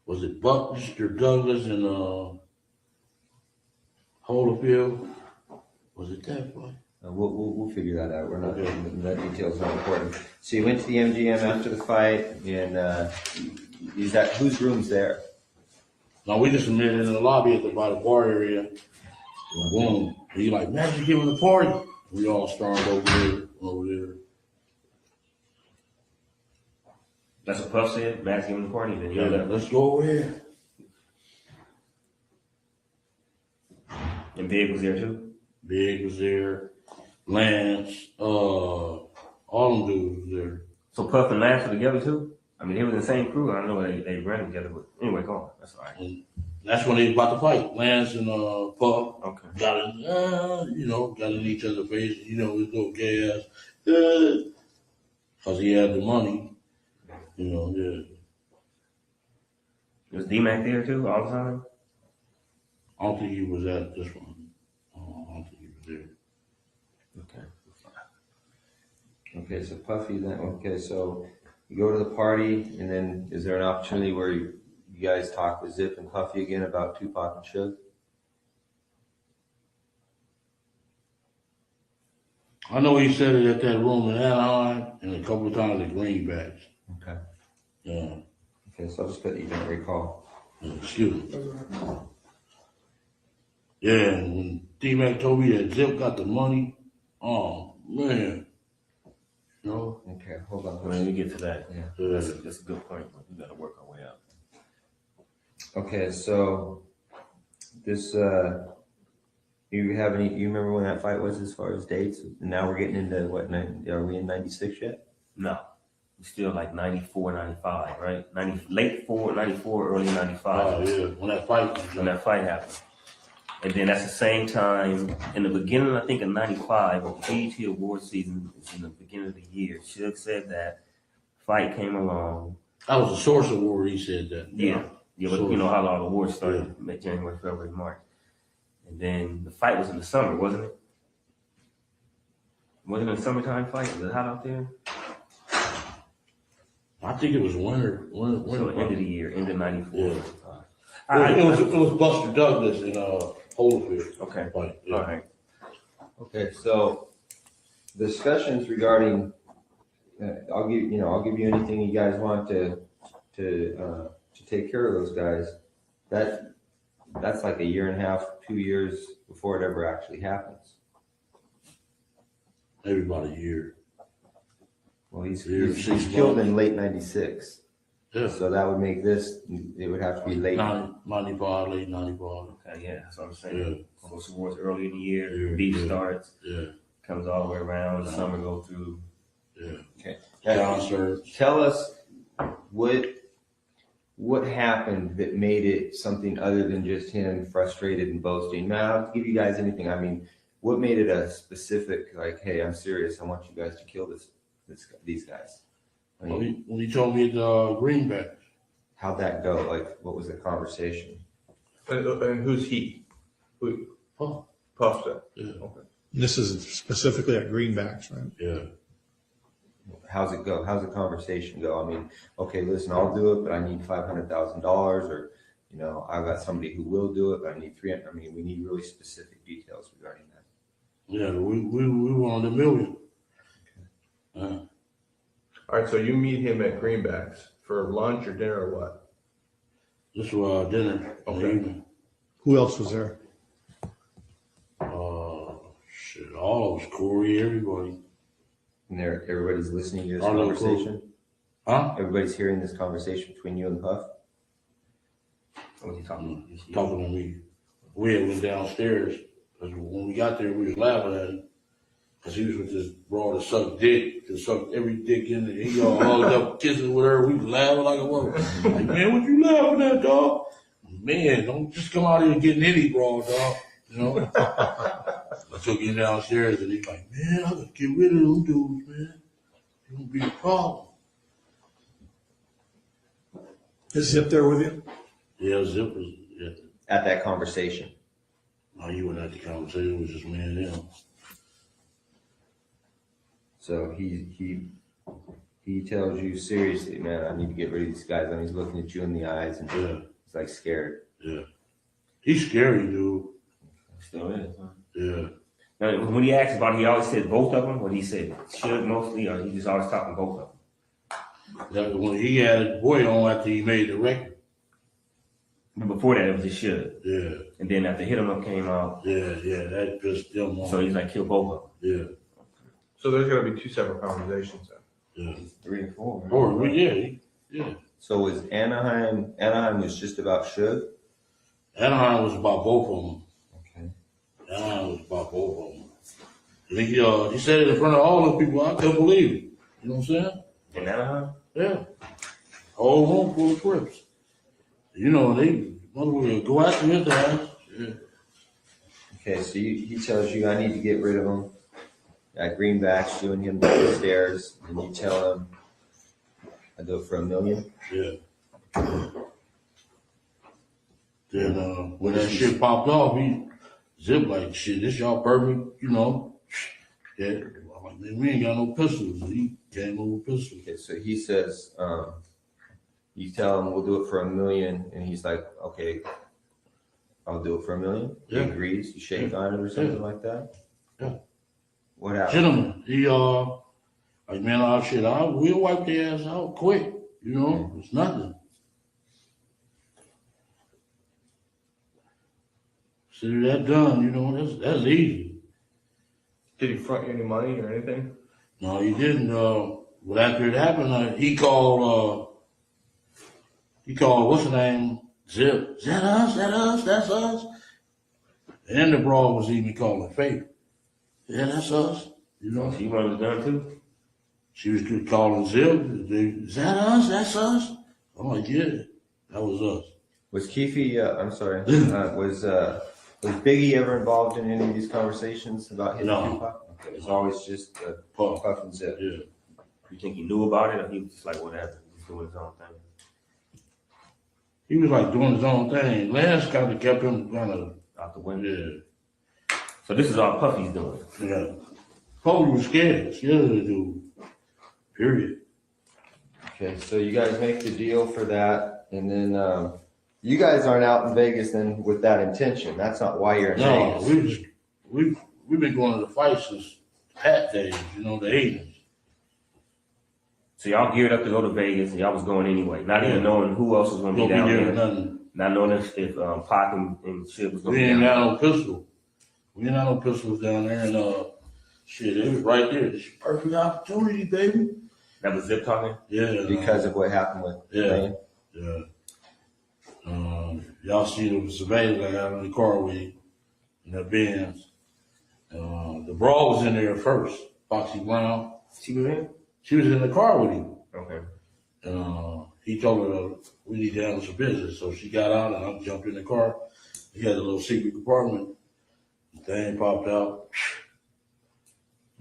Was it Buster Douglas and Holyfield? Was it that fight? We'll figure that out. We're not that detail's not important. So you went to the MGM after the fight, and whose room's there? No, we just met in the lobby by the bar area. And boom, he like, Magic giving the party. We all stormed over there. that's what Puff said. Matt's giving the party. Then Yeah, let's go over here. And Big was there too? Big was there. Lance, all them dudes was there. So Puff and Lance were together too? I mean, they were in the same crew. I know they ran together, but anyway, go on. That's all right. And that's when they was about to fight. Lance and Puff Okay. got in each other's face. His little gay ass. Because he had the money. Yeah. Was D-Mac there too all the time? I don't think he was at this one. I don't think he was there. Okay. Okay, so Puffy then, okay, so you go to the party, and then is there an opportunity where you guys talk with Zip and Puffy again about Tupac and Suge? I know he said it at that room in Anaheim and a couple of times at Greenbacks. Okay. Yeah. Okay, so I'll just put you don't recall. Excuse me. Yeah, and when D-Mac told me that Zip got the money, oh, man. Okay, hold on. When we get to that, Yeah. that's a good point. We got to work our way out. Okay, so this, you remember when that fight was as far as dates? Now we're getting into what, are we in 96 yet? No. We're still like 94, 95, right? 94, early 95. Oh, yeah, when that fight happened. And then that's the same time, in the beginning, I think, of 95, or the BET award season is in the beginning of the year. Suge said that fight came along. That was the Source Award, he said that. Yeah, but you know how all the awards started, January, February, March. And then the fight was in the summer, wasn't it? Wasn't it a summertime fight? Was it hot out there? I think it was winter. So end of the year, end of 94. Yeah. It was Buster Douglas and Holyfield. Okay. Fight. Yeah. All right. Okay, so discussions regarding, I'll give you anything you guys want to take care of those guys. That's like a year and a half, 2 years before it ever actually happens. Maybe about a year. Well, he's 6 killed months. in late 96. Yeah. So that would make this, it would have to be late. 95, late 95. Okay, yeah, that's what I'm saying. Yeah. Goes towards early in the year, Yeah, beat yeah. starts, Yeah. comes all the way around, summer go through. Yeah. Okay. Concerts. Tell us what what happened that made it something other than just him frustrated and boasting? Man, I'll give you guys anything. I mean, what made it a specific, like, hey, I'm serious. I want you guys to kill these guys? I mean, When he told me the greenback. How'd that go? Like, what was the conversation? And who's he? Who? Puff said. Yeah. Okay. This is specifically at greenbacks, right? Yeah. How's it go? How's the conversation go? I mean, okay, listen, I'll do it, but I need $500,000, or you know, I've got somebody who will do it, but I need 300. I mean, we need really specific details regarding that. Yeah, we wanted $1 million. All right, so you meet him at Greenbacks for lunch or dinner or what? This was dinner. Okay. Who else was there? Shit, all of us, Corey, everybody. And everybody's listening to this Our little conversation? Huh? Everybody's hearing this conversation between you and Puff? What are you talking about? Talking to me. We had went downstairs. Cause when we got there, we was laughing at him. Cause he was with this broad that sucked dick. That sucked every dick in there. He all hugged up, kissing with her. We was laughing like a woman. Like, man, what you laughing at, dog? Man, don't just come out here getting any broad, dog. You know? I took him downstairs and he's like, man, I gotta get rid of them dudes, man. It's gonna be a problem. Is Zip there with you? Yeah, Zip was at that conversation. No, you weren't at the conversation. It was just me and him. So he tells you seriously, man, I need to get rid of these guys. And he's looking at you in the eyes and he's like scared. Yeah. He's scary, dude. Still is, huh? Yeah. Now, when he asked about it, he always said both of them. When he said should mostly, or he just always talking both of them. That when he had his boy on after he made the record. But before that, it was just should. Yeah. And then after Hit 'Em Up came out. Yeah, that pissed them off. So he's like, kill both of them. Yeah. So there's got to be two separate conversations then. Yeah. 3 and 4. Or yeah. So was Anaheim was just about Suge? Anaheim was about both of them. Okay. Anaheim was about both of them. And he said it in front of all the people. I couldn't believe it. You know what I'm saying? In Anaheim? Yeah. Whole room full of Crips. You know, they motherfucker go after his ass. Yeah. Okay, so he tells you I need to get rid of him. At Greenbacks, you and him down the stairs, and you tell him I do it for $1 million. Yeah. Then when that shit popped off, he Zip like, shit, this y'all perfect, you know. Yeah. I'm like, man, we ain't got no pistols. He came over with pistols. Okay, so he says, you tell him we'll do it for $1 million, and he's like, okay, I'll do it for $1 million. Yeah. He agrees. You shake on it or something like that. Yeah. What happened? Gentlemen, he like, man, we'll wipe their ass out quick. You know, it's nothing. Consider that done. You know, that's easy. Did he front you any money or anything? No, he didn't. But after it happened, he called. What's the name? Zip. Is that us? That's us. And the broad was even calling Faith. Yeah, that's us. You know. She wanted it done too? She was calling Zip. Is that us? That's us. I'm like, yeah, that was us. Was Keffe? I'm sorry. Was Biggie ever involved in any of these conversations about hitting Tupac? Okay, it was always just Puff and Zip. Yeah. You think he knew about it, or he was just like, whatever, he's doing his own thing? He was like doing his own thing. Lance kind of kept him kind of out the window. Yeah. So this is all Puffy's doing. Yeah. Puffy was scared of the dude. Period. Okay, so you guys make the deal for that, and then you guys aren't out in Vegas then with that intention. That's not why you're in Vegas. we've been going to the fight since Pat days, you know, the 80s. So y'all geared up to go to Vegas, and y'all was going anyway, not even knowing who else was going to be down there. Not knowing if Pac and shit was going to be down there. We ain't got no pistol. We ain't got no pistols down there, and shit, it was right there. This is a perfect opportunity, baby. That was Zip talking? Yeah. Because of what happened with Duane? Yeah. Y'all see the surveillance I got in the car with him, in the Benz. The brawl was in there first, Foxy Brown. She was in? She was in the car with him. Okay. he told her we need to handle some business. So she got out and I jumped in the car. He had a little secret compartment. The thing popped out.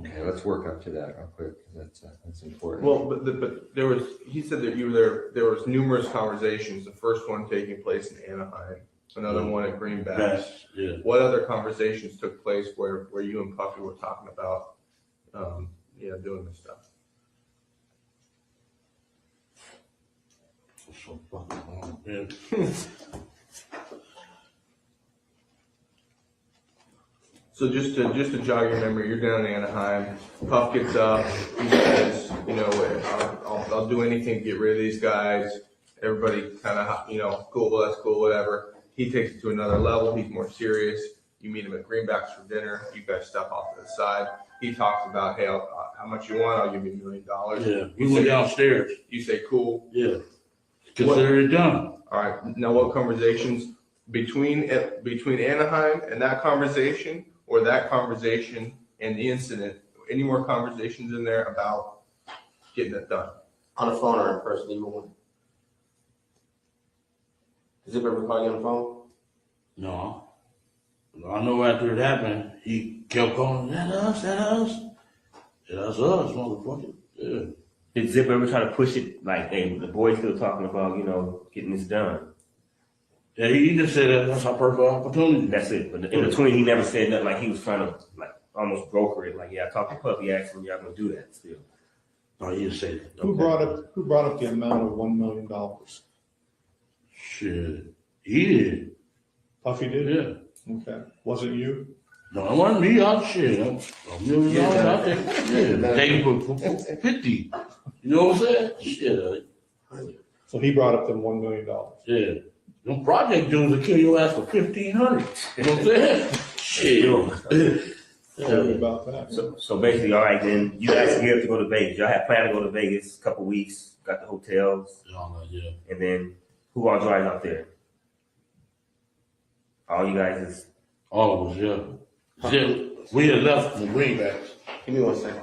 Okay, let's work up to that real quick, because that's important. Well, but there was, he said that you were there was numerous conversations, the first one taking place in Anaheim, another one at Greenbacks. Yeah. What other conversations took place where you and Puffy were talking about, doing this stuff? So fucking long, man. So just to jog your memory, you're down in Anaheim. Puff gets up. He says, I'll do anything to get rid of these guys. Everybody kind of, cool, that's cool, whatever. He takes it to another level. He's more serious. You meet him at Greenbacks for dinner. You guys step off to the side. He talks about, hey, how much you want? I'll give you $1 million. Yeah, we went downstairs. You say, cool. Yeah, consider it done. All right. Now, what conversations between Anaheim and that conversation, or that conversation and the incident, any more conversations in there about getting it done? On the phone or in person, either one. Does it ever call you on the phone? No. I know after it happened, he kept calling, that us? Yeah, that's us, motherfucker. Yeah. Did Zip ever try to push it like, hey, the boys still talking about, getting this done? Yeah, he just said that's our perfect opportunity. That's it. But in between, he never said nothing like he was trying to almost broker it. Like, yeah, I talked to Puffy, asked him, y'all gonna do that still. No, he just said it. Who brought up the amount of $1 million? Shit. He did. Puffy did? Yeah. Okay. Was it you? No, it wasn't me. I shit. $1 million out there. Yeah. Take it for 50. You know what I'm saying? Shit. So he brought up them $1 million. Yeah. Them project dudes will kill your ass for 1,500. You know what I'm saying? Shit. Tell me about that. So basically, all right, then you guys geared to go to Vegas. Y'all had planned to go to Vegas a couple weeks, got the hotels. Yeah. And then who all drives out there? All you guys is? All of us, yeah. Zip, we had left from Greenbacks. Give me 1 second.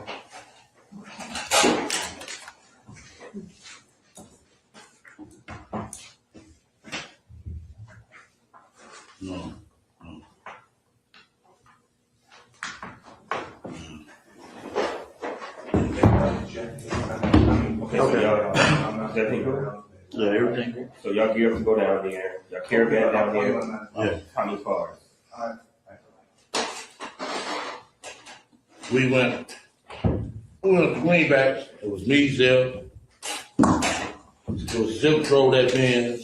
No. Okay, so y'all, is everything good? Yeah, everything. So y'all gear up to go down there. Y'all caravan down there. Yeah. How many cars? We went to Greenbacks. It was me, Zip. It was Zip drove that van.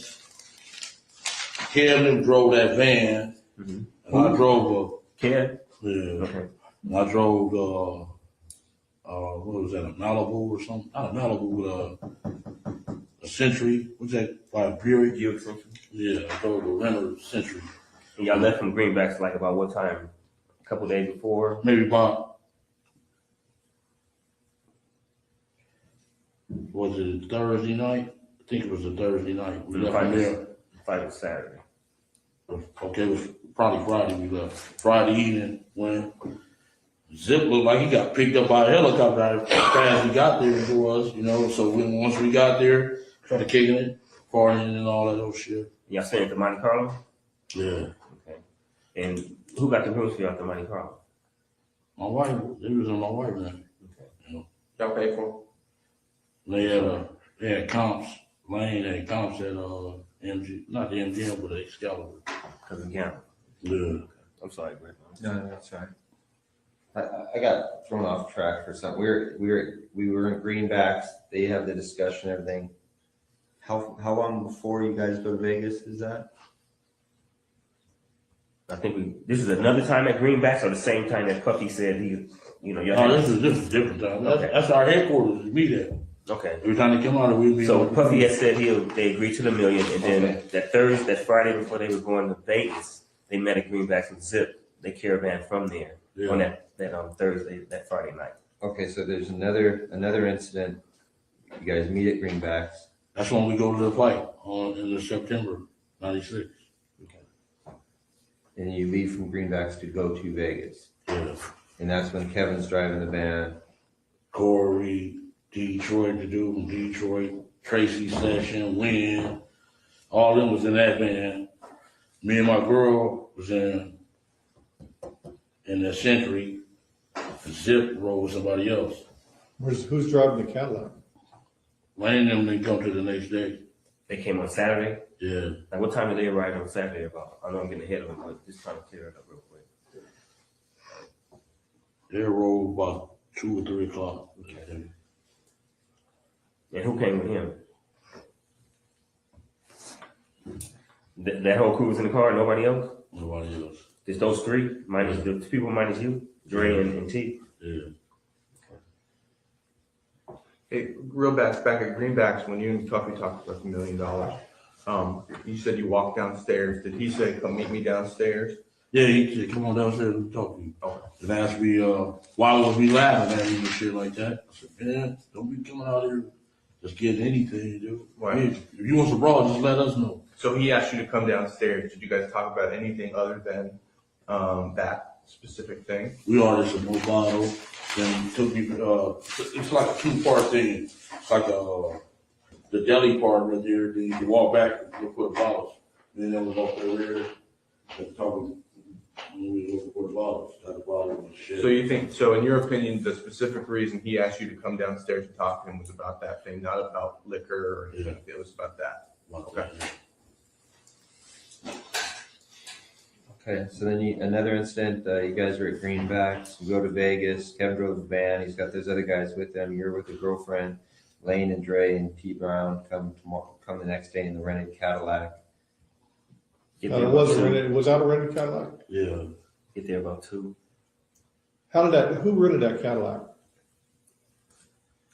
Kevin drove that van. Mm-hmm. And I drove Kev? Yeah. Okay. And I drove what was that, a Malibu or something? Not a Malibu, a Century. What's that, by Buick? Buick Century? Yeah, I drove a Renner Century. And y'all left from Greenbacks like about what time? A couple days before? Maybe about, was it Thursday night? I think it was a Thursday night. We left from there. Fight was Saturday. Okay, it was probably Friday we left. Friday evening when Zip looked like he got picked up by a helicopter as fast as he got there to us, so once we got there, started kicking it, partying and all that old shit. Y'all stayed at the Monte Carlo? Yeah. Okay. And who got the rooms for y'all at the Monte Carlo? My wife, it was on my wife then. Okay. Y'all pay for them? They had comps. Lane had comps at MG, not the MGM, but Excalibur. Because of gambling. Yeah. I'm sorry, Greg. No, that's right. I got thrown off track for something. We were in Greenbacks. They have the discussion, everything. How long before you guys go to Vegas is that? I think this is another time at Greenbacks or the same time that Puffy said y'all. This is different time. That's our headquarters. We meet there. Okay. Every time they come out, we meet. So Puffy had said they agreed to the $1 million, and then that Friday before they were going to Vegas, they met at Greenbacks and Zip. They caravan from there on that Thursday, that Friday night. Okay, so there's another incident. You guys meet at Greenbacks. That's when we go to the fight in the September '96. Okay. And you leave from Greenbacks to go to Vegas. Yeah. And that's when Kevin's driving the van. Corey, Detroit, the dude from Detroit, Tracy, Session, Wynn, all of them was in that van. Me and my girl was in the Century. Zip rode with somebody else. Who's driving the Cadillac? Lane and them didn't come to the next day. They came on Saturday. Yeah. Like, what time did they arrive on Saturday about? I know I'm getting ahead of it, but just trying to clear it up real quick. They rode about 2 or 3 o'clock. Okay. And who came with him? That whole crew was in the car, nobody else? Nobody else. Just those three? Minus the people minus you? Dre and T? Yeah. Hey, real back at Greenbacks, when you and Tuffy talked about $1 million, you said you walked downstairs. Did he say, come meet me downstairs? Yeah, he said, come on downstairs and talk to you. Okay. And asked me, why was we laughing at him and shit like that? I said, man, don't be coming out here just getting anything, dude. Right. If you want some bra, just let us know. So he asked you to come downstairs. Did you guys talk about anything other than that specific thing? We ordered some more bottles. Then he took me, it's like a 2-part thing. It's like the deli part right there. Then you can walk back and look for the bottles. Then there was up there and talking when we look for the bottles. Got the bottle and shit. So you think, so in your opinion, the specific reason he asked you to come downstairs and talk to him was about that thing, not about liquor or anything. It was about that. Okay. Okay, so then another incident, you guys are at Greenbacks, you go to Vegas, Kevin drove the van, he's got those other guys with him, you're with a girlfriend, Lane and Dre and T Brown come the next day in the rented Cadillac. Was that a rented Cadillac? Yeah. Get there about 2. Who rented that Cadillac?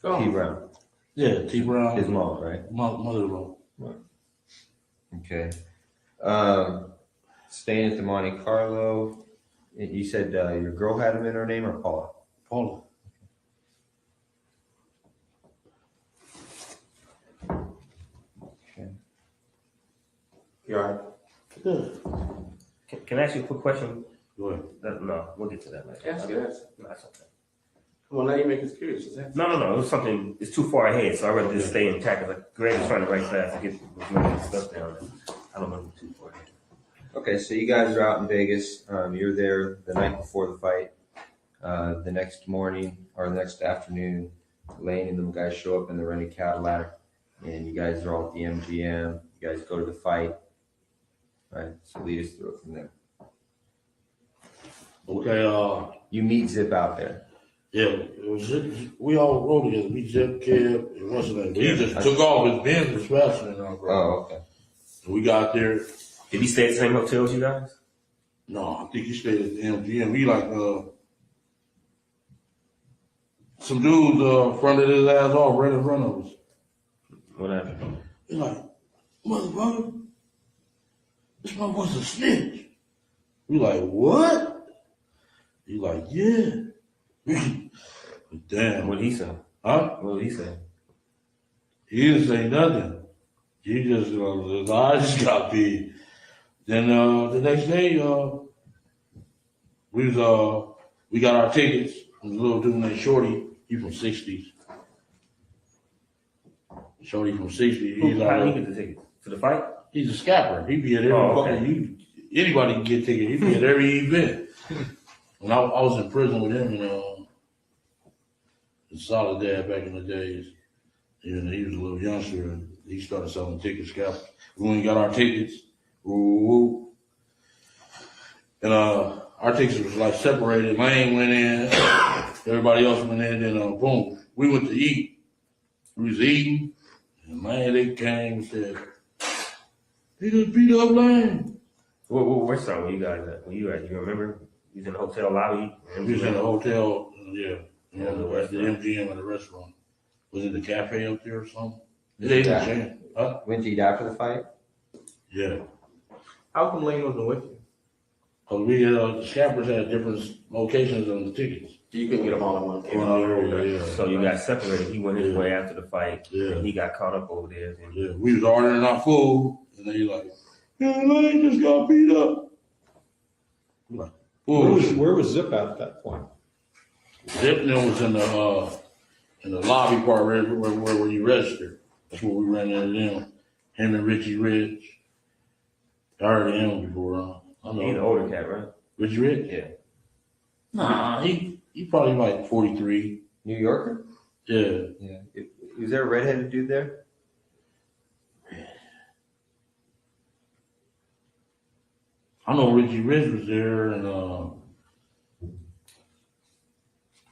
T Brown. Yeah, T Brown. His mom, right? Mother-in-law. Right. Okay. Staying at the Monte Carlo, you said your girl had him in her name or Paula? Paula. Okay. You all right? Good. Can I ask you a quick question? Go ahead. No, we'll get to that later. Ask it, ask it. No, that's okay. Come on, now you make us curious. Just ask it. No. It was something, it's too far ahead, so I'd rather just stay intact. Like Greg was trying to write fast to get as many stuff down. I don't know too far ahead. Okay, so you guys are out in Vegas. You're there the night before the fight. The next morning or the next afternoon, Lane and them guys show up in the rented Cadillac, and you guys are all at the MGM. You guys go to the fight. All right, so lead us through it from there. Okay, you meet Zip out there. Yeah, it was Zip. We all rode together. We Zip, Kev, and what's his name? He just took off. His Benz was faster than our bro. Oh, okay. So we got there. Did he stay at the same hotel as you guys? No, I think he stayed at the MGM. He like some dudes fronted his ass off right in front of us. What happened? He's like, motherfucker, this motherfucker's a snitch. We like, what? He like, yeah. Damn. What did he say? Huh? What did he say? He didn't say nothing. He just, his eyes just got big. Then the next day, we got our tickets from a little dude named Shorty. He from 60s. Shorty from 60s. How did he get the tickets? To the fight? He's a scapper. He be at every fucking, anybody can get tickets. He be at every event. When I was in prison with him in Soledad back in the days, and he was a little youngster, and he started selling tickets, scalpers. We went and got our tickets. Ooh. And our tickets was like separated. Lane went in, everybody else went in, then boom, we went to eat. We was eating, and man, they came and said, he just beat up Lane. What restaurant were you guys at? Were you at? You remember? You was in the hotel lobby? We was in the hotel, yeah. The MGM at the restaurant. Was it the cafe up there or something? Went to eat after the fight? Yeah. How come Lane wasn't with you? Because we, the scappers had different locations on the tickets. You couldn't get them all in one place. So you got separated. He went his way after the fight. Yeah. And he got caught up over there. Yeah, we was ordering our food, and they like, yeah, Lane just got beat up. I'm like, Where was Zip at that point? Zip was in the lobby part where you register. That's where we ran into them. Him and Richie Rich. I heard of him before. I know. He's an older cat, right? Richie Rich? Yeah. Nah, he probably like 43. New Yorker? Yeah. Yeah. Is there a redheaded dude there? I know Richie Rich was there, and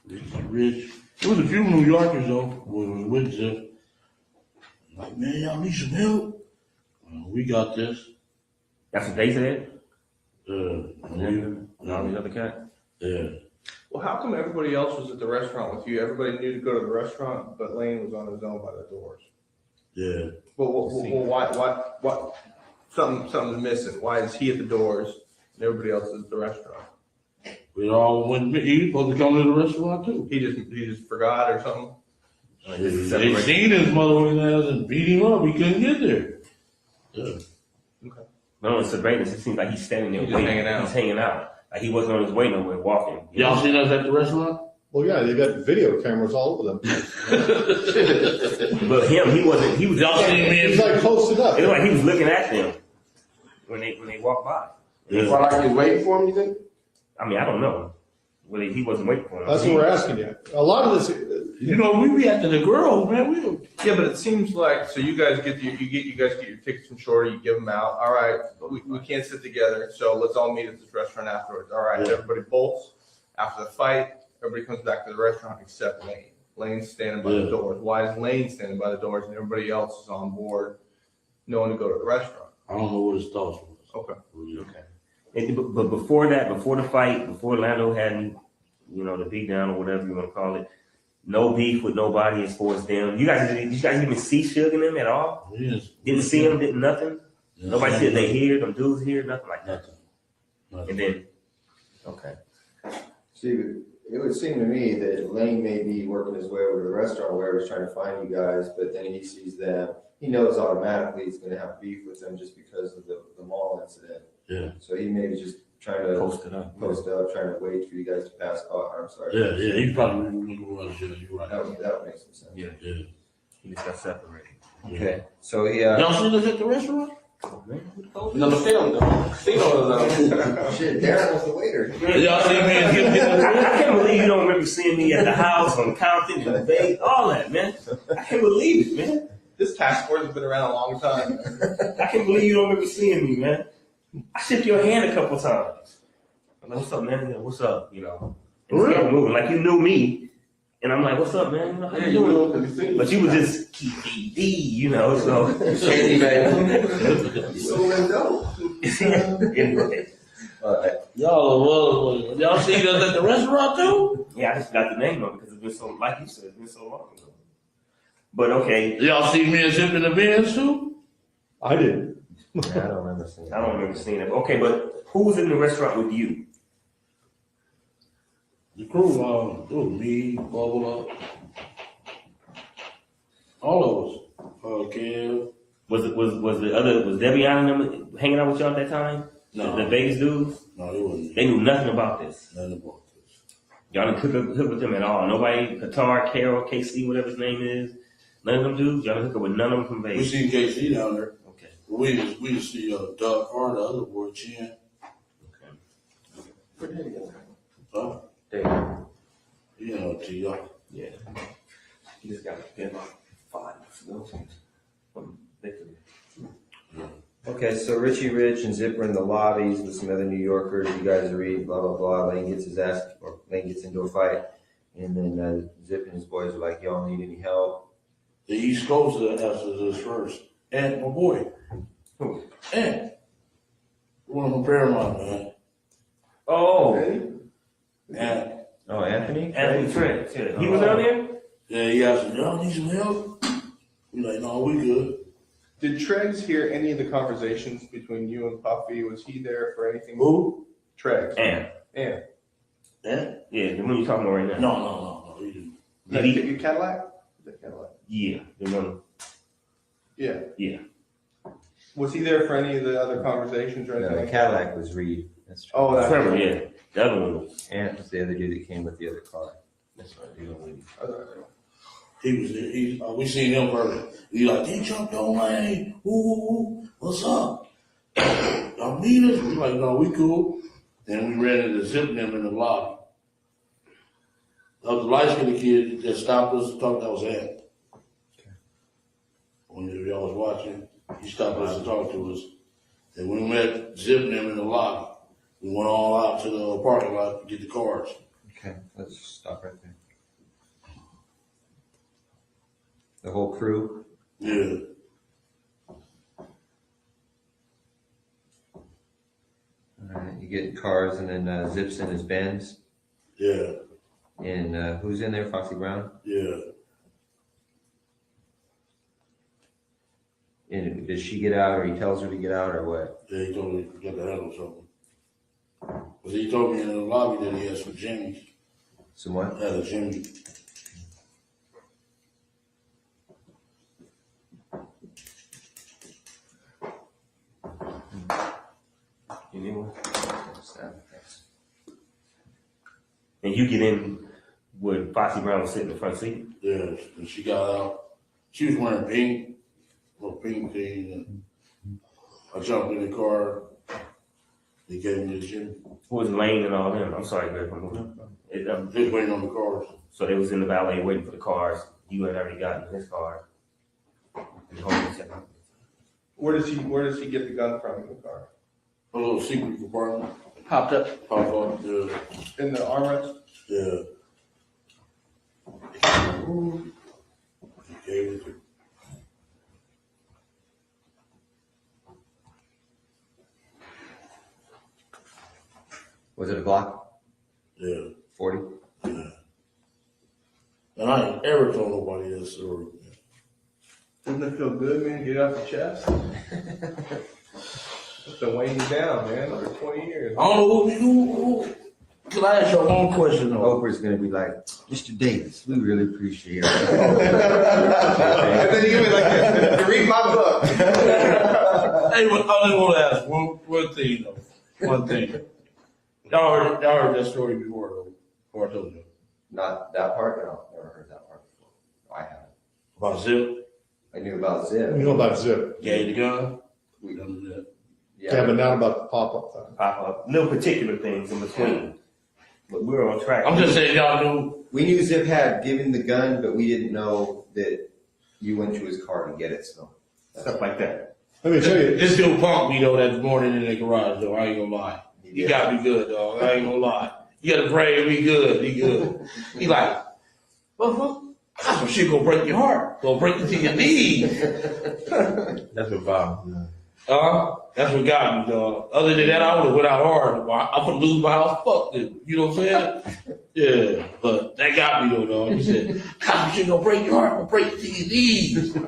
Richie Rich. There was a few New Yorkers though with Zip. Like, man, y'all need some help. We got this. That's what they said? And all the other cats? Yeah. Well, how come everybody else was at the restaurant with you? Everybody knew to go to the restaurant, but Lane was on his own by the doors. Yeah. Well, why? Something's missing. Why is he at the doors and everybody else is at the restaurant? We all went. He was supposed to come to the restaurant too. He just forgot or something. They seen his mother and beat him up. He couldn't get there. Yeah. Okay. But on the surveillance, it seems like he's standing there He's just waiting. hanging out. He's hanging out. Like he wasn't on his way nowhere, walking. Y'all seen us at the restaurant? Well, yeah, they got video cameras all over them. But him, he wasn't. He was. Y'all seen me? He's like posted up. It looked like he was looking at them when they walked by. Yeah. Well, like he's waiting for him, you think? I mean, I don't know. Well, he wasn't waiting for him. That's what we're asking you. A lot of this, You know, we be after the girls, man. Yeah, but it seems like so you guys get your tickets from Shorty, you give them out. All right, we can't sit together, so let's all meet at this restaurant afterwards. All right, everybody bolts after the fight. Everybody comes back to the restaurant except Lane. Lane's standing by the doors. Why is Lane standing by the doors and everybody else is on board, knowing to go to the restaurant? I don't know what his thoughts was. Okay. Okay. But before that, before the fight, before Lando had, the beat down or whatever you want to call it, no beef with nobody as far as them. You guys even see Suge in them at all? Yes. Didn't see him, didn't nothing? Yeah. Nobody said they hear, them dudes here, nothing like that. Nothing. And then, okay. See, it would seem to me that Lane may be working his way over to the restaurant where he's trying to find you guys, but then he sees them. He knows automatically he's going to have beef with them just because of the mall incident. Yeah. So he may be just trying to Post it up, trying to wait for you guys to pass. Oh, I'm sorry. Yeah, he probably looking for us. Yeah, you're right. That would make some sense. Yeah. Yeah. He just got separated. Okay. So he. Y'all seen us at the restaurant? No, the film, Shit, Darren was the waiter. Y'all see me and him getting I can't believe you don't remember seeing me at the house on Compton and Bay, all that, man. I can't believe it, man. This task force has been around a long time. I can't believe you don't remember seeing me, man. I shook your hand a couple times. I'm like, what's up, man? What's up? And kept moving like you knew me. And I'm like, what's up, man? How you doing? But you was just KD, so. Shady, man. So dope. Anyway. Y'all seen us at the restaurant too? Yeah, I just got the name of it because it's been so, like you said, it's been so long ago. But okay. Y'all see me and Zip in the Benz too? I didn't. Yeah, I don't remember seeing it. I don't remember seeing it. Okay, but who was in the restaurant with you? The crew, me, Bubba, all of us. Kev. Was Debbie and them hanging out with y'all at that time? No. The Vegas dudes? No, they wasn't. They knew nothing about this. Nothing about this. Y'all didn't hook with them at all. Nobody, Qatar, Carol, KC, whatever his name is. None of them dudes. Y'all didn't hook up with none of them from We Vegas. seen KC down there. Okay. We see Doug or the other boy, Chin. Okay. Huh? Damn. T.I. Yeah. He just got a like 5 ago. Okay, so Richie Rich and Zipper in the lobbies with some other New Yorkers. You guys read, blah, blah, blah. Lane gets into a fight. And then Zip and his boys are like, y'all need any help? The East Coast asked us first. And my boy. Who? And one of my Paramount, man. Oh. And Oh, Anthony? Anthony Trent. Yeah. He was out there? yeah, he asked us, y'all need some help? We like, no, we good. Did Treggs hear any of the conversations between you and Puffy? Was he there for anything? Who? Treggs. And. And. And? Yeah, the one you talking about right now. No, he didn't. Did he? Your Cadillac? The Cadillac. Yeah, the one. Yeah. Yeah. Was he there for any of the other conversations or anything? No, the like Cadillac was Reed. That's true. Oh, that's Trevor, yeah. The other one was. And it was the other dude that came with the other car. That's right. The other one. that. We seen him first. He like, he jumped on lane. Ooh, what's up? Y'all need us? We like, no, we cool. Then we ran into Zip them in the lobby. That was the light-skinned kid that stopped us and talked to us at. When y'all was watching, he stopped us and talked to us. And we met Zip them in the lobby. We went all out to the parking lot to get the cars. Okay, let's stop right there. The whole crew? Yeah. Alright, you get cars and then Zips in his Benz? Yeah. And who's in there, Foxy Brown? Yeah. And does she get out, or he tells her to get out, or what? Yeah, he told me to get the handle something. But he told me in the lobby that he had some jimmies. Some what? Had a jimmy. You need one? And you get in with Foxy Brown was sitting in the front seat. Yeah, and she got out. She was wearing pink, little pink thing, and I jumped in the car. He gave me the gym. Who was Lane and all them? I'm sorry, Greg. He was waiting on the cars. So they was in the valet waiting for the cars. You had already gotten in his car. Where does he get the gun from in the car? A little secret compartment. Popped up. Popped up, yeah. In the armrest? Yeah. He gave it to. Was it a Glock? Yeah. 40? Yeah. And I ain't ever told nobody that story. Doesn't it feel good, man? Get it off your chest. It's been weighing you down, man, over 20 years. I don't know who. Can I ask you one question though? Oprah's gonna be like, Mr. Davis, we really appreciate it. And then you give me like to read my book. Hey, I just want to ask one thing though. One thing. Y'all heard that story before though. Before I told you. Not that part? No, never heard that part before. I haven't. About Zip? I knew about Zip. You know about Zip. Gave the gun? We done that. Yeah, but not about the pop-up thing. Pop-up. No particular things in between. But we're on track. I'm just saying y'all knew. We knew Zip had given the gun, but we didn't know that you went to his car to get it, so. Stuff like that. Let me tell you. This dude punked me though that morning in the garage though. I ain't gonna lie. He got me good, dog. I ain't gonna lie. You gotta pray me good. He good. He like, that's some shit gonna break your heart. Gonna break you to your knees. That's what Bob. That's what got me, dog. Other than that, I would have went out hard. I'm gonna lose my house. Fuck them. You know what I'm saying? Yeah, but that got me though, dog. He said, "Some shit gonna break your heart. Gonna break you to your knees." I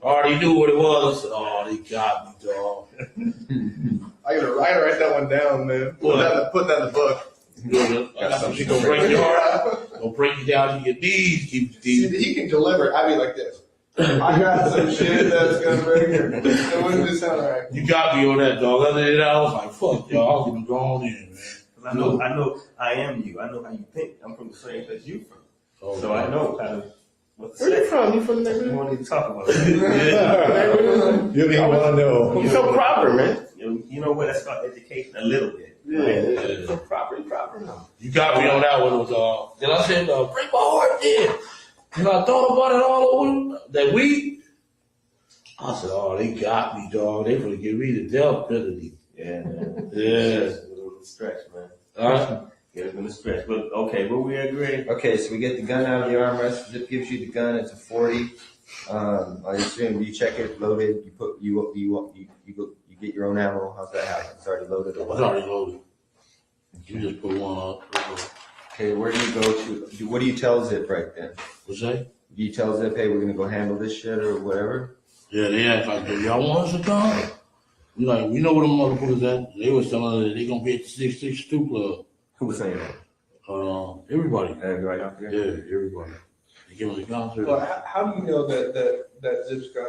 already knew what it was. Oh, they got me, dog. I gotta write that one down, man. Put that in the book. Some shit gonna break your heart. Gonna break you down to your knees. Keep See, he can deliver. I'd be like this. I got some shit that's gonna break her. It wouldn't just sound right. You got me on that, dog. Other than that, I was like, fuck, y'all. I'm going in, man. I know I am you. I know how you think. I'm from the same place you from. Oh, so I know kind of what to Where say. you from? You from the We neighborhood? won't need to talk about it. You don't even want to know. You feel proper, man. You know what? That's about education a little bit. Yeah. So proper now. You got me on that one, dog. Then I said, break my heart then. And I thought about it all over that week. I said, oh, they got me, dog. They gonna give me the death penalty. Yeah, man. Yeah. It's a little stretch, man. Yeah, it's been a stretch. But okay, but we agree. Okay, so we get the gun out of the armrest. Zip gives you the gun. It's a 40. I assume you check it, loaded. You get your own ammo. How's that happen? It's already loaded. Or It's already loaded. You just put one up. Okay, where do you go to? What do you tell Zip right then? What's that? Do you tell Zip, hey, we're gonna go handle this shit or whatever? Yeah, they act like, y'all want us to come? We like, we know where them motherfuckers at. They was telling us that they gonna be at the 662 Club. Who was saying that? Everybody. Everybody out there? Yeah, everybody. They give us a concert. Well, how do you know that Zip's got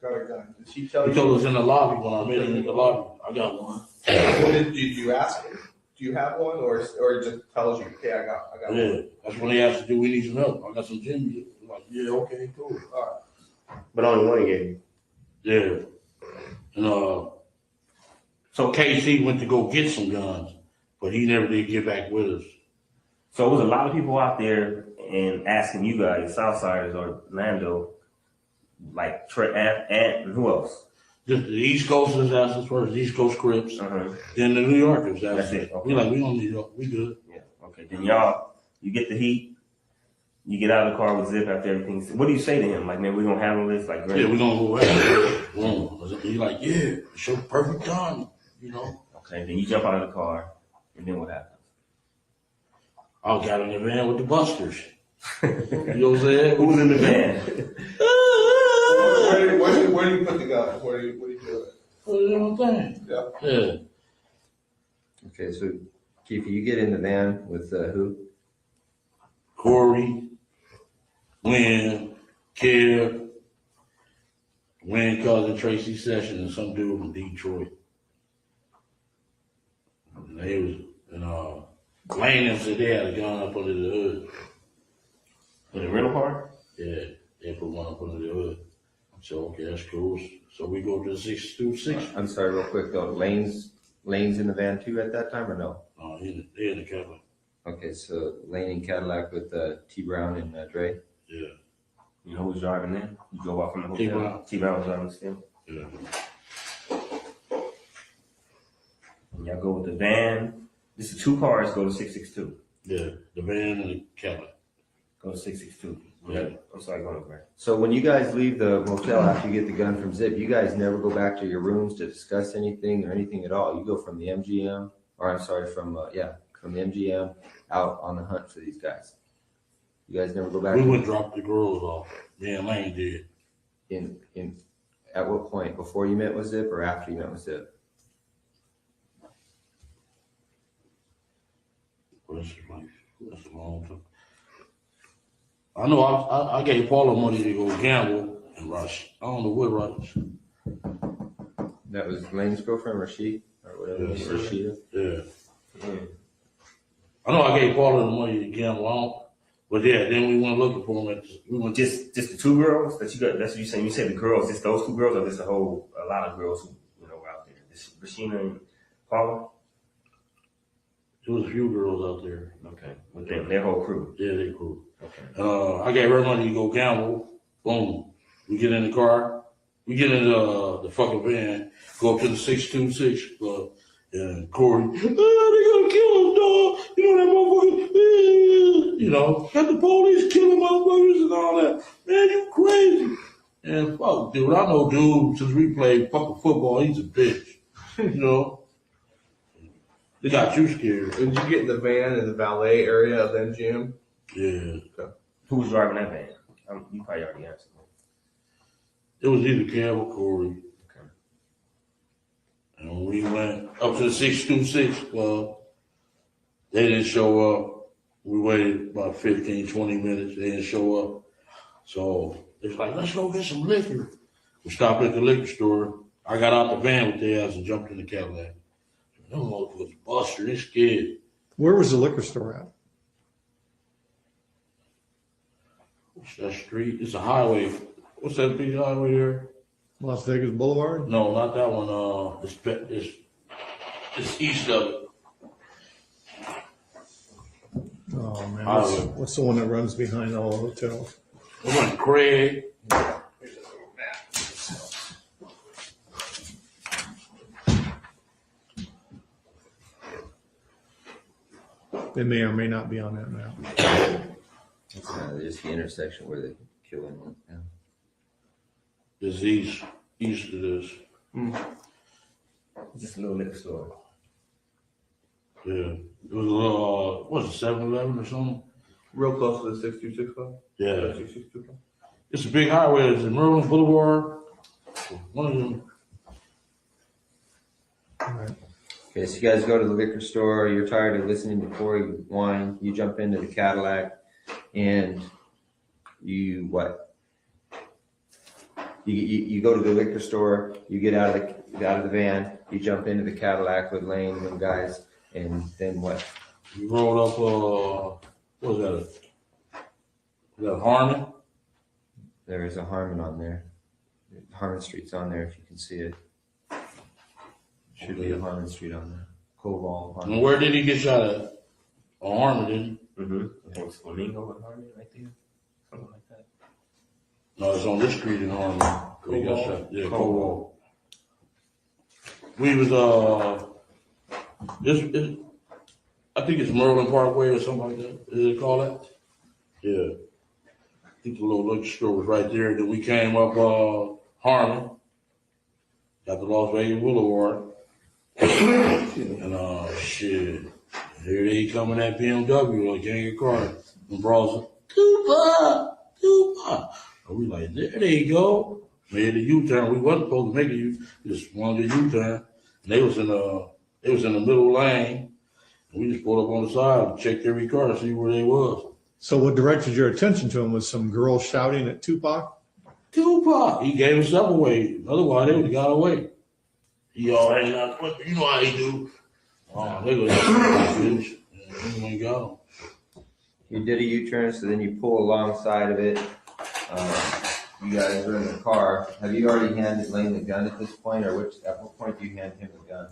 a gun? Did she tell He you? told us in the lobby when I met him in the lobby. I got one. Did you ask him? Do you have one, or it just tells you, okay, I got Yeah, one? that's when they asked to do, we need some help. I got some gym. I'm like, yeah, okay, cool. All But only one gave you. Yeah. And so KC went to go get some guns, but he never did get back with us. So it was a lot of people out there and asking you guys, Southsiders or Lando, like and who else? Just the East Coasters asked us first, the East Coast Crips. Then the New Yorkers asked us. That's it. Okay. We like, we don't need help. We good. Yeah. Okay. Then you get the heat. You get out of the car with Zip after everything. What do you say to him? Like, man, we're gonna handle this. Like, great. Yeah, we're gonna go after. He's like, yeah, it's your perfect time. You know. Okay. Then you jump out of the car, and then what happens? I got in the van with the busters. You know what I'm saying? Who's in the van? Where do you put the gun? What do you do? Put it in my thing. Yeah. Yeah. Okay, so Keffe, you get in the van with who? Corey, Wynn, Kev, Wynn cousin Tracy Sessions, and some dude from Detroit. And they was, Lane and said they had a gun up under the hood. In the rental car? Yeah, they put one up under the hood. So, okay, that's cool. So we go to the 626. I'm sorry, real quick though. Lane's in the van too at that time or no? No, they're in the Cadillac. Okay, so Lane in Cadillac with T Brown and Dre. Yeah. You know who's driving then? You drove off from the hotel. T-Brown. T-Brown was driving still. Yeah. And y'all go with the van. This is 2 cars. Go to 662. Yeah, the van and the Cadillac. Go to 662. Yeah. I'm sorry, go ahead, Greg. So when you guys leave the motel after you get the gun from Zip, you guys never go back to your rooms to discuss anything or anything at all. You go from the MGM, or I'm sorry, from the MGM out on the hunt for these guys. You guys never go back. We would drop the girls off. Me and Lane did. In at what point? Before you met with Zip or after you met with Zip? That's a long time. I know I gave Paula money to go gamble and rush. I don't know what rush. That was Lane's girlfriend, Rashid, or whatever. Yeah. Rashida. Yeah. I know I gave Paula the money to gamble on, but yeah, then we went looking for him. Just the 2 girls that you got. That's what you saying. You said the girls. Just those 2 girls, or just a lot of girls who were out there. Just Rashina and Paula. There was a few girls out there. Okay, with them, their whole crew. Yeah, their crew. Okay. I gave her money to go gamble. Boom. We get in the car. We get in the fucking van. Go up to the 626 club. And Corey, they gonna kill us, dog. You know that motherfucker. Got the police killing motherfuckers and all that. Man, you crazy. And fuck, dude, I know dude since we played fucking football. He's a bitch. They got you scared. Did you get in the van in the valet area of the MGM? Yeah. Okay. Who was driving that van? You probably already answered. It was either Kev or Corey. Okay. And when we went up to the 626 club, they didn't show up. We waited about 15, 20 minutes. They didn't show up. So they was like, let's go get some liquor. We stopped at the liquor store. I got out the van with their ass and jumped in the Cadillac. Them motherfuckers busted. They scared. Where was the liquor store at? What's that street? It's a highway. What's that big highway there? Las Vegas Boulevard? No, not that one. It's east of it. Oh, man. Highway. What's the one that runs behind all the hotels? We went to Craig. They may or may not be on that map. It's just the intersection where they kill him. Yeah. It's east of this. Just a little liquor store. Yeah. It was a little, what was it, 7-Eleven or something? Real close to the 626 club? Yeah. 626 club? It's a big highway. It's in Maryland Boulevard. One of them. All right. Okay, so you guys go to the liquor store. You're tired of listening to Corey whine. You jump into the Cadillac, and you what? You go to the liquor store. You get out of the van. You jump into the Cadillac with Lane and them guys, And then what? We rolled up, what was that Harmon? There is a Harmon on there. Harmon Street's on there if you can see it. Should be a Harmon Street on there. Koval, Harmon. And where did he get shot at? On Harmon, didn't he? Mm-hmm. I think it's Flamingo and Harmon right there. Something like that. No, it's on this street in Harmon. He got shot. Yeah, Koval. We was, I think it's Merlin Parkway or something like that. Is it called that? Yeah. I think the little liquor store was right there. Then we came up Harmon, got the Las Vegas Boulevard, and shit. Here they coming at BMW, like gang of cars. And bros, Tupac. And we like, there they go. Made the U-turn. We wasn't supposed to make it. Just wanted the U-turn. And they was in the middle lane. And we just pulled up on the side and checked every car to see where they was. So what directed your attention to him was some girl shouting at Tupac? Tupac. He gave himself away. Otherwise, they would have got away. He all hang out. You know how he do. Oh, they go finish. Yeah, we got him. You did a U-turn, so then you pull alongside of it. You guys are in the car. Have you already handed Lane the gun at this point, or at what point do you hand him the gun?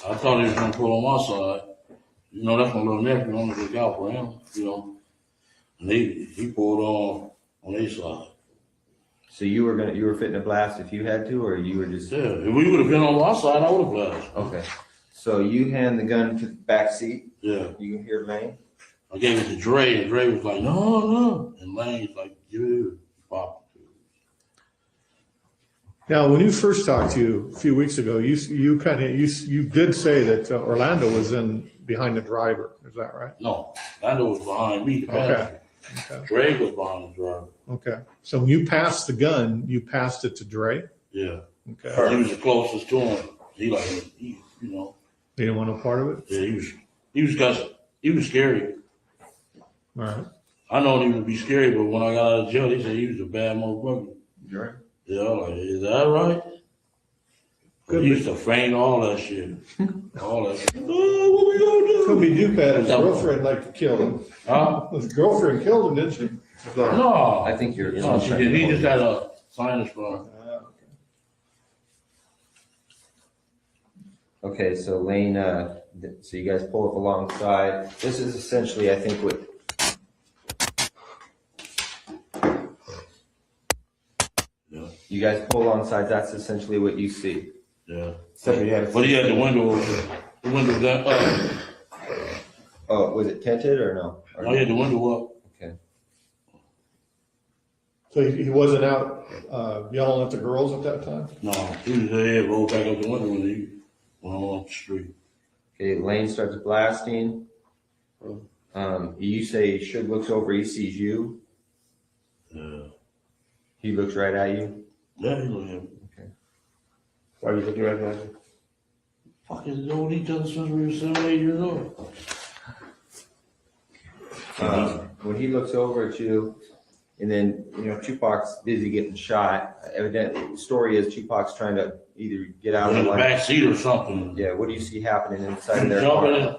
I thought he was gonna pull on my side. You know, that's my little nephew. I'm gonna look out for him. You know, and he pulled on his side. So you were fitting to blast if you had to, or you were just? Yeah, if we would have been on my side, I would have blasted. Okay. So you hand the gun to the back seat. Yeah. You can hear Lane. I gave it to Dre, and Dre was like, no. And Lane's like, give it to Pop. Now, when you first talked to you a few weeks ago, you did say that Orlando was behind the driver. Is that right? No, Orlando was behind me. Okay. Dre was behind the driver. Okay. So when you passed the gun, you passed it to Dre? Yeah. Okay. He was the closest to him. He you know. He didn't want no part of it? Yeah, he was scary. All right. I know he would be scary, but when I got out of jail, they said he was a bad motherfucker. Dre? Yeah, I'm like, is that right? He used to feign all that shit. All that shit. Oh, what we gonna do? Could be Duke had his girlfriend like to kill him. Huh? His girlfriend killed him, didn't she? No. I think you're. No, she did. He just had a sinus problem. Okay, so Lane, so you guys pull up alongside. This is essentially, I think, what. Yeah. You guys pull alongside, that's essentially what you see. Yeah. So you had but he had the window down. Oh, was it tinted or no? Or No, he had the window up. Okay. So he wasn't out yelling at the girls at that time? No, he was there, rolled back up the window when he went on the street. Okay, Lane starts blasting. You say Suge looks over, he sees you. Yeah. He looks right at you. Yeah, he looked at me. Okay. Why are you looking right at me? Fucking known each other since we were 7, 8 years old. When he looks over at you, and then, Tupac's busy getting shot. Evidently, the story is Tupac's trying to either get out In of the back seat or something. Yeah, what do you see happening inside of their Jumping car? in.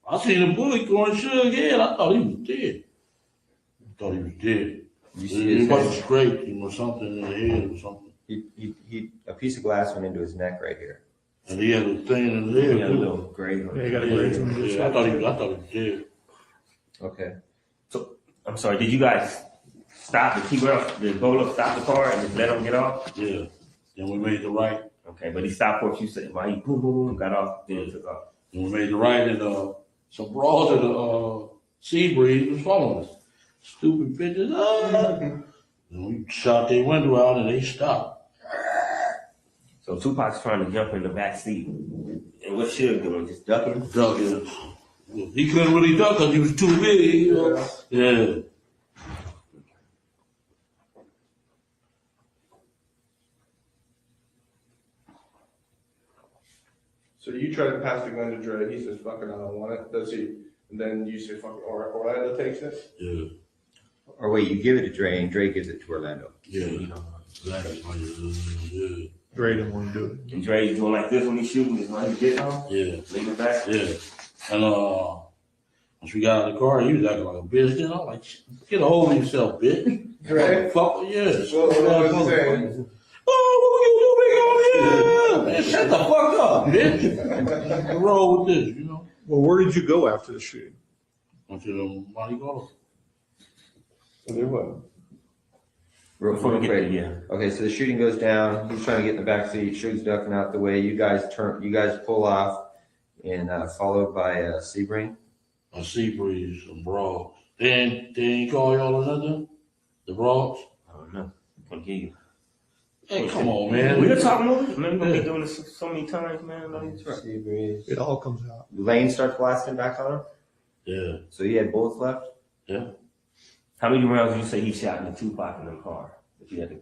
I seen a bullet going Suge head. I thought he was dead. You see his He wasn't head? scraped him or something in the head or something. He a piece of glass went into his neck right here. And he had a thing in his head. He had a little grade on Yeah, it. he got a grade on it. Yeah, I thought he was dead. Okay. So I'm sorry. Did you guys stop the the bowler stop the car and just let him get off? Yeah. Then we made the right. Okay, but he stopped what you said. Why he boom boom boom got off, then took off. And we made the right, and some bras at the sea breeze was following us. Stupid bitches. And we shot their window out, and they stopped. So Tupac's trying to jump in the back seat. And what Suge doing? Just ducking? Ducking. He couldn't really duck because he was too big. Yeah. So you try to pass the gun to Dre, he says, fuck it, I don't want it. Does he? And then you say, fuck it, Orlando takes it? Yeah. Or wait, you give it to Dre, and Dre gives it to Orlando. Yeah. Exactly. Yeah. Dre didn't want to do it. And Dre's doing like this when he's shooting, just when he get home, Yeah. lean it back. Yeah. And once we got out of the car, he was acting like a bitch. You know, like, get a hold of yourself, bitch. Dre? Fuck, yeah. What was he saying? Oh, what you do, big old man? Shut the fuck up, bitch. What's wrong with this, you know? Well, where did you go after the shooting? Went to the Monte Carlo. There what? Real Before we get quick. there, yeah. Okay, so the shooting goes down. He's trying to get in the back seat. Suge's ducking out the way. You guys pull off, and followed by Sebring. A sea breeze, some broads. They ain't call y'all or nothing? The broads? I don't know. I'll give you. Hey, come on, man. We're talking over. Man, we're gonna be doing this so many times, man. Sea breeze. It all comes out. Lane starts blasting back on him. Yeah. So he had bullets left. Yeah. How many rounds did you say he shot in the Tupac in the car? If you had to,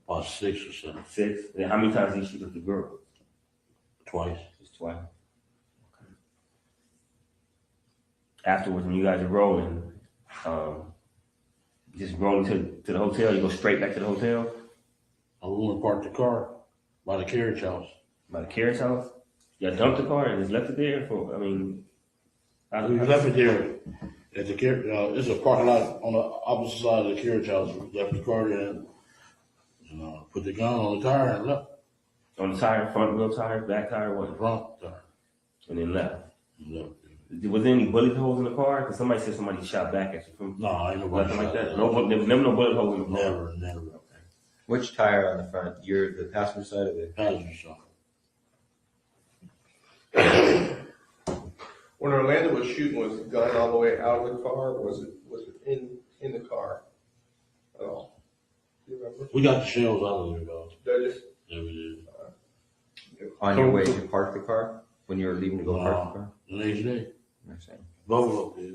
About 6 or 7. 6. And how many times did he shoot at the girl? Twice. Just twice. Okay. Afterwards, when you guys are rolling, just rolling to the hotel. You go straight back to the hotel. I went to park the car by the carriage house. By the carriage house. Y'all dumped the car and just left it there for. I mean, We left it there at the carriage. It's a parking lot on the opposite side of the carriage house. We left the car there and put the gun on the tire and left. On the tire, front wheel tire, back tire, what? Front tire. And then left. Left. Was there any bullet holes in the car? Because somebody said somebody shot back at you from. No, ain't nobody nothing like shot. that. No, there was never no bullet holes in the car. Never. Okay. Which tire on the front? You're the passenger side of the Passenger side. When Orlando was shooting, was the gun all the way out of the car, or was it in the car at all? Do you remember? We got the shells out of there, though. Did you? Yeah, we did. On your way to park the car? When you were leaving to go park the car? The next day. Next day. Both up there.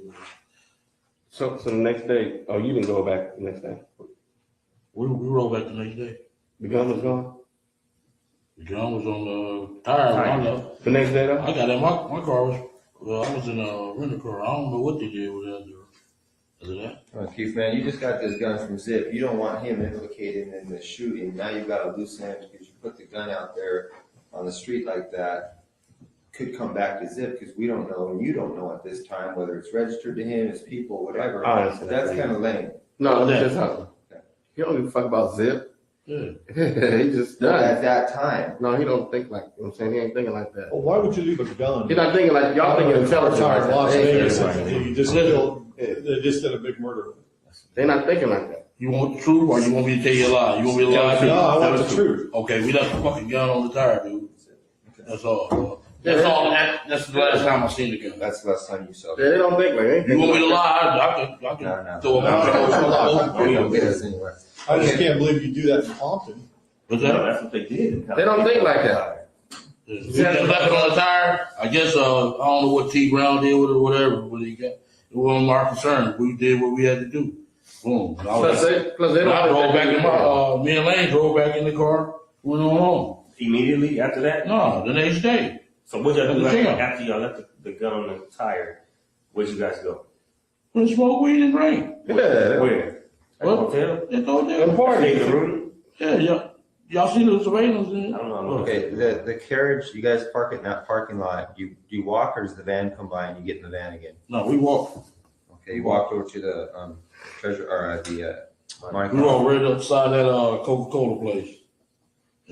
So the next day, oh, you didn't go back the next day. We rolled back the next day. The gun was gone. The gun was on the tire. I know. The next day, though. I got in my car was. Well, I was in a rental car. I don't know what they did with that. Other than that. Oh, Keith, man, you just got this gun from Zip. You don't want him implicated in the shooting. Now you've got a loose end because you put the gun out there on the street like that. Could come back to Zip because we don't know, and you don't know at this time whether it's registered to him, his people, whatever. Honestly, that's kind of lame. No, that's how. He don't give a fuck about Zip. Yeah. He just done. At that time. No, he don't think like, you know what I'm saying? He ain't thinking like that. Well, why would you leave a gun? He's not thinking like, y'all thinking intelligent. Car in Las Vegas, Right. and you just killed, they just did a big murder. They're not thinking like that. You want the truth or you want me to tell you a lie? You want me to lie? No, I want the truth. Okay, we left the fucking gun on the tire, dude. That's all. That's all. That's the last time I seen the gun. That's the last time you saw it. Yeah, they don't think like that. You want me to lie? I can throw a We don't get us anywhere. I just can't believe you do that in Compton. What's No, that? that's what they did. They don't think like that. We just left it on the tire. I guess I don't know what T Brown did with it or whatever. What he got? It wasn't our concern. We did what we had to do. Boom. Plus they don't I drove think back they in do my. Me and Lane drove back in the car. Went on home. Immediately after that? No, the next day. So what y'all do At the gym. after y'all left the gun on the tire? Where'd you guys go? We smoke weed and drink. Yeah. Where? At the What? hotel? It's all there. And party. Stay in the room? Yeah. Y'all see the surveillance? I don't know. Okay, the carriage, you guys park it in that parking lot. You walk or does the van come by and you get in the van again? No, we walk. Okay, you walk over to the treasure or the Monte We Carlo. walk right upside that Coca-Cola place.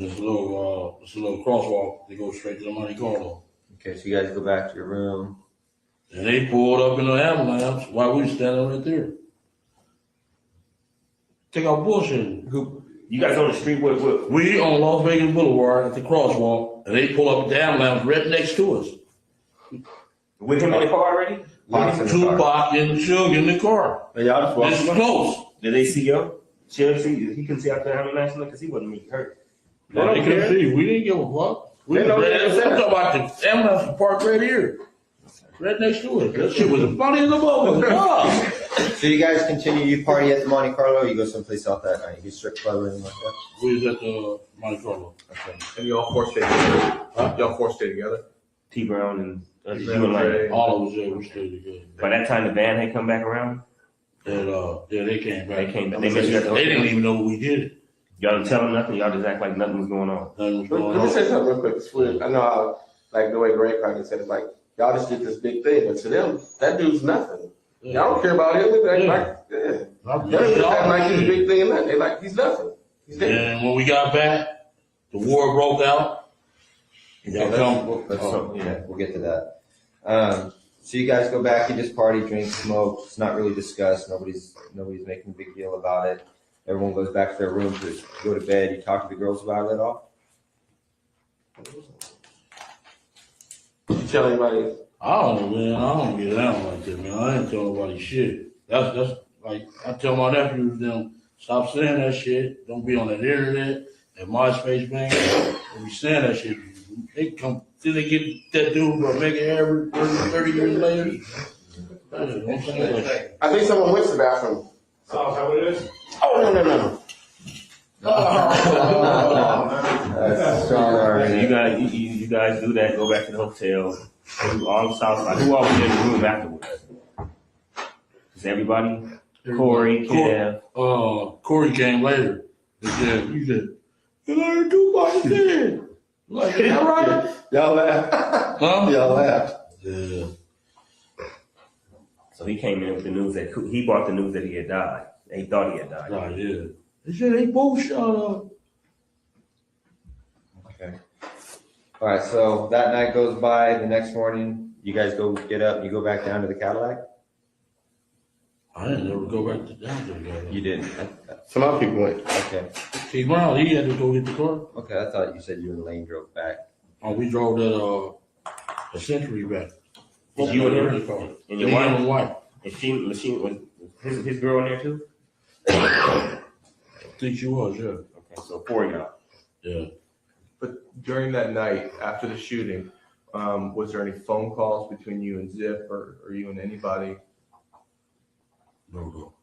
It's a little crosswalk. They go straight to the Monte Carlo. Okay, so you guys go back to your room. And they pulled up in the ambulance while we was standing right there. Take our bullshit. You guys on the street with We on Las Vegas Boulevard at the crosswalk, and they pull up the ambulance right next to us. with him in the car already? Tupac and Suge in the car. And y'all just walked This is by? close. Did they see you? Should see? He couldn't see out there ambulance because he wasn't really hurt. They don't They couldn't care. see. We didn't give a fuck. We They was know right, what I'm they talking about the ambulance was parked right here. Right next to us. That shit was as funny as a bubble. So you guys continue, you party at the Monte Carlo, you go someplace else that night, you get strip club or anything like that? We was at the Monte Carlo. Okay. And y'all four stayed together? Y'all four stayed together? T Brown and you Brown, and like Ray. All of us there, we stayed together. by that time the van had come back around. And yeah, they came back. They came back. They They missed you at the didn't hotel. even know we did it. Y'all didn't tell him nothing. Y'all just act like nothing was going on. Let me say something real quick. It's weird. I know how, like the way Greg Carter said, it's like y'all just did this big thing, but to them, that dude's nothing. Y'all don't care about him. They act like, they just act like he's a big thing and that. They like he's nothing. He's dead. And when we got back, the war broke out. We'll get to that. So you guys go back, you just party, drink, smoke. It's not really discussed. Nobody's making a big deal about it. Everyone goes back to their room to go to bed. You talk to the girls about it at all? You tell anybody? I don't know, man. I don't get down like that, man. I ain't tell nobody shit. That's like I tell my nephews them, stop saying that shit. Don't be on that internet and MySpace, man. Don't be saying that shit. They come, till they get that dude or make it every 30 years later. I think someone went to the bathroom. Oh, is that what it is? Oh, no. You guys do that. Go back to the hotel. Do all the South Side. Who all was in the room afterwards? Is everybody? Corey, Kev. Corey came later. He said, "You learned Tupac again." Like, is that right? Y'all laughed. Huh? Y'all laughed. Yeah. So he came in with the news that he brought the news that he had died. And he thought he had died. Oh, yeah. They said they both shot up. Okay. All right, so that night goes by. The next morning, you guys go get up and you go back down to the Cadillac? I didn't ever go back to down to the Cadillac. You didn't? Some other people went. Okay. T. Brown, he had to go get the car. Okay, I thought you said you and Lane drove back. Oh, we drove that a Century back. Did you and him? And your wife? And wife. And she was his girl in there too? I think she was, yeah. Okay, so 4 y'all. Yeah. But during that night, after the shooting, was there any phone calls between you and Zip or you and anybody? No.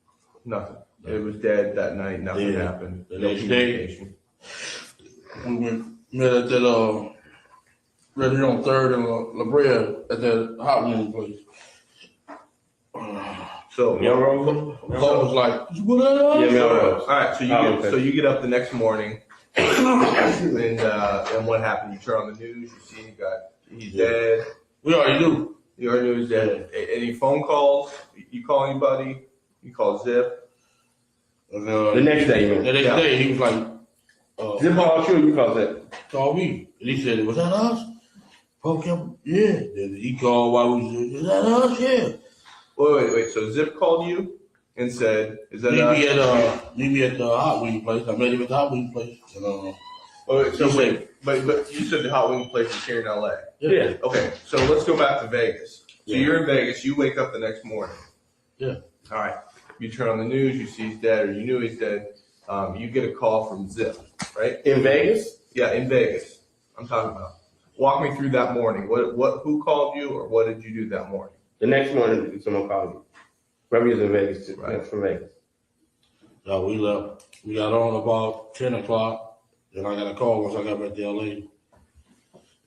Nothing. It was dead that night. Nothing happened. The No next day, communication. we met at that right here on 3rd and La Brea at that hot wing place. So Melrose? Paul was like, "What up?" Yeah, Melrose. All right, okay. So you get up the next morning, and what happened? You turn on the news, you see he's dead. We already knew. You already knew he's dead. Any phone calls? You call anybody? You call Zip? The next day, man. The next day, he was like, Zip called you, you called Zip. "Call me," and he said, "Was that us?" Okay, yeah. Then he called while we was, "Is that us?" Yeah. Wait. So Zip called you and said, "Is that us?" Meet me at the hot wing place. I met him at the hot wing place. But you said the hot wing place is here in LA. Yeah. Okay, so let's go back to Vegas. So Yeah. you're in Vegas. You wake up the next morning. Yeah. All right. You turn on the news. You see he's dead, or you knew he's dead. You get a call from Zip, right? In Vegas? Yeah, in Vegas. I'm talking about. Walk me through that morning. Who called you, or what did you do that morning? The next morning, someone called me. Whoever was in Vegas, right. From Vegas. So we left. We got on about 10 o'clock. Then I got a call once I got back to LA.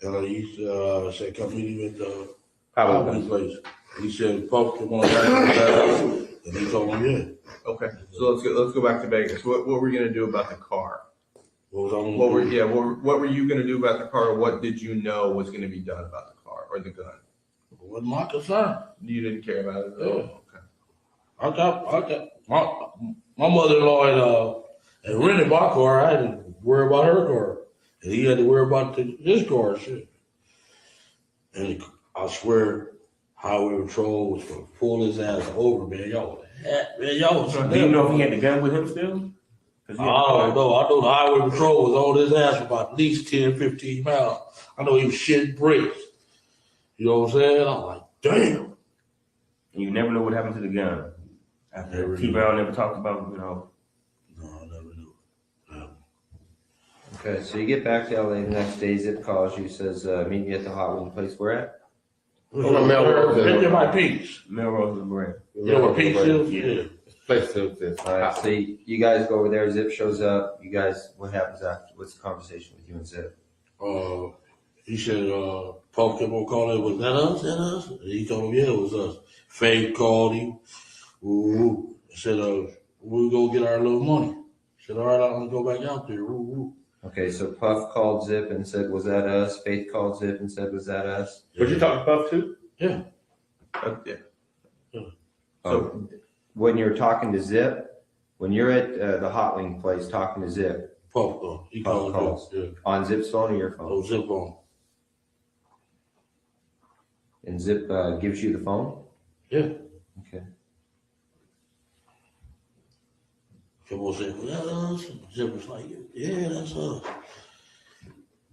And he said, "Come meet him at the hot wing place." He said, "Puff, come on back." And he told him, "Yeah." Okay, so let's go back to Vegas. What were you gonna do about the car? What was I What were you gonna do about the car? Or what did you know was gonna be done about the car or the gun? It wasn't my concern. You didn't care about it at all. Okay. I got my mother-in-law had rented my car. I had to worry about her car, and he had to worry about his car. Shit. And I swear, Highway Patrol was gonna pull his ass over, man. Y'all was. Do you know if he had the gun with him still? I don't know. I know the Highway Patrol was on his ass for about at least 10, 15 miles. I know he was shitting bricks. You know what I'm saying? I'm like, damn. And you never know what happened to the gun. After T. Brown never talked about, No, I never knew. Okay, so you get back to LA the next day. Zip calls you, says, "Meet me at the hot wing place." Where at? In my Peaks. Melrose and Brand. You know where Peaks is? Yeah. Place still exists. All right, so you guys go over there. Zip shows up. You guys, what happens after? What's the conversation with you and Zip? He said, Puff kept on calling, "Was that us? That us?" And he told him, "Yeah, it was us." Faye called him. He said, "We go get our little money." Said, all right, I'm gonna go back out there. Woo, woo. Okay, so Puff called Zip and said, was that us? Faith called Zip and said, was that us? But you talking to Puff too? Yeah. Yeah. So when you're talking to Zip, when you're at the hot wing place talking to Zip, Puff he Puff calls. Yeah. On Zip's phone or your phone? Oh, Zip phone. And Zip gives you the phone? Yeah. Okay. People say, well, that's us. Zip was like, yeah, that's us.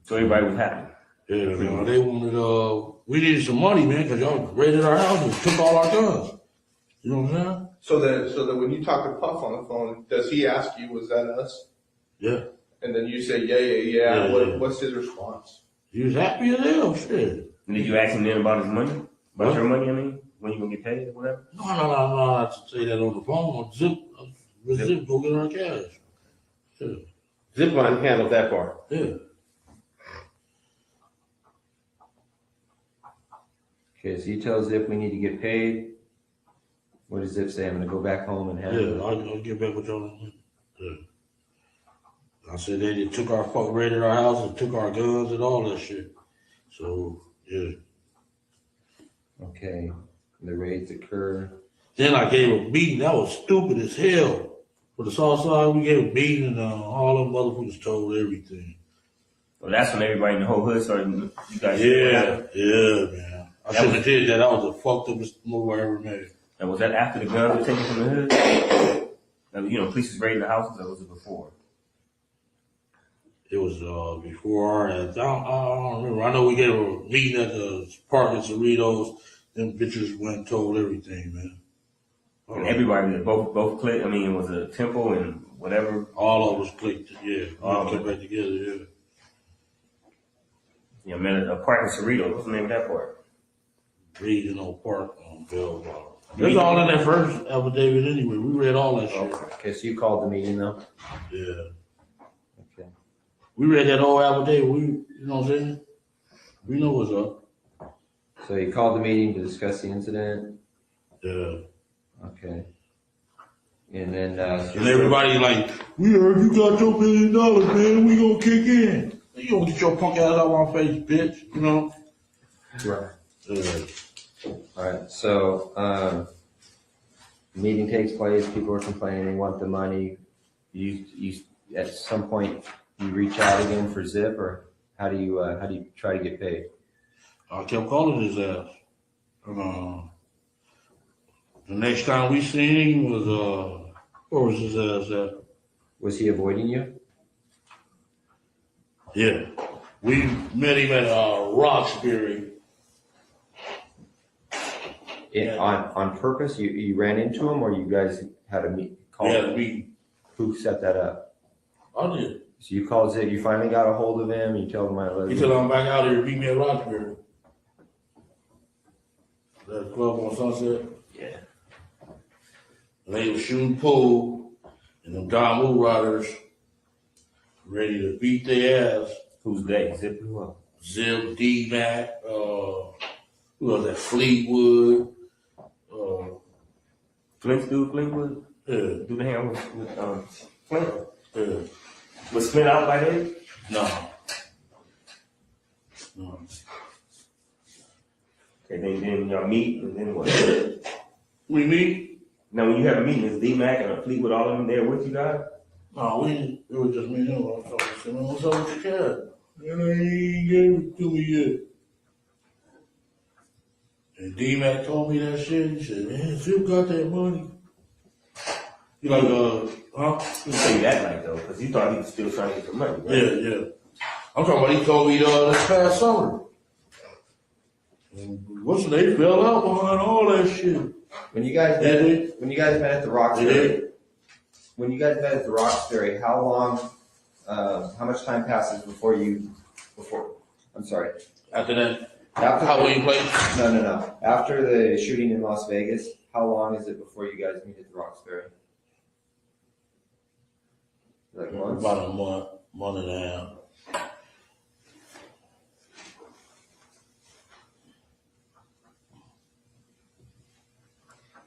So everybody was happy. Yeah, man. They wanted, we needed some money, man, because y'all raided our house and took all our guns. You know what I'm saying? So that when you talk to Puff on the phone, does he ask you, was that us? Yeah. And then you say, yeah. What's his response? He was happy as hell, shit. And did you ask him then about his money? About your money, I mean? When you gonna get paid or whatever? No, not to say that on the phone. Zip go get our cash. Yeah. Zipline handled that part. Yeah. Okay, so you tell Zip we need to get paid. What does Zip say? I'm gonna go back home and handle it. Yeah, I'll get back with y'all. Yeah. I said they took raided our house and took our guns and all that shit. So, yeah. Okay, the raids occur. Then I gave a beating. That was stupid as hell. For the South Side, we gave a beating and all them motherfuckers told everything. Well, that's when everybody in the whole hood started, you guys. Yeah, man. I shouldn't have did that. That was the fucked up move I ever made. And was that after the guns were taken from the hood? You know, police was raiding the houses, or was it before? It was before our ads. I don't remember. I know we gave a meeting at the park in Cerritos. Them bitches went and told everything, man. And everybody, both clicked. I mean, it was a temple and whatever. All of us clicked, yeah. All came back together, yeah. Yeah, man, a park in Cerritos. What's the name of that park? Reading old park on Belleville. It's all in that first affidavit anyway. We read all that shit. Okay, so you called the meeting though? Yeah. Okay. We read that whole affidavit. You know what I'm saying? We know what's up. So you called the meeting to discuss the incident? Yeah. Okay. And then and everybody like, we heard you got your $1 billion, man. We gonna kick in. You gonna get your punk ass out of my face, bitch. You know? Right. All right. So meeting takes place. People are complaining. They want the money. You at some point you reach out again for Zip, or how do you try to get paid? I kept calling his ass. The next time we seen him was where was his ass at? Was he avoiding you? Yeah. We met him at Roxbury. On purpose? You ran into him, or you guys had a call? We had a meeting. Who set that up? I did. So you called Zip, you finally got a hold of him, you told him I love you. He said I'm back out here, meet me at Roxbury. That club on Sunset. Yeah. And they were shooting pool, and them Don Woo Riders ready to beat their ass. Who's they? Zip who up? Zip, D-Mac, who was that? Fleetwood. Fleetwood? Yeah. Do the hand with Flint? Yeah. Was Flint out by then? No. Okay, then y'all meet, and then what? We meet? Now, when you have a meeting, is D-Mac and Fleetwood all of them there with you guys? No, it was just me and him. I was talking to him. What's up with the cat? And he ain't gave it to me yet. And D-Mac told me that shit. He said, man, Zip got that money. He like, huh? He didn't say that like though, because he thought he was still trying to get the money, right? Yeah. I'm talking about he told me this past summer. And what's the name? Fell out behind all that shit. When you guys met at the Roxbury, how long, how much time passes after that after Halloween place? No. After the shooting in Las Vegas, how long is it before you guys meet at the Roxbury? Like months? About a month and a half.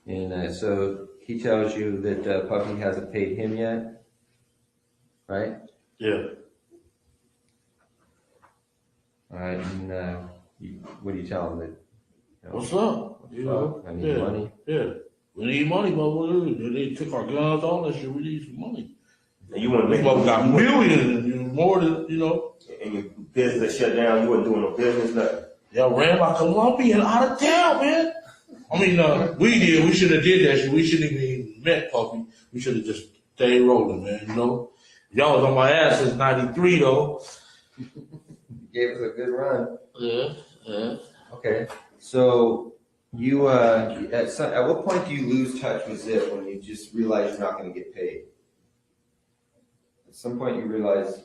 And so he tells you that Puffy hasn't paid him yet? right? Yeah. All right, and what do you tell them? That, What's up? What's up? I need money. Yeah. We need money, motherfucker. They took our guns, all that shit. We need some money. And you want to This motherfucker got millions, more than, And your business shut down. You wasn't doing no business, nothing. Y'all ran like a Colombian out of town, man. I mean, we did. We should have did that shit. We shouldn't even met Puppy. We should have just stayed rolling, man. Y'all was on my ass since '93, though. Gave us a good run. Yeah. Okay, so you at what point do you lose touch with Zip when you just realize you're not going to get paid? At some point, you realize.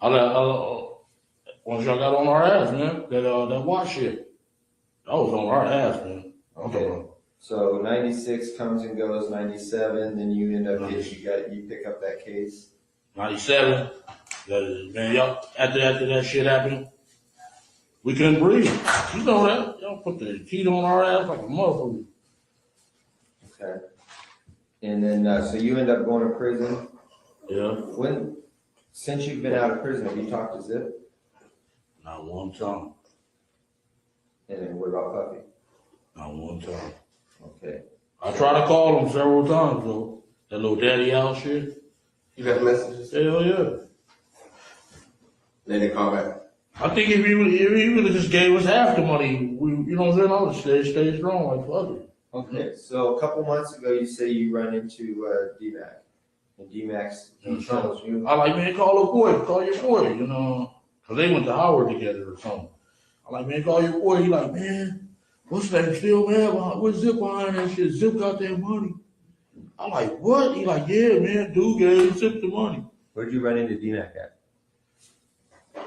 Once y'all got on our ass, man, that watch shit, I was on our ass, man. Okay. So 96 comes and goes, 97, then you end up you pick up that case. 97, man, y'all, after that shit happened, we couldn't breathe. You know that. Y'all put the heat on our ass like a motherfucker. Okay. And then, so you end up going to prison. Yeah. Since you've been out of prison, have you talked to Zip? Not one time. And then what about Puffy? Not one time. Okay. I tried to call him several times, though. That little daddy out shit. You got messages? Hell yeah. They didn't call back. I think if he would have just gave us half the money, you know what I'm saying? I would stay strong like fuck it. Okay, so a couple months ago, you say you run into D-Mac. And D-Mac's tells you. I like, man, call your boy, because they went to Howard together or something. I like, man, call your boy. He like, man, what's that still, man? What's Zip behind that shit? Zip got that money. I like, what? He like, yeah, man, dude gave Zip the money. Where'd you run into D-Mac at?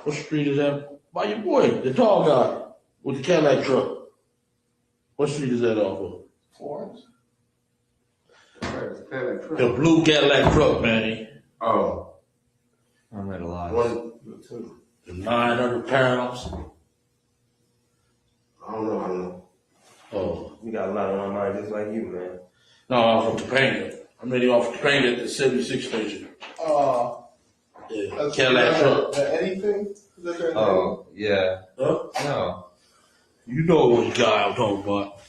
What street is that? By your boy, the tall guy with the Cadillac truck. What street is that off of? Florence. The blue Cadillac truck, man. Oh. I'm at a lot. The 900 pounds. I don't know. Oh. You got a lot on my mind, just like you, man. No, I was from Topanga. I met him off Topanga at the 76 station. Yeah, Cadillac truck. Anything? Oh, yeah. Huh? No. You know what guy I'm talking about.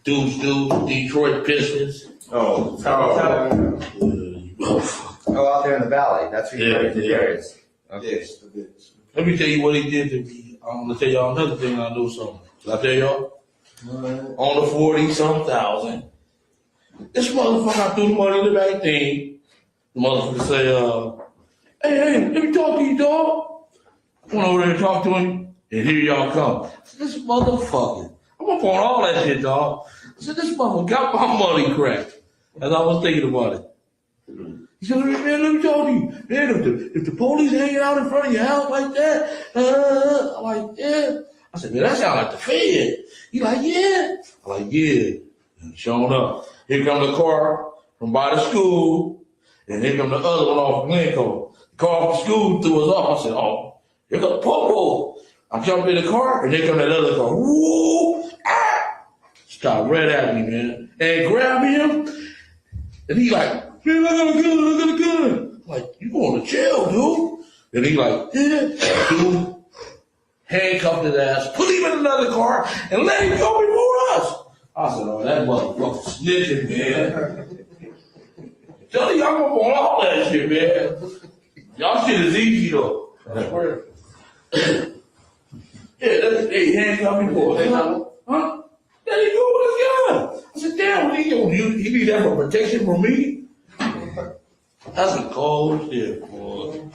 Dudes, Detroit Pistons. Oh, out there in the valley. That's where you run into Darius. Okay. Let me tell you what he did to me. I'm gonna tell y'all another thing. I know something. Did I tell y'all? On the 40-some thousand. This motherfucker threw the money in the back thing. The motherfucker say, hey, let me talk to you, dog. I went over there and talked to him, and here y'all come. This motherfucker. I'm up on all that shit, dog. I said, this motherfucker got my money cracked. As I was thinking about it. He said, man, let me talk to you. Man, if the police hanging out in front of your house like that, I'm like, yeah. I said, man, that sound like the Fed. He like, yeah. I'm like, yeah. And sure enough, here come the car from by the school, and here come the other one off of Glencoe. The car off the school threw us off. I said, oh, here come the popo. I jumped in the car, and here come that other car. Woo! Ah! Stopped right at me, man. And grabbed him, and he like, man, look at the gun. I'm like, you going to jail, dude. And he like, yeah, dude. Handcuffed his ass, put him in another car, and let him go before us. I said, oh, that motherfucker snitching, man. Tell you, I'm up on all that shit, man. Y'all shit is easy, though. I swear. Yeah, they handcuffed me for it. Huh? There you go with his gun. I said, damn, what he need that for protection from me? That's a cold shit, boy.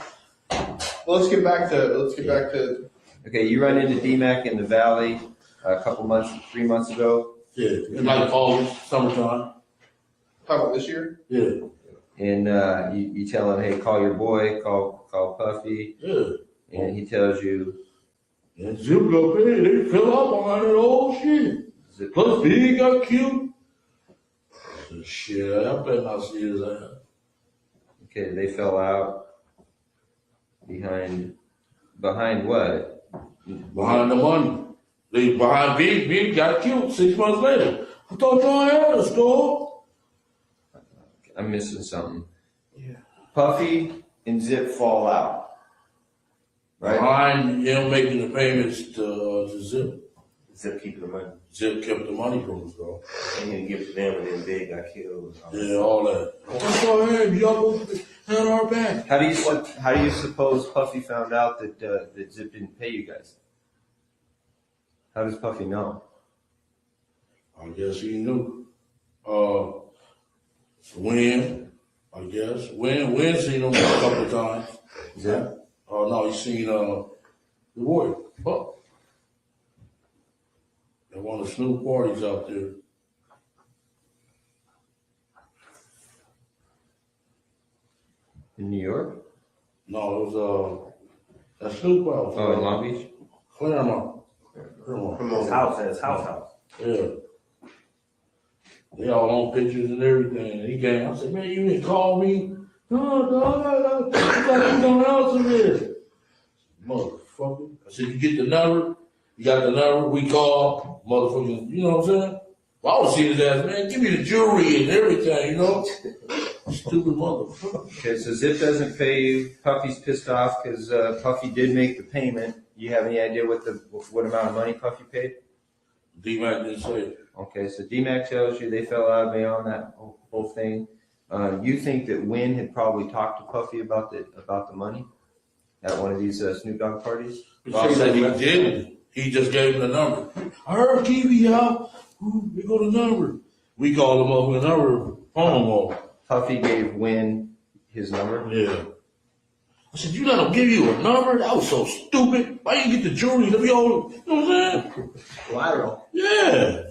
Well, let's get back to. Okay, you run into D-Mac in the valley a couple months, 3 months ago. Yeah, in like August, summertime. Talking about this year? Yeah. And you tell him, hey, call your boy, call Puffy. Yeah. And he tells you. And Zip got paid. They fell out behind that old shit. Plus, Big got killed. Shit, I better not see his ass. Okay, they fell out behind what? Behind the money. They behind Big got killed 6 months later. I thought y'all had a store. I'm missing something. Yeah. Puffy and Zip fall out, right? Behind him making the payments to Zip. Zip keeping the money. Zip kept the money from us, bro. And he didn't give it to them, and then Big got killed. Yeah, all that. Go ahead, y'all had our back. How do you suppose Puffy found out that that Zip didn't pay you guys? How does Puffy know? I guess he knew. When, I guess. When seen him a couple of times. Yeah. No, he seen the boy, Buck. At one of the Snoop parties out there. In New York? No, it was at Snoop house. Oh, in Long Beach? Claremont. His house, at his house. Yeah. They all on pictures and everything. And he came. I said, man, you didn't call me? No, I thought you don't answer this. Motherfucker. I said, you get the number? You got the number? We call. Motherfucker, you know what I'm saying? Well, I would see his ass, man, give me the jewelry and everything, you know? Stupid motherfucker. Okay, so Zip doesn't pay you. Puffy's pissed off because Puffy did make the payment. You have any idea what amount of money Puffy paid? D-Mac didn't say it. Okay, so D-Mac tells you they fell out of me on that whole thing. You think that Wynn had probably talked to Puffy about the money at one of these Snoop Dogg parties? I said he didn't. He just gave him the number. I heard Keffe out. We go to the number. We called him up with the number. Phone off. Puffy gave Wynn his number? Yeah. I said, you let him give you a number? That was so stupid. Why you get the jewelry? Let me all, you know what I'm saying? Collateral. Yeah.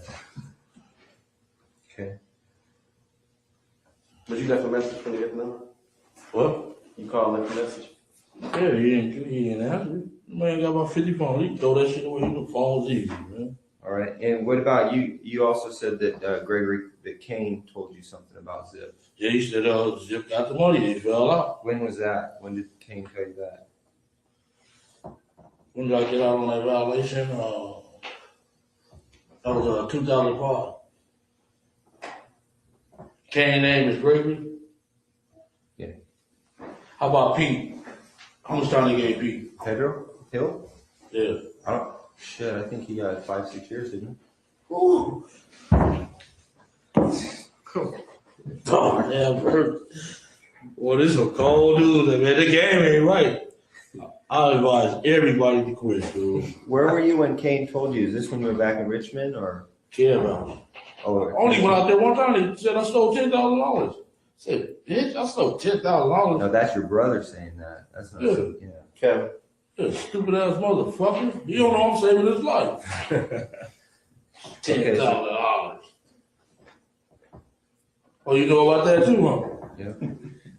Okay. But you left a message when you get the number? What? You called and left a message? Yeah, he ain't answer. Man got about 50 phones. He throw that shit away. The phone's easy, man. All right. And what about you? You also said that that Kane told you something about Zip. Yeah, he said Zip got the money. He fell out. When was that? When did Kane tell you that? When did I get out on that violation? That was 2005. Kane's name is Gregory. Yeah. How about Pete? How much time they gave Pete? Pedro Hill? Yeah. I think he got 5-6 years, didn't he? Ooh. Oh, damn, hurt. Well, this is a cold dude. Man, the game ain't right. I advise everybody to quit, dude. Where were you when Kane told you? Is this when you were back in Richmond or? Care about it. Oh, only went out there one time. They said I stole $10,000. I said, bitch, I stole $10,000. No, that's your brother saying that. That's not. Yeah. Kevin. Yeah, stupid ass motherfucker. You don't know I'm saving his life. $10,000. Oh, you know about that too, huh? Yeah.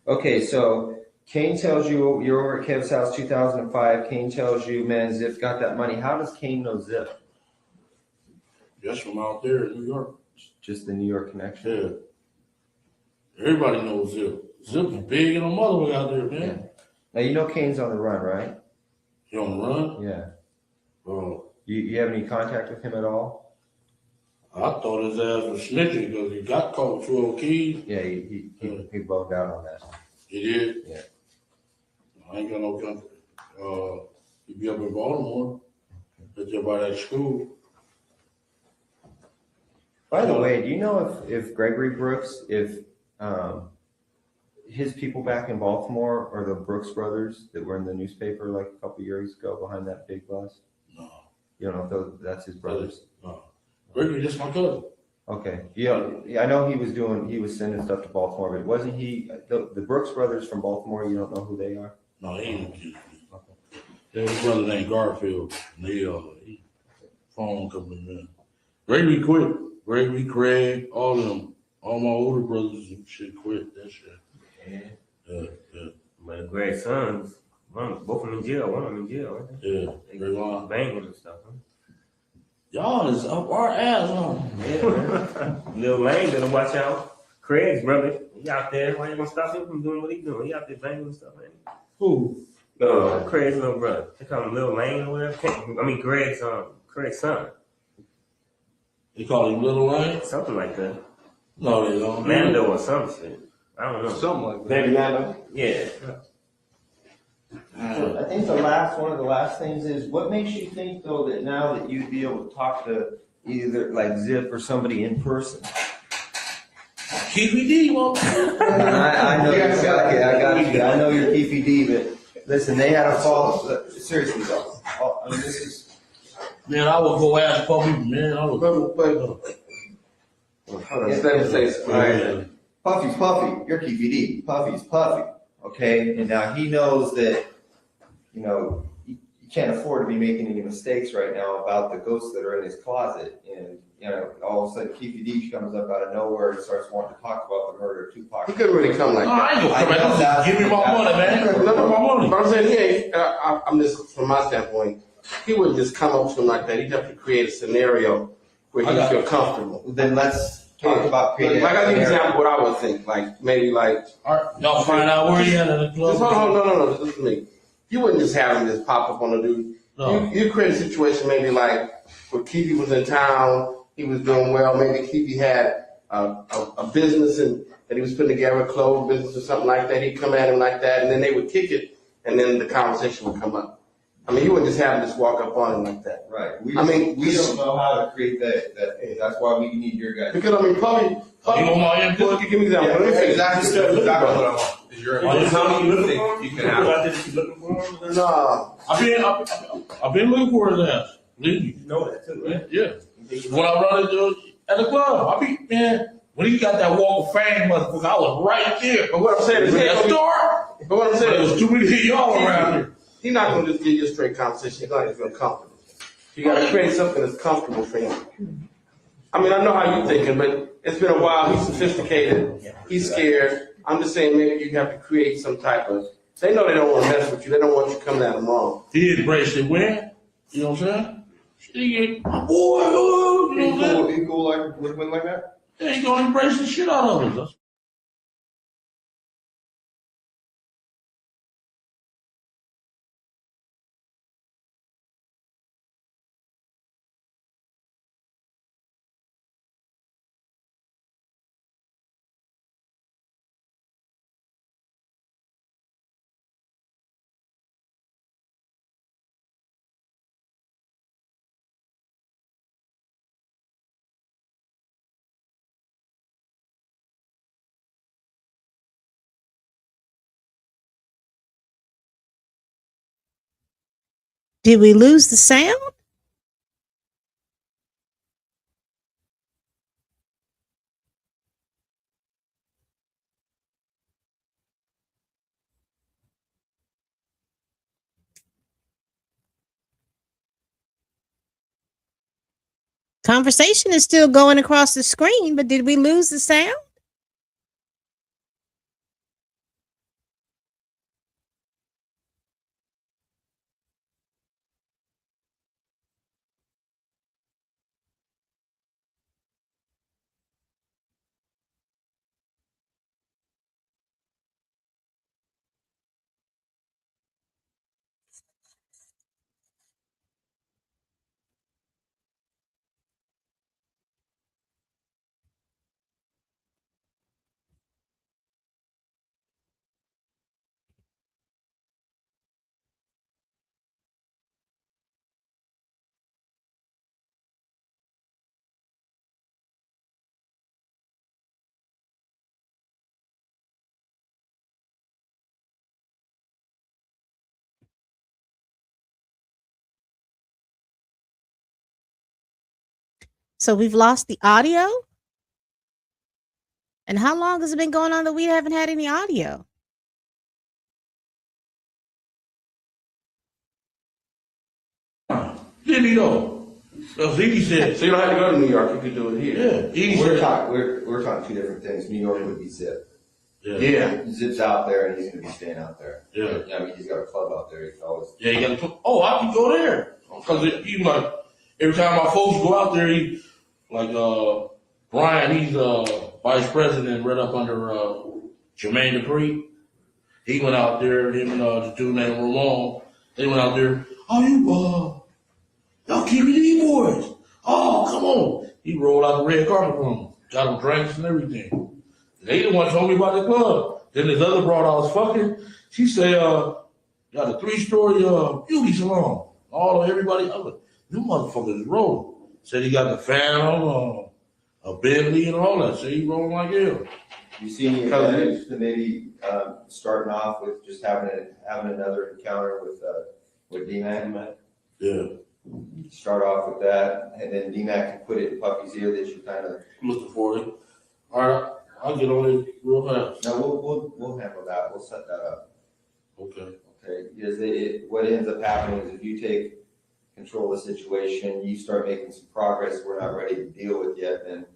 Okay, so Kane tells you you're over at Kev's house 2005. Kane tells you, man, Zip got that money. How does Kane know Zip? Just from out there in New York. Just the New York connection? Yeah. Everybody knows Zip. Zip's big and a mother out there, man. Yeah. Now, you know Kane's on the run, right? He on the run? Yeah. Oh. You have any contact with him at all? I thought his ass was snitching because he got caught with 12 keys. Yeah, he bugged out on that. He did? Yeah. I ain't got no country. He be up in Baltimore. Right there by that school. By the way, do you know if Gregory Brooks, if his people back in Baltimore are the Brooks brothers that were in the newspaper like a couple years ago behind that big bus? No. You don't know if that's his brothers? No. Gregory, just my cousin. Okay. Yeah, I know he was sending stuff to Baltimore, but wasn't he, the Brooks brothers from Baltimore, you don't know who they are? No, he ain't. Okay. There's a brother named Garfield. And he phone company, man. Gregory quit. Gregory, Craig, all of them. All my older brothers and shit quit that shit. Yeah. My great sons, both of them in jail. One of them in jail, right? Yeah. They got banging and stuff, huh? Y'all is up our ass, huh? Yeah, man. Lil Lane better watch out. Craig's brother, he out there. Why you gonna stop him from doing what he doing? He out there banging and stuff, man. Who? Craig's little brother. They call him Lil Lane or whatever. Craig's son. They call him Little Lane? Something like that. No, they don't. Lando or some shit. I don't know. Something like that. Baby Lando? Yeah. I think one of the last things is, what makes you think though that now that you'd be able to talk to either like Zip or somebody in person? KPD, well. I know you got it. I got you. I know you're KPD, but listen, they had a fall. Seriously though, I mean, this is. Man, I would go ask Puffy, man. I would go. Puffy, you're KPD. Puffy's Puffy. Okay, and now he knows that, you know, you can't afford to be making any mistakes right now about the ghosts that are in his closet. And, you know, all of a sudden KPD comes up out of nowhere and starts wanting to talk about the murder of Tupac. He couldn't really come like that. I ain't gonna come back. Give me my money, man. No, my money. But I'm saying, I'm just, from my standpoint, he wouldn't just come up to him like that. He'd have to create a scenario where he would feel comfortable. Then let's talk about creating. Like, I give you an example what I would think. Like, maybe like. Y'all find out where he at in the club. No, listen to me. You wouldn't just have him just pop up on the dude. No. You create a situation maybe like where Keffe was in town, he was doing well. Maybe Keffe had a business and that he was putting together, a clothes business or something like that. He'd come at him like that, and then they would kick it, and then the conversation would come up. I mean, you wouldn't just have him just walk up on him like that. Right. We don't know how to create that. That's why we need your guys. Because I mean, probably you want my input? Give me that. Yeah, exactly what I want. Is your how you looking? You can have. No. I've been looking for his ass. Believe me. You know that too, right? Yeah. When I run into at the club, when he got that walk of fame, motherfucker, I was right there. But what I'm saying is, there was too many of y'all around here. He's not going to just give you a straight conversation. He's going to feel comfortable. You got to create something that's comfortable for him. I mean, I know how you're thinking, but it's been a while. He's sophisticated. He's scared. I'm just saying maybe you have to create some type of. They know they don't want to mess with you. They don't want you coming at them wrong. He embraced it when, you know what I'm saying? He ain't, boy, you know what I'm saying? He cool like with women like that? Yeah, he gonna embrace the shit out of us. Did we lose the sound? Conversation is still going across the screen, but did we lose the sound? So we've lost the audio? And how long has it been going on that we haven't had any audio? Didn't he know? Ziggy said. So you don't have to go to New York. You can do it here. Yeah. We're talking two different things. New York would be Zip. Yeah. Zip's out there and he's going to be staying out there. Yeah. I mean, he's got a club out there. He's always. Yeah, he got to. Oh, I can go there because he like every time my folks go out there, he like Brian. He's vice president right up under Jermaine Dupri. He went out there. Him and the dude named Ramon. They went out there. Oh, y'all KPD boys. Oh, come on. He rolled out the red carpet for him. Got him drinks and everything. They the one told me about the club. Then this other broad I was fucking, she said, y'all got a 3-story beauty salon. Everybody, I was like, you motherfuckers is rolling. Said he got the Phantom, a Bentley and all that. Said he rolling like hell. You see any advantage to maybe starting off with just having another encounter with D-Mac? Yeah. Start off with that, and then D-Mac can put it in Puffy's ear that you kind of. Mr. 40. All right, I'll get on it real fast. No, we'll handle that. We'll set that up. Okay. Okay. Because what ends up happening is if you take control of the situation, you start making some progress we're not ready to deal with yet, then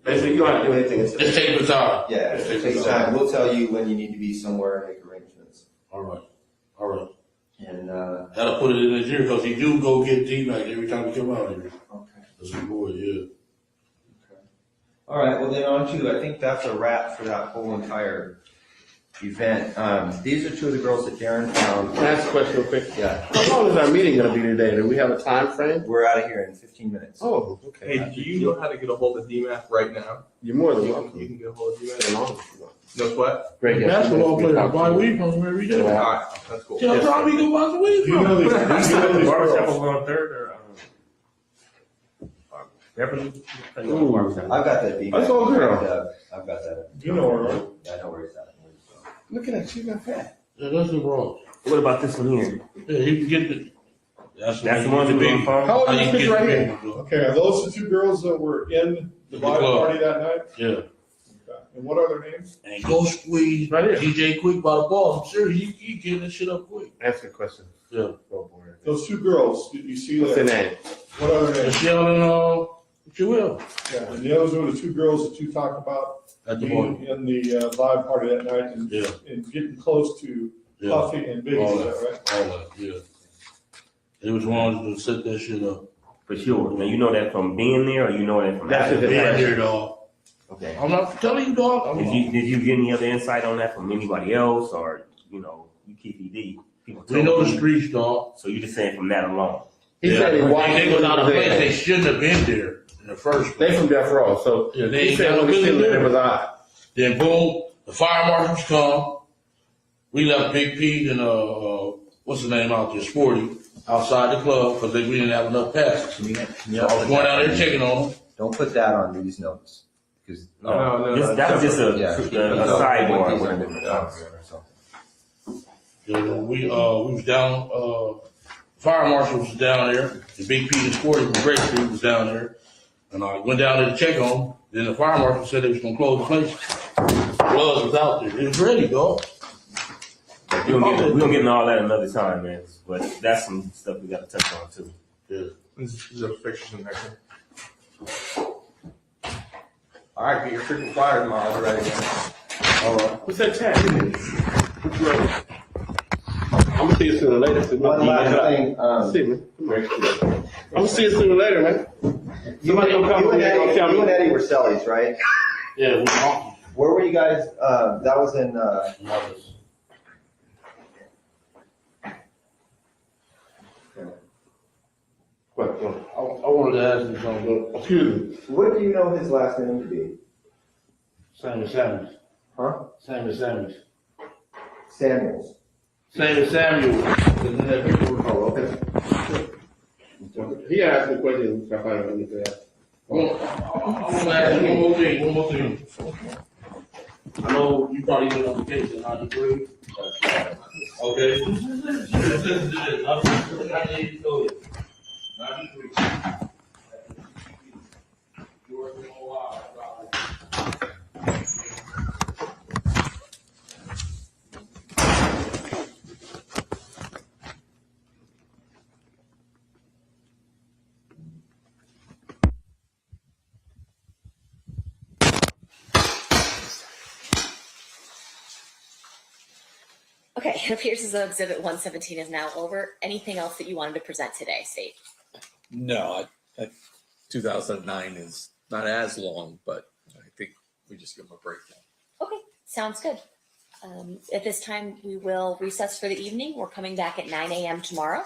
Basically, you don't have to do anything. Let's take the time. Yeah, it takes time. We'll tell you when you need to be somewhere and make arrangements. All right. And gotta put it in his ear because he do go get D-Mac every time he come out here. Okay. That's a boy, yeah. Okay. All right. Well, then on to I think that's a wrap for that whole entire event. These are two of the girls that Darren found. Can I ask a question real quick? Yeah. How long is our meeting going to be today? Do we have a time frame? We're out of here in 15 minutes. Oh, okay. Hey, do you know how to get a hold of D-Mac right now? You're more than welcome. You can get a hold of D-Mac. As long as you want. No sweat? Great. Basketball player, buy weed from him every day. All right, that's cool. Tell Tommy he can buy some weed You from know him. these Barbershop girls. over on Third or Beverly? I've got that D-Mac. That's all girl. I've got that. You know her, right? Yeah, I know where it's at. Look at that. She got fat. Yeah, that's the bro. What about this one here? Yeah, he can get the. That's the one that big phone? How old is this picture right here? Okay, are those the two girls that were in the vibe party that night? Yeah. Okay. And what are their names? And go squeeze Right here. DJ Quick by the balls. I'm sure he getting this shit up quick. Ask a question. Yeah. Oh, boy. Those two girls, did you see What's that? their name? What are their names? Michelle and Jewel. Yeah, and those were the two girls that you talked about At the being morning. in the vibe party that night and, Yeah. and getting close to Yeah. Puffy and Biggie, All is that. that right? All that. Yeah. They was ones to set that shit up. For sure. Now, you know that from being there or you know that from That's after? it. Been here, dog. Okay. I'm not telling you, dog. Did you get any other insight on that from anybody else or, you keep ED? People We know told the you. streets, dog. So you just saying from that alone? He said he watched They was out of place. there. They shouldn't have been there in the first place. They from Death Row, so Yeah, they he ain't said got when no we seen business it, it there. was odd. Then boom, the fire marshals come. We left Big Pete and what's the name out there, Sporty, outside the club because we didn't have enough passes. So I was going out there checking on them. Don't put that on these notes. Because That was just a sidebar. Yeah, we was down. Fire marshal was down there. The Big Pete and Sporty from Great Street was down there, and I went down there to check on them. Then the fire marshal said they was gonna close the place. Blood was out there. It was ready, dog. We're gonna get into all that another time, man. But that's some stuff we gotta touch on too. Yeah. This is a fiction next. All right, get your freaking flyer tomorrow ready. All right. What's that tag? I'm gonna see you sooner or later. One last thing. See me. I'm gonna see you sooner or later, man. Somebody gonna come You over and here and tell Eddie, me. were Sellies, right? Yeah, we honky. Where were you guys? That was in. What? I wanted to ask you something. Excuse me. What do you know his last name to be? Sammy Samuels. Huh? Sammy Samuels. Samuels. Sammy Samuels. Oh, okay. He asked me a question. I find out what he said. I want to ask you one more thing. I know you probably been on vacation, 93. Okay. I need to know it. 93. You working on a while, probably. Okay, it appears as though Exhibit 117 is now over. Anything else that you wanted to present today, State? No, 2009 is not as long, but I think we just give them a break now. Okay, sounds good. At this time, we will recess for the evening. We're coming back at 9 a.m. tomorrow.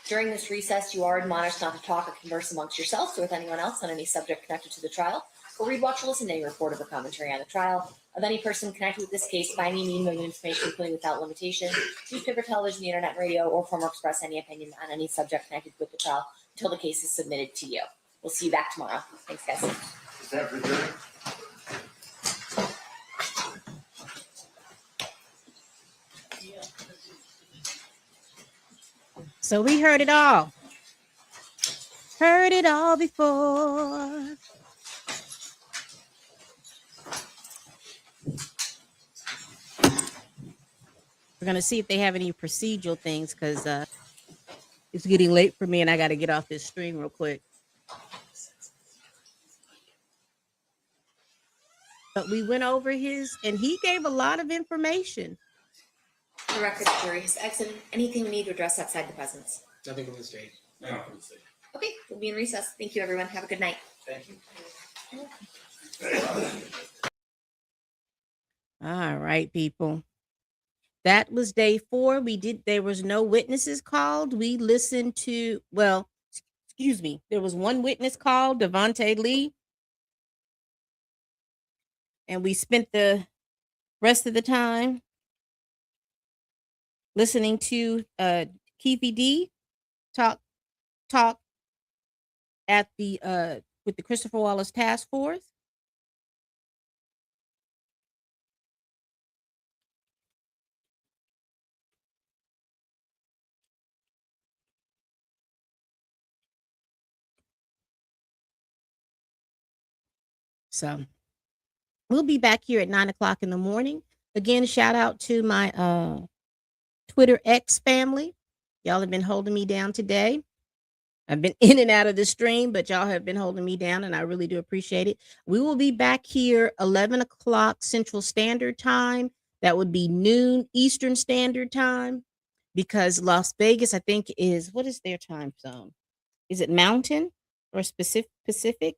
During this recess, you are admonished not to talk or converse amongst yourselves or with anyone else on any subject connected to the trial. or read, watch, or listen to any report or commentary on the trial of any person connected with this case by any means of information, including without limitation, newspaper, television, the internet, radio, or form or express any opinion on any subject connected with the trial until the case is submitted to you. We'll see you back tomorrow. Thanks, guys. Is that for jury? So we heard it all. Heard it all before. We're going to see if they have any procedural things because it's getting late for me and I got to get off this stream real quick. But we went over his, and he gave a lot of information. The record the jury has exited. Anything we need to address outside the presence? Nothing from the state. No. Okay, we'll be in recess. Thank you, everyone. Have a good night. Thank you. All right, people. That was day 4. There was no witnesses called. We listened to, well, excuse me. There was one witness called, Devontae Lee. And we spent the rest of the time listening to Keffe D talk at the with the Christopher Wallace Task Force. So we'll be back here at 9 o'clock in the morning. Again, shout out to my Twitter X family. Y'all have been holding me down today. I've been in and out of the stream, but y'all have been holding me down, and I really do appreciate it. We will be back here 11 o'clock Central Standard Time. That would be noon Eastern Standard Time, because Las Vegas, I think, is, what is their time zone? Is it Mountain or Pacific?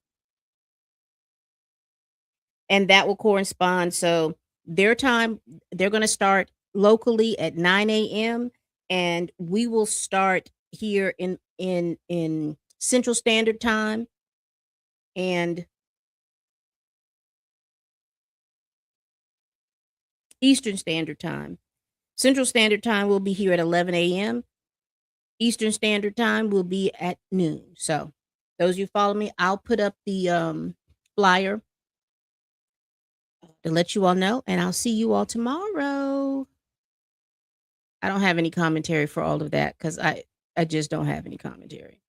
And that will correspond. So their time, they're going to start locally at 9 a.m. and we will start here in Central Standard Time and Eastern Standard Time. Central Standard Time will be here at 11 a.m. Eastern Standard Time will be at noon. So those of you follow me, I'll put up the flyer to let you all know, and I'll see you all tomorrow. I don't have any commentary for all of that because I just don't have any commentary.